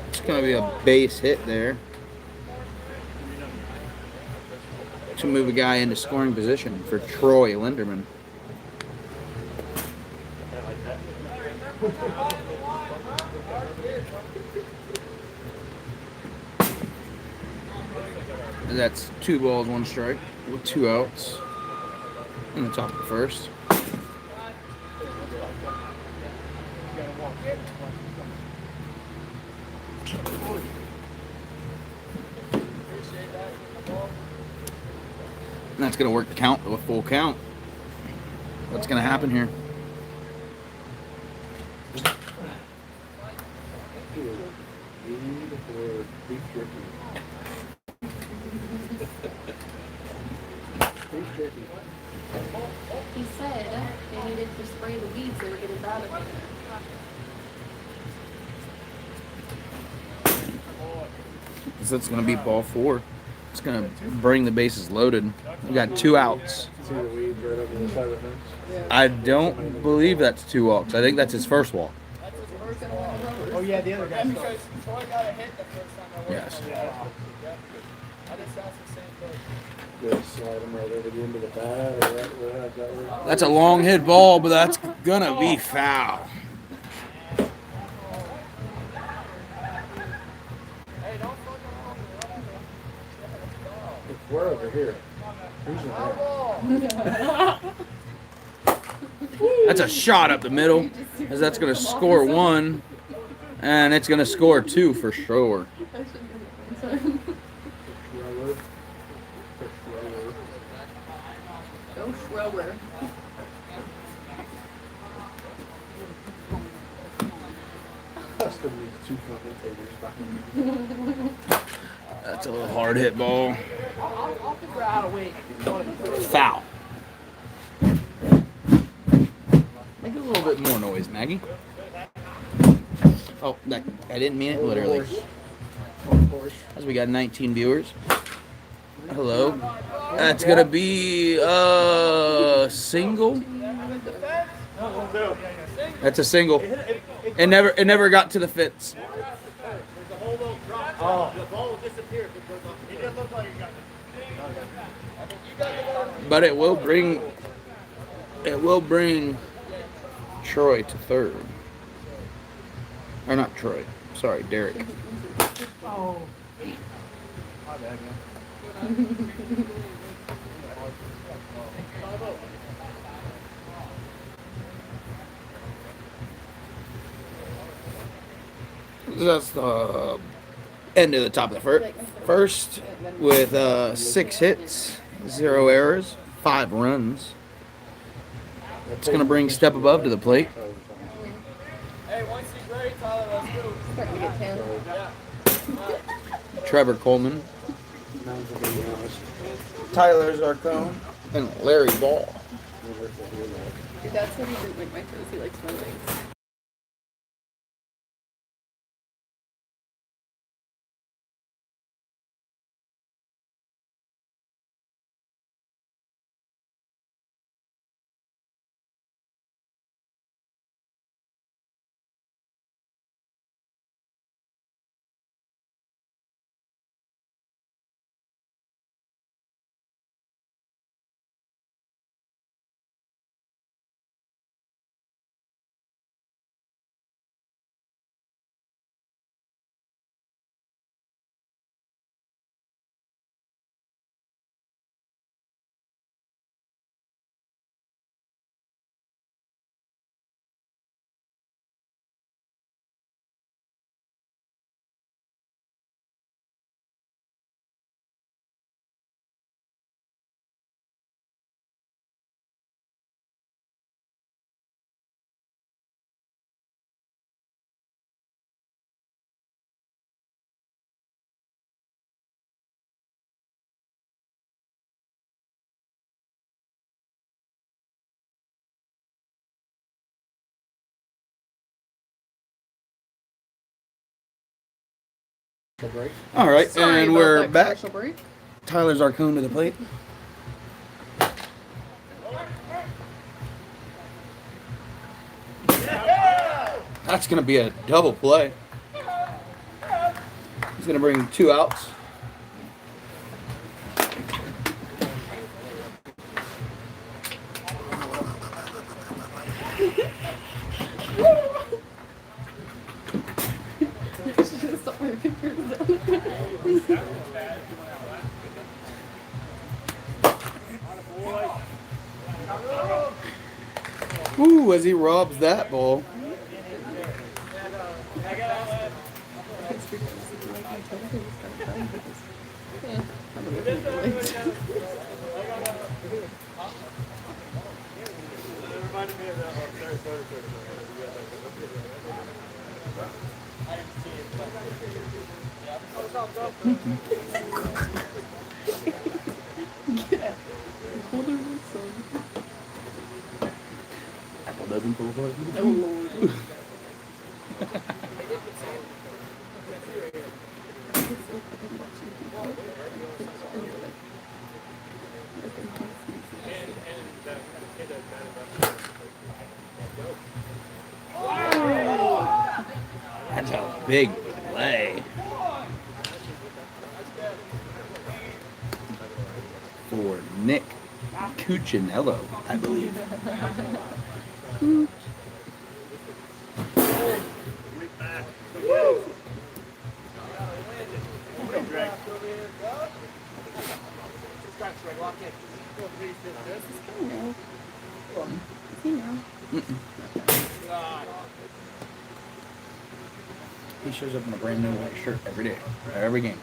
It's going to be a base hit there to move a guy into scoring position for Troy Linderman. And that's 2 balls, 1 strike with 2 outs in the top of the first. And that's going to work the count to a full count. What's going to happen here? He said they needed to spray the weeds. They were getting bad at it. So it's going to be ball 4. It's going to bring the bases loaded. We got 2 outs. See the weeds right over the side of the fence? I don't believe that's 2 walks. I think that's his first walk. Oh yeah, the other guy. Because Troy got a hit the first time I went. Yes. I just asked the same thing. Just slide them right over the end of the bat, or how's that work? That's a long hit ball, but that's going to be foul. If we're over here, who's in there? That's a shot up the middle, as that's going to score 1, and it's going to score 2 for sure. Schroeder. Go Schroeder. Custom needs 2 fucking taters. That's a little hard hit ball. I'll figure out how to wait. Foul. Make a little bit more noise, Maggie. Oh, I didn't mean it literally. Of course. As we got 19 viewers. Hello. That's gonna be single. That's a single. It never got to the fence. The ball disappeared because he didn't look like he got it. But it will bring Troy to third. Or not Troy. Sorry, Derek. Oh. My bad, man. That's the end of the top of the first with 6 hits, 0 errors, 5 runs. It's going to bring Step Above to the plate. Hey, once he's ready, Tyler, let's go. Starting to get tan. Trevor Coleman, Tyler Zarcone, and Larry Ball. Your dad said he didn't like my toes. He likes my legs. All right, Sorry and about we're that back. commercial break. Tyler Zarcone to the plate. That's going to be a double play. He's going to bring 2 outs. I should have stopped my fingers down. Ooh, as he robs that ball. Apple doesn't fall apart. Oh, Lord. That's a big play. For Nick Cuccinello, I believe. He shows up in a brand new white shirt every day, every game.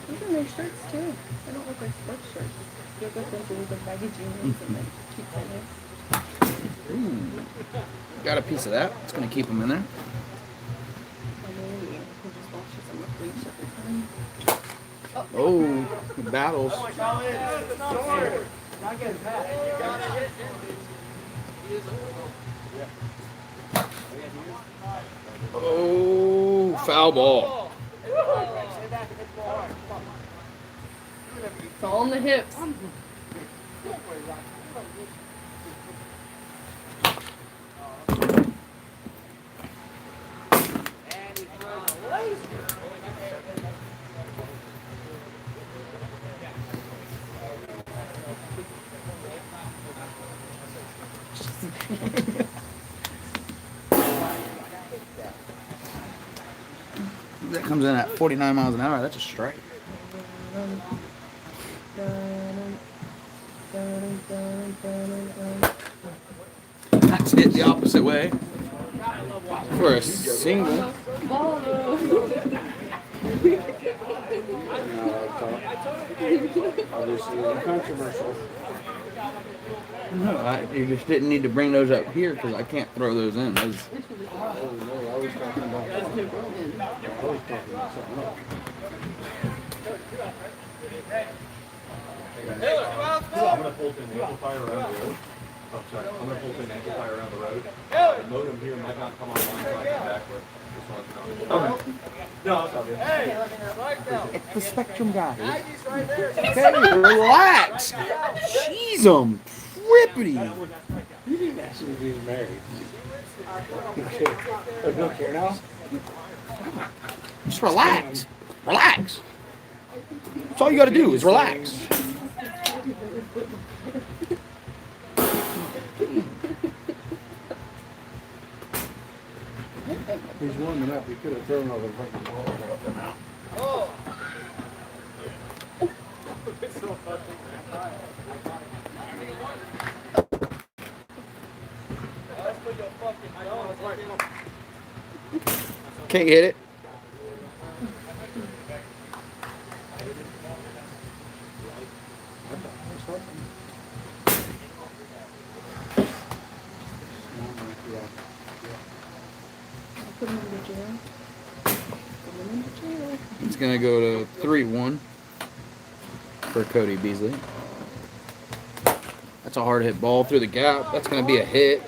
These are nice shirts too. I don't look like sports shirts. You look like those with the baggy jeans and like cute tennis. Ooh. Got a piece of that. It's going to keep him in there. And then you can just wash this on the bleach every time. Oh, battles. Oh, foul ball. It's all in the hips. That comes in at 49 miles an hour. That's a strike. That's hit the opposite way for a single. Obviously, controversial. No, you just didn't need to bring those up here because I can't throw those in. Those, Oh no, I was talking about. I was talking about something else. I'm gonna pull pin amplifier around the road. Oh, sorry. I'm gonna pull pin amplifier around the road. The modem here might not come online until I come back, but just want to know. Okay. No, it's all good. it's the Spectrum guys. Maggie's right there. Okay, relax. Jeez, trippity. You didn't ask him if he was married. Okay. Oh, don't care now? Just relax. Relax. That's all you got to do is relax. He's warming up. He could have thrown all the fucking balls out. Oh. Can't hit it. Put him in the jail. Put him in the jail. It's going to go to 3-1 for Cody Beasley. That's a hard hit ball through the gap. That's going to be a hit.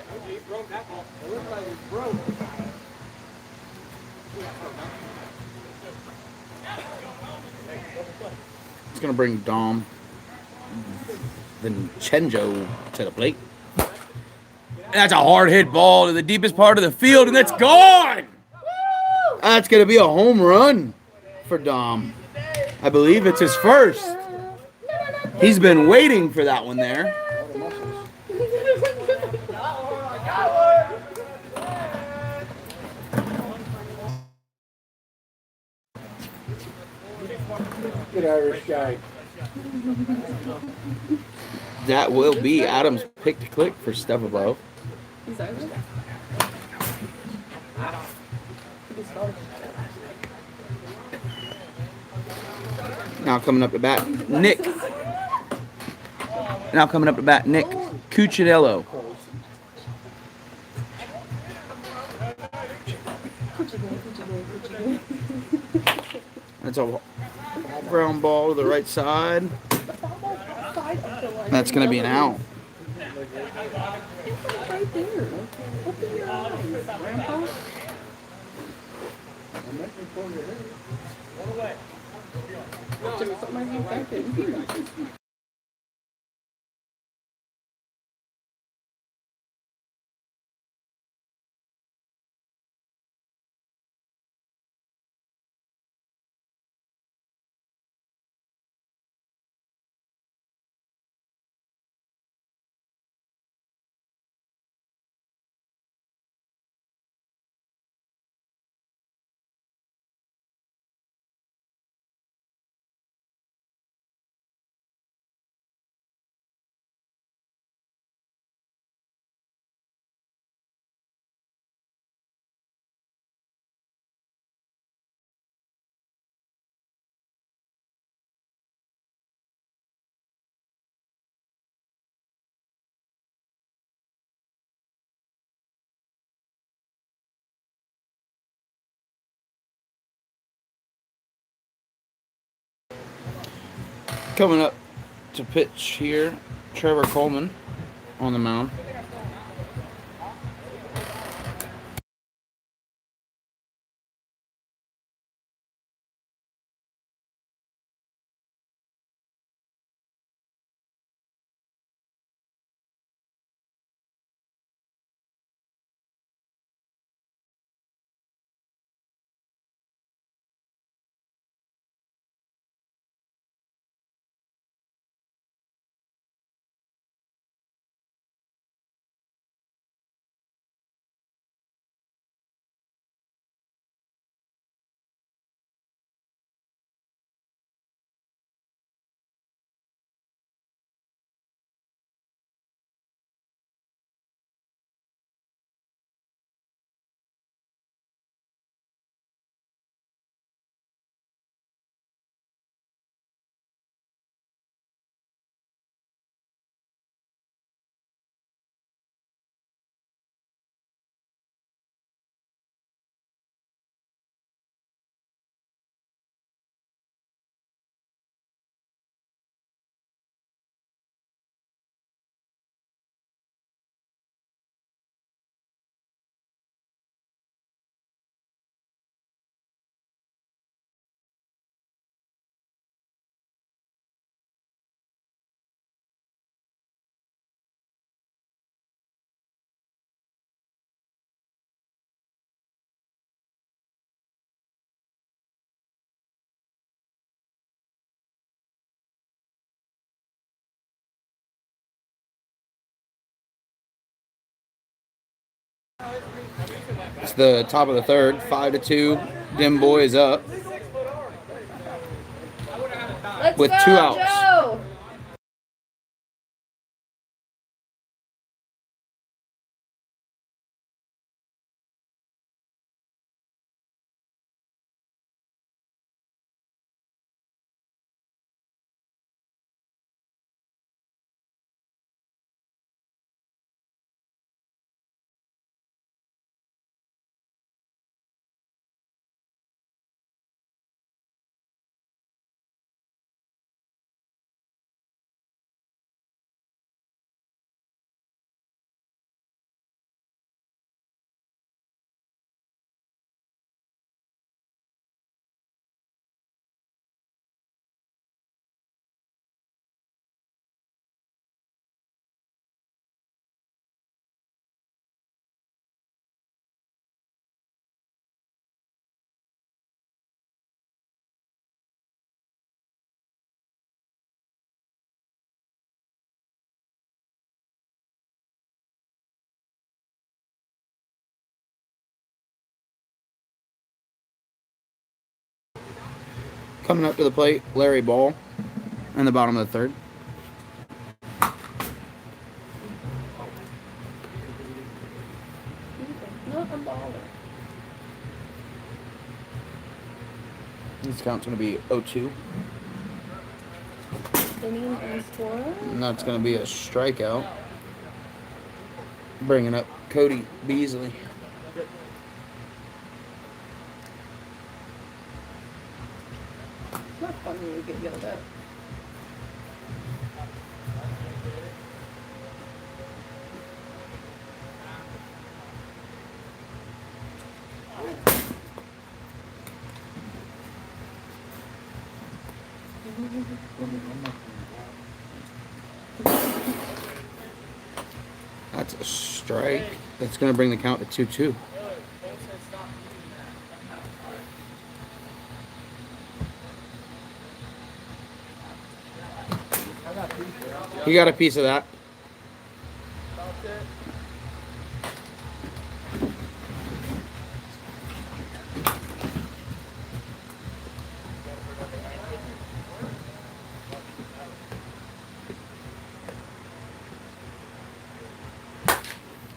It's going to bring Dom Vincenzo to the plate. That's a hard hit ball to the deepest part of the field, and that's gone! That's going to be a home run for Dom. I believe it's his first. He's been waiting for that one there. Good Irish guy. That will be Adam's pick to click for Step Above. He's Irish. He's Scottish. Now coming up to bat, Nick. Now coming up to bat, Nick Cuccinello. That's a ground ball to the right side. That's going to be an out. Right there. Open your eyes, Grandpa. Just put my hand back in. Coming up to pitch here, Trevor Coleman on the mound. It's the top of the third, 5-2. Them boys up Let's with go, 2 outs. Joe. Coming up to the plate, Larry Ball in the bottom of the third. Not a baller. This count's going to be 0-2. Inning and score. And that's going to be a strikeout. Bringing up Cody Beasley. It's not fun when you get yelled at. That's a strike. That's going to bring the count to 2-2. You got a piece of that.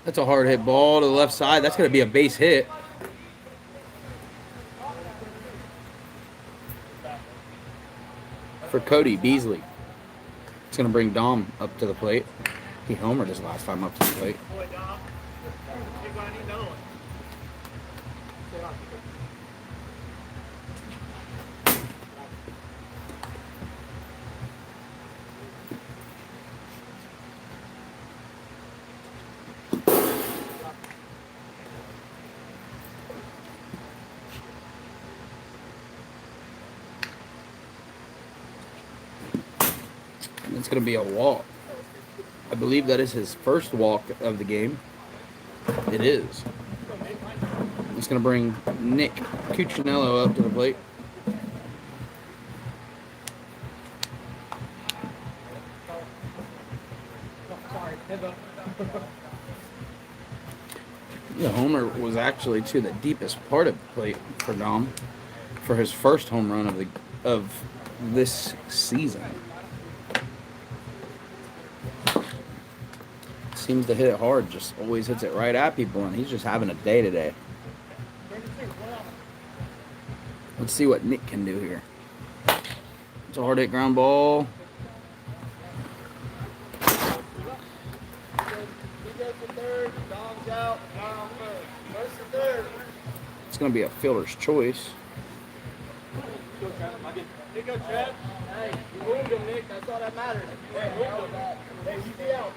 That's a hard hit ball to the left side. That's going to be a base hit. For Cody Beasley. It's going to bring Dom up to the plate. He homered his last time up to the plate. It's going to be a walk. I believe that is his first walk of the game. It is. It's going to bring Nick Cuccinello up to the plate. The homer was actually to the deepest part of the plate for Dom for his first home run of this season. Seems to hit it hard, just always hits it right at people, and he's just having a day today. Let's see what Nick can do here. It's a hard hit ground ball. It's going to be a fielder's choice. Here you go, Trev. Hey, you moved him, Nick. That's all that matters. Hey, move him. Hey, you be out.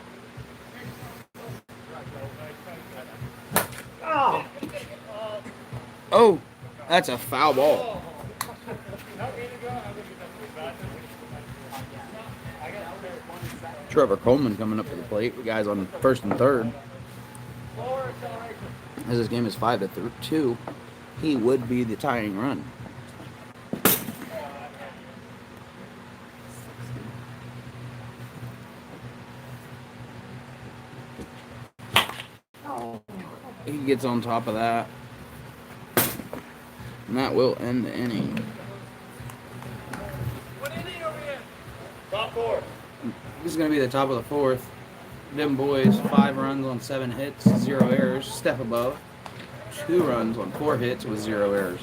Oh, that's a foul ball. Trevor Coleman coming up to the plate. The guys on first and third. As this game is 5-2, he would be the tying run. He gets on top of that. And that will end the inning. What inning over here? Top four. This is going to be the top of the fourth. Them boys, 5 runs on 7 hits, 0 errors. Step above, 2 runs on 4 hits with 0 errors.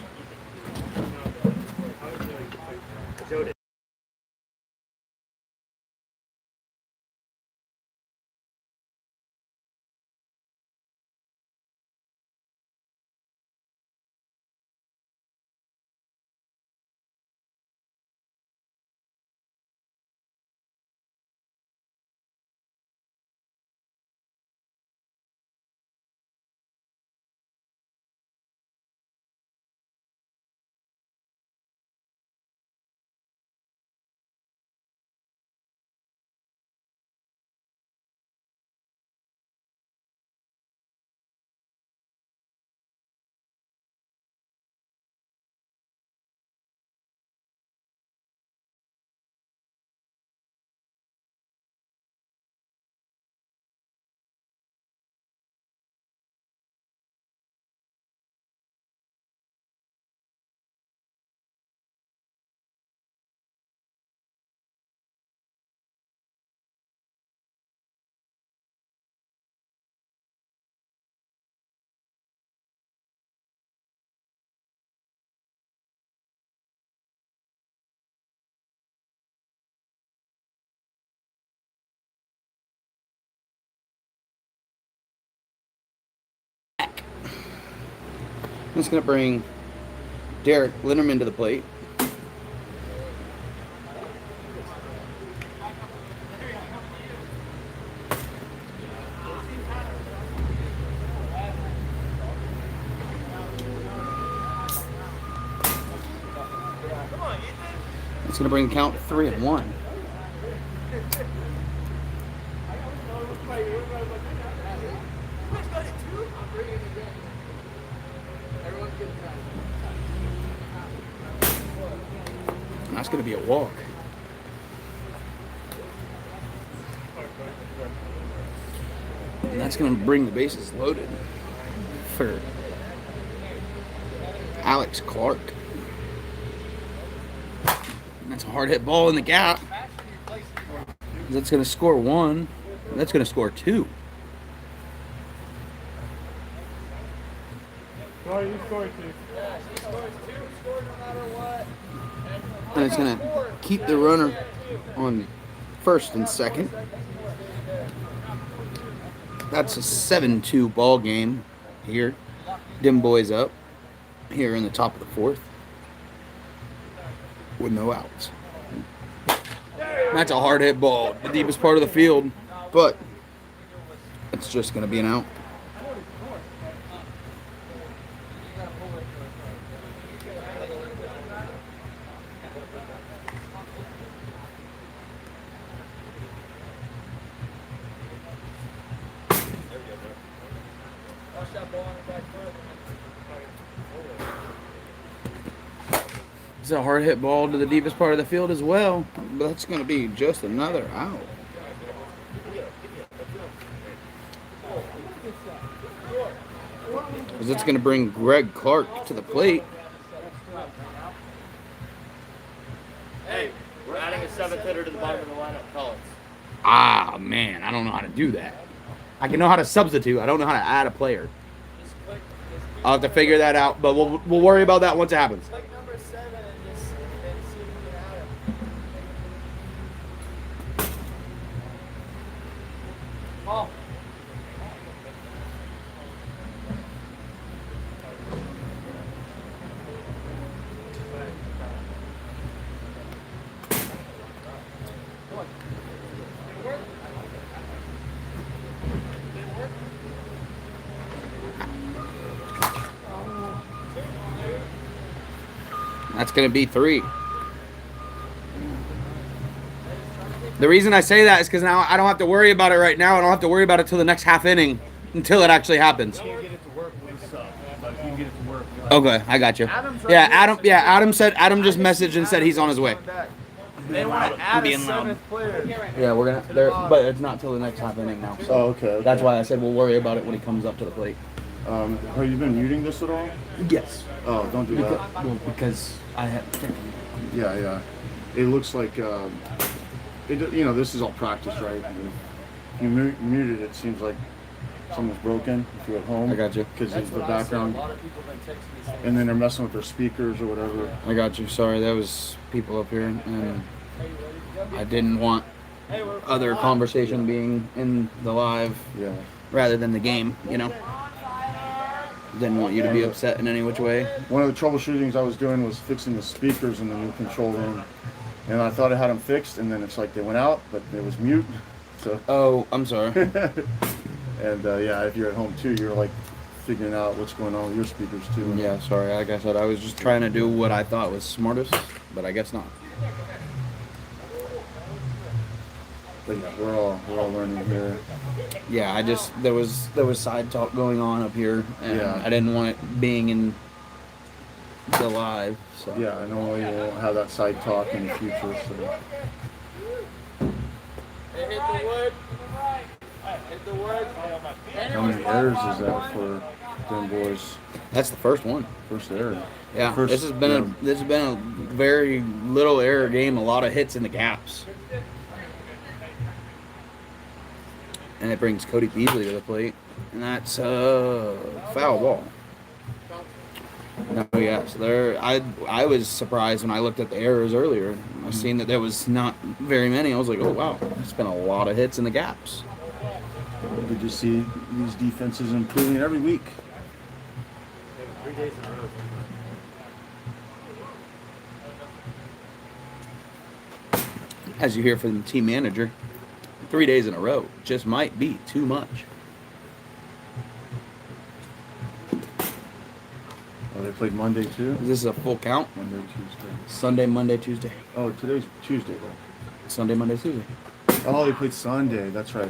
That's going to bring Derek Linderman to the plate. It's going to bring the count to 3-1. That's going to be a walk. And that's going to bring the bases loaded for Alex Clark. And that's a hard hit ball in the gap. That's going to score 1. That's going to score 2. Oh, you scored 2. Yeah, she scores 2, scores no matter what. And it's going to keep the runner on first and second. That's a 7-2 ball game here. Dim boys up here in the top of the fourth with no outs. That's a hard hit ball, the deepest part of the field, but it's just going to be an out. It's a hard hit ball to the deepest part of the field as well, but that's going to be just another out. Because it's going to bring Greg Clark to the plate. Hey, we're adding a 7th hitter to the bottom of the lineup. Collins. Ah, man, I don't know how to do that. I can know how to substitute. I don't know how to add a player. I'll have to figure that out, but we'll worry about that once it happens. Click number 7 and just see if you can add him. Oh. That's going to be 3. The reason I say that is because now I don't have to worry about it right now. I don't have to worry about it till the next half inning until it actually happens. Okay, I got you. Yeah, Adam. Yeah, Adam just messaged and said he's on his way. They want to add a 7th player. Yeah, we're gonna. But it's not till the next half inning now. So Oh, okay. that's why I said we'll worry about it when he comes up to the plate. Have you been muting this at all? Yes. Oh, don't do that. Because I have. Yeah, yeah. It looks like, this is all practice, right? If you muted it, seems like something's broken if you're at home. I got you. Because of the background. And then they're messing with their speakers or whatever. I got you. Sorry, that was people up here, and I didn't want other conversation being in the live Yeah. rather than the game, Didn't want you to be upset in any which way. One of the troubleshootings I was doing was fixing the speakers in the new control room. And I thought I had them fixed, and then it's like they went out, but it was mute. So. Oh, I'm sorry. And if you're at home too, you're like figuring out what's going on with your speakers too. Yeah, sorry. Like I said, I was just trying to do what I thought was smartest, but I guess not. But yeah, we're all learning here. Yeah, there was side talk going on up here, and Yeah. I didn't want it being in the live. So Yeah, I know we'll have that side talk in the future. So. Hey, hit the wood. Hit the wood. How many errors is that for them boys? that's the first one. First error. Yeah, First, this has been a very little error game. A lot of hits in the gaps, and it brings Cody Beasley to the plate, and that's a foul ball. No, yes, I was surprised when I looked at the errors earlier. I seen that there was not very many. I was like, oh wow, there's been a lot of hits in the gaps. Good to see these defenses improving every week. 3 days in a row. As you hear from the team manager, 3 days in a row just might be too much. Oh, they played Monday too? This is a full count. Monday, Tuesday. Sunday, Monday, Tuesday. Oh, today's Tuesday though. Sunday, Monday, Tuesday. Oh, they played Sunday. That's right.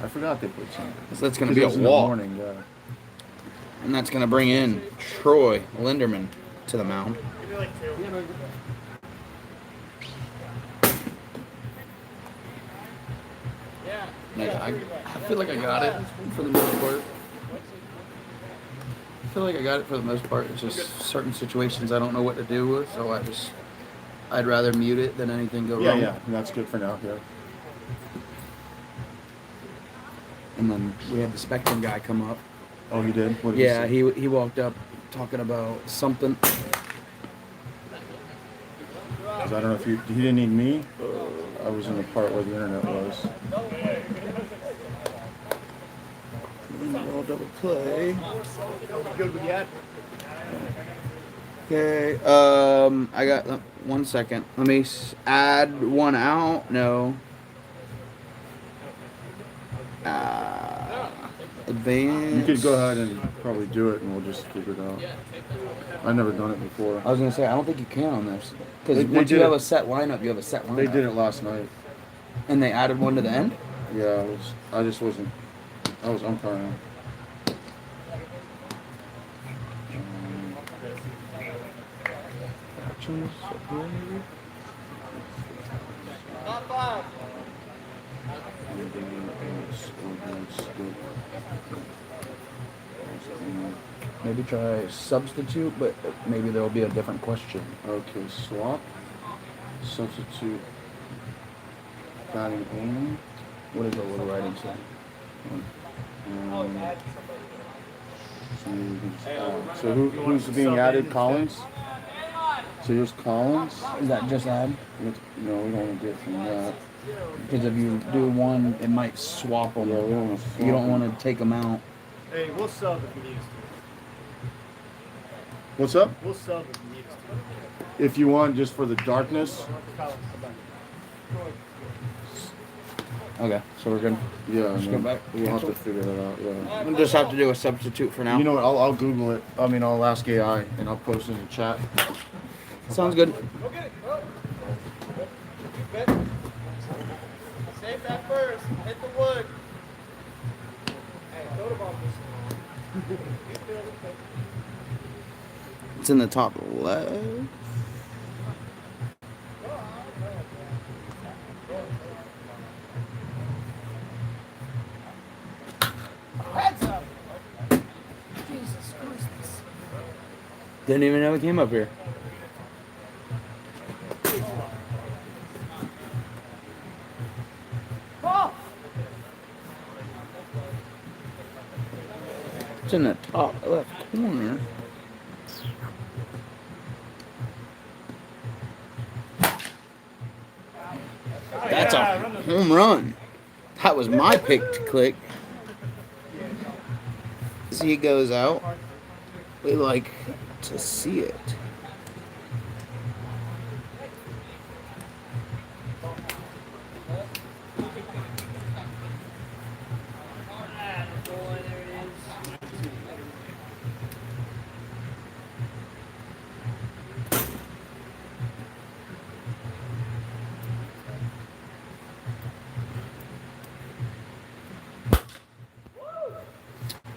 I forgot they played Sunday. So that's going to be a in the walk. morning, yeah. And that's going to bring in Troy Linderman to the mound. I feel like I got it for the most part. It's just certain situations I don't know what to do with, so I'd rather mute it than anything go wrong. Yeah, that's good for now, yeah. And then we had the Spectrum guy come up. Oh, he did? What did he Yeah, say? he walked up talking about something. 'Cause I don't know if he didn't need me. I was in the part where the internet was. I'll double play. Good with that. Okay, I got 1 second. Let me add one out. No. Advance. You could go ahead and probably do it, and we'll just figure it out. I've never done it before. I was gonna say I don't think you can on this because They once you did have it. a set lineup, you have a set lineup. They did it last night. and they added one to the end. Yeah, I was umpiring. Not five. Maybe try substitute, but maybe there'll be a different question. Okay, swap. Substitute. Batting aim. What is the little writing say? So who's being added? Collins? So here's Collins. Is that just add? No, we don't want to get from that. Because if you do one, it might swap them. Yeah, we don't want to swap You don't them. want to take them out. Hey, we'll sub if he needs to. What's up? We'll sub if he needs to. If you want, just for the darkness. Okay, so we're gonna Yeah, Just and go then back. we'll have to figure that out. Yeah. we'll just have to do a substitute for now. You know what? I'll Google it. I'll ask AI and I'll post it in the chat. Sounds good. Okay. Save that first. Hit the wood. Hey, throw the ball. It's in the top left. Didn't even know he came up here. It's in the top left corner. That's a home run. That was my pick to click. As he goes out, we like to see it.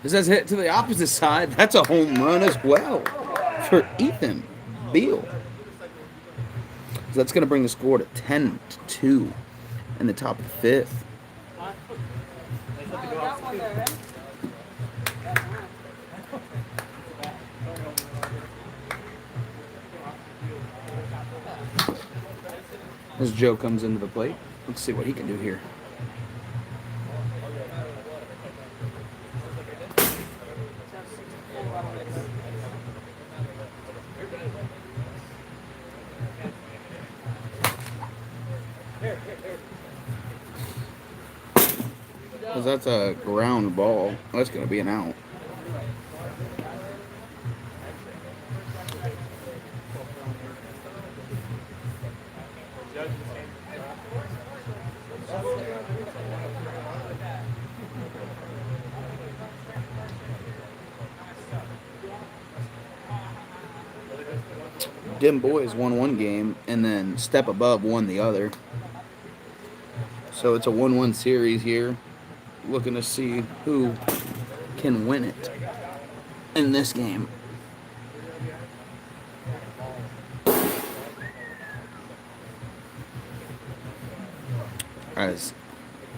It says hit to the opposite side. That's a home run as well for Ethan Beal. So that's going to bring the score to 10-2 in the top of the fifth. As Joe comes into the plate, let's see what he can do here. Because that's a ground ball. That's going to be an out. Bois won one game, and then Step Above won the other. So it's a 1-1 series here. Looking to see who can win it in this game. As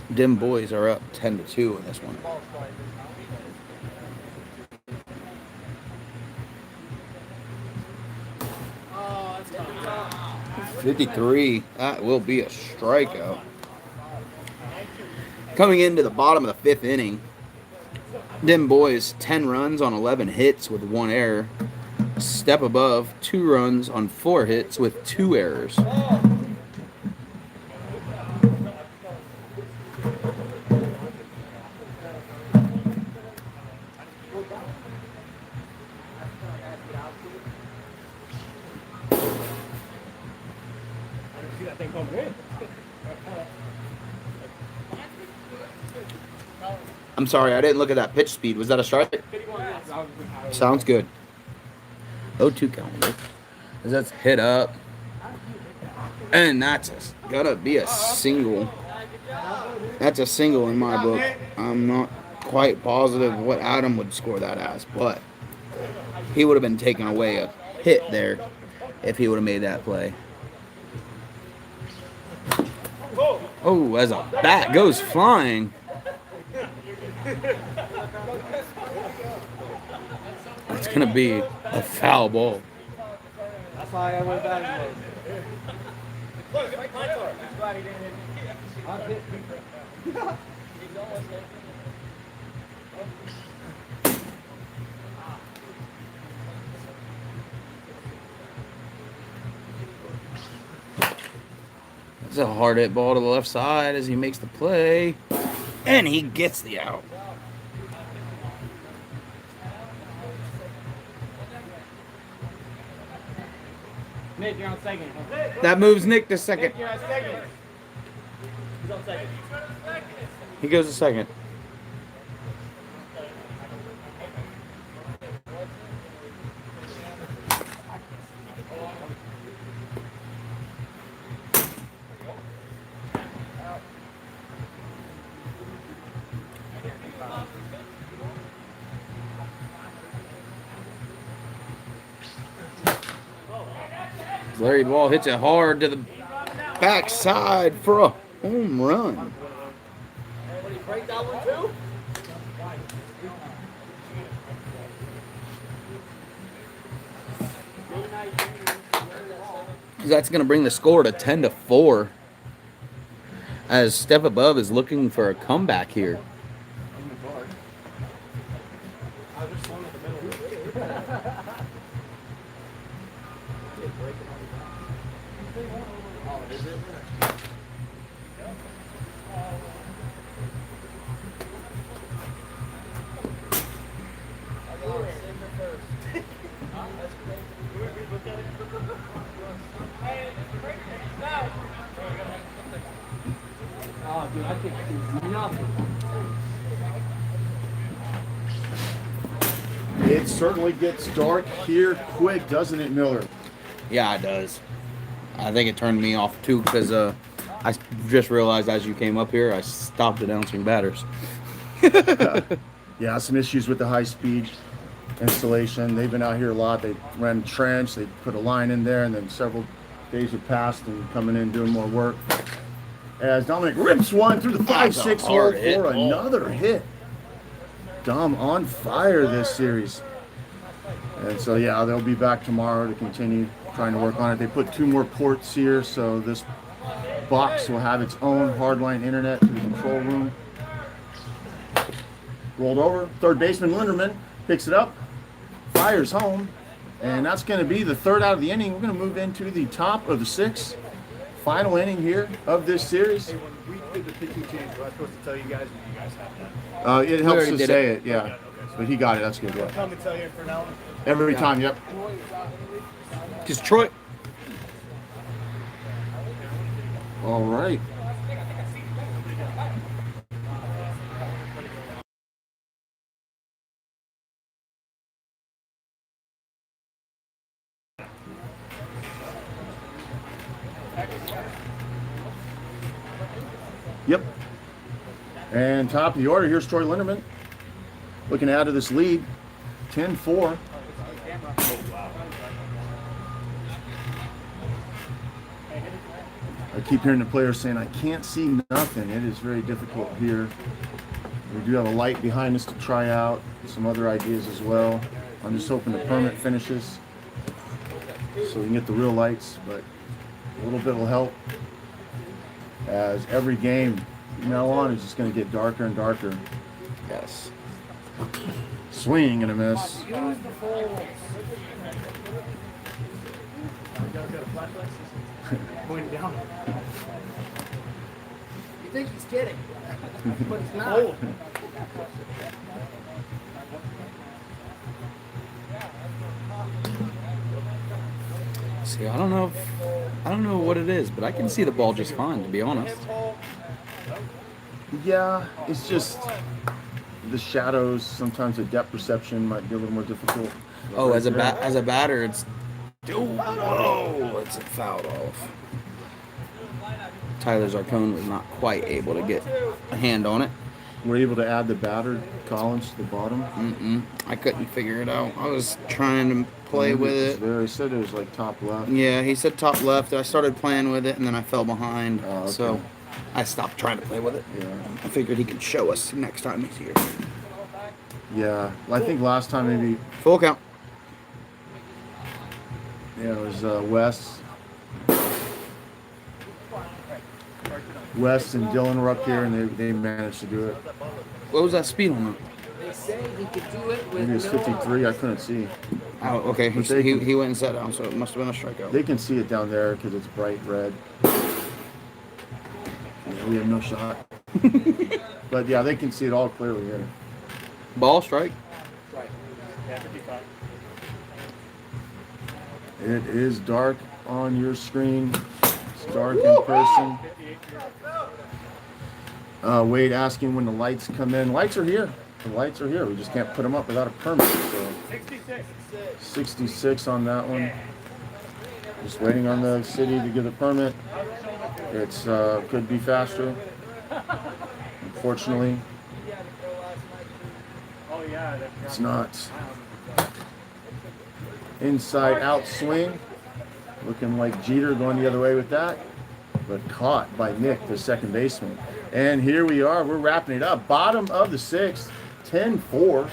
Bois are up 10-2 in this one. 53. That will be a strikeout. Coming into the bottom of the fifth inning, Bois 10 runs on 11 hits with 1 error. Step Above 2 runs on 4 hits with 2 errors. I'm sorry, I didn't look at that pitch speed. Was that a strike? Sounds good. 0-2 calendar. That's hit up. And that's gonna be a single. That's a single in my book. I'm not quite positive what Adam would score that as, but he would have been taking away a hit there if he would have made that play. Oh, as a bat goes flying. It's going to be a foul ball. That's why I went back. It's a hard hit ball to the left side as he makes the play. And he gets the out. Nick, you're on second. That moves Nick to second. Nick, you're on second. He's on second. He goes to second. Larry Ball hits it hard to the backside for a home run. Everybody break that one too? That's going to bring the score to 10-4. As Step Above is looking for a comeback here. Oh, dude, I think it's nothing. It certainly gets dark here quick, doesn't it, Miller? Yeah, it does. I think it turned me off too because I just realized as you came up here, I stopped announcing batters. Yeah, some issues with the high-speed installation. They've been out here a lot. They ran trench, they put a line in there, and then several days have passed and coming in doing more work. As Dominic rips one through the 5-6 hole hard hit. for another hit. Dom on fire this series. And so, yeah, they'll be back tomorrow to continue trying to work on it. They put 2 more ports here, so this box will have its own hardline internet to the control room. Rolled over, third baseman Linderman picks it up, fires home, and that's going to be the third out of the inning. We're going to move into the top of the 6th, final inning here of this series. Hey, when we did the pitching change, was I supposed to tell you guys, or do you guys have that? It helps already to did say it. it, yeah. But he got it, that's good, yeah. Come and tell you for now. Every time, yep. Just Troy. All right. Yep. And top of the order, here's Troy Linderman looking to add to this lead, 10-4. I keep hearing the players saying, I can't see nothing. It is very difficult here. We do have a light behind us to try out, some other ideas as well. I'm just hoping the permit finishes so we can get the real lights, but a little bit will help. As every game from now on is just going to get darker and darker. Yes. Swing and a miss. Pointing down. You think he's kidding, but he's not. See, I don't know what it is, but I can see the ball just fine, to be honest. Yeah, it's just the shadows. Sometimes the depth perception might be a little more difficult. Oh, as a batter, it's it's fouled off. Tyler Zarcone was not quite able to get a hand on it. We're able to add the batter Collins to the bottom. I couldn't figure it out. I was trying to play with it. He said it was like top left. Yeah, he said top left. I started playing with it, and then I fell behind. Oh, okay. So I stopped trying to play with it. Yeah. I figured he could show us next time he's here. Yeah. Well, I think last time maybe Full count. it was Wes and Dylan were up here, and they managed to do it. What was that speed on that? They say he could do it with Maybe it was 53. I couldn't see. Oh, okay. But they can- He went and sat down, so it must have been a strikeout. They can see it down there because it's bright red. Yeah, we have no shot. But yeah, they can see it all clearly here. Ball strike. It is dark on your screen. It's dark in person. Wade asking when the lights come in. Lights are here. The lights are here. We just can't put them up without a permit. So 66 on that one. Just waiting on the city to get a permit. It's could be faster. Unfortunately, it's not. Inside out swing. Looking like Jeter going the other way with that. But caught by Nick, the second baseman. And here we are. We're wrapping it up. Bottom of the 6th. 10-4.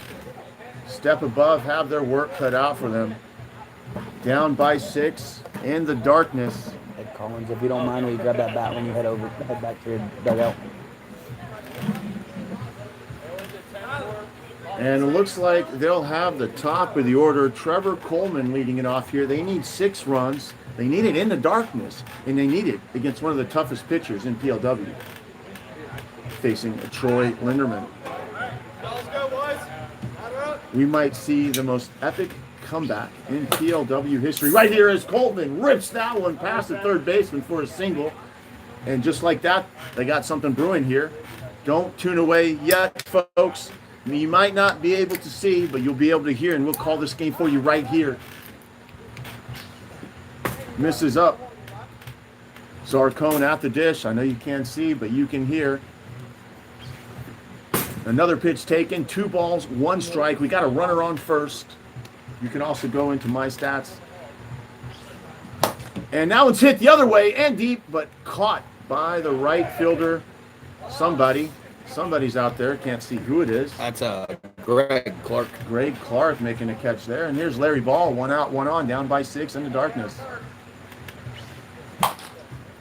Step Above have their work cut out for them. down by 6 in the darkness. Ed Collins, if you don't mind, will you grab that bat when you head back to your dugout? And it looks like they'll have the top of the order. Trevor Coleman leading it off here. They need 6 runs. They need it in the darkness, and they need it against one of the toughest pitchers in PLW, facing Troy Linderman. Let's go, boys. We might see the most epic comeback in PLW history. Right here as Coleman rips that one past the third baseman for a single. And just like that, they got something brewing here. Don't tune away yet, folks. You might not be able to see, but you'll be able to hear, and we'll call this game for you right here. Misses up. Zarcone at the dish. I know you can't see, but you can hear. Another pitch taken. 2 balls, 1 strike. We got a runner on first. You can also go into my stats. And now it's hit the other way and deep, but caught by the right fielder. Somebody's out there. Can't see who it is. That's Greg Clark. Greg Clark making a catch there. And here's Larry Ball. 1 out, 1 on, down by 6 in the darkness.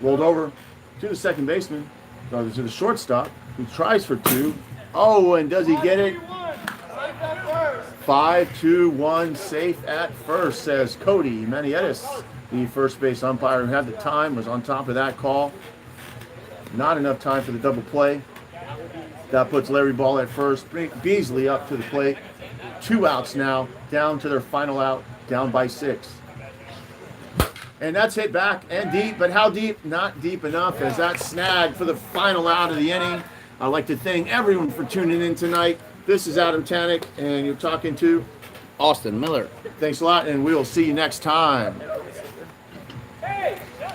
Rolled over to the second baseman, to the shortstop, who tries for 2. Oh, and does he get it? 5-2-1, safe at first, says Cody Manietis. The first base umpire who had the time was on top of that call. Not enough time for the double play. That puts Larry Ball at first. Beasley up to the plate. 2 outs now, down to their final out, down by 6. And that's hit back and deep, but how deep? Not deep enough as that snag for the final out of the inning. I'd like to thank everyone for tuning in tonight. This is Adam Tannick, and you're talking to Austin Miller. Thanks a lot, and we will see you next time.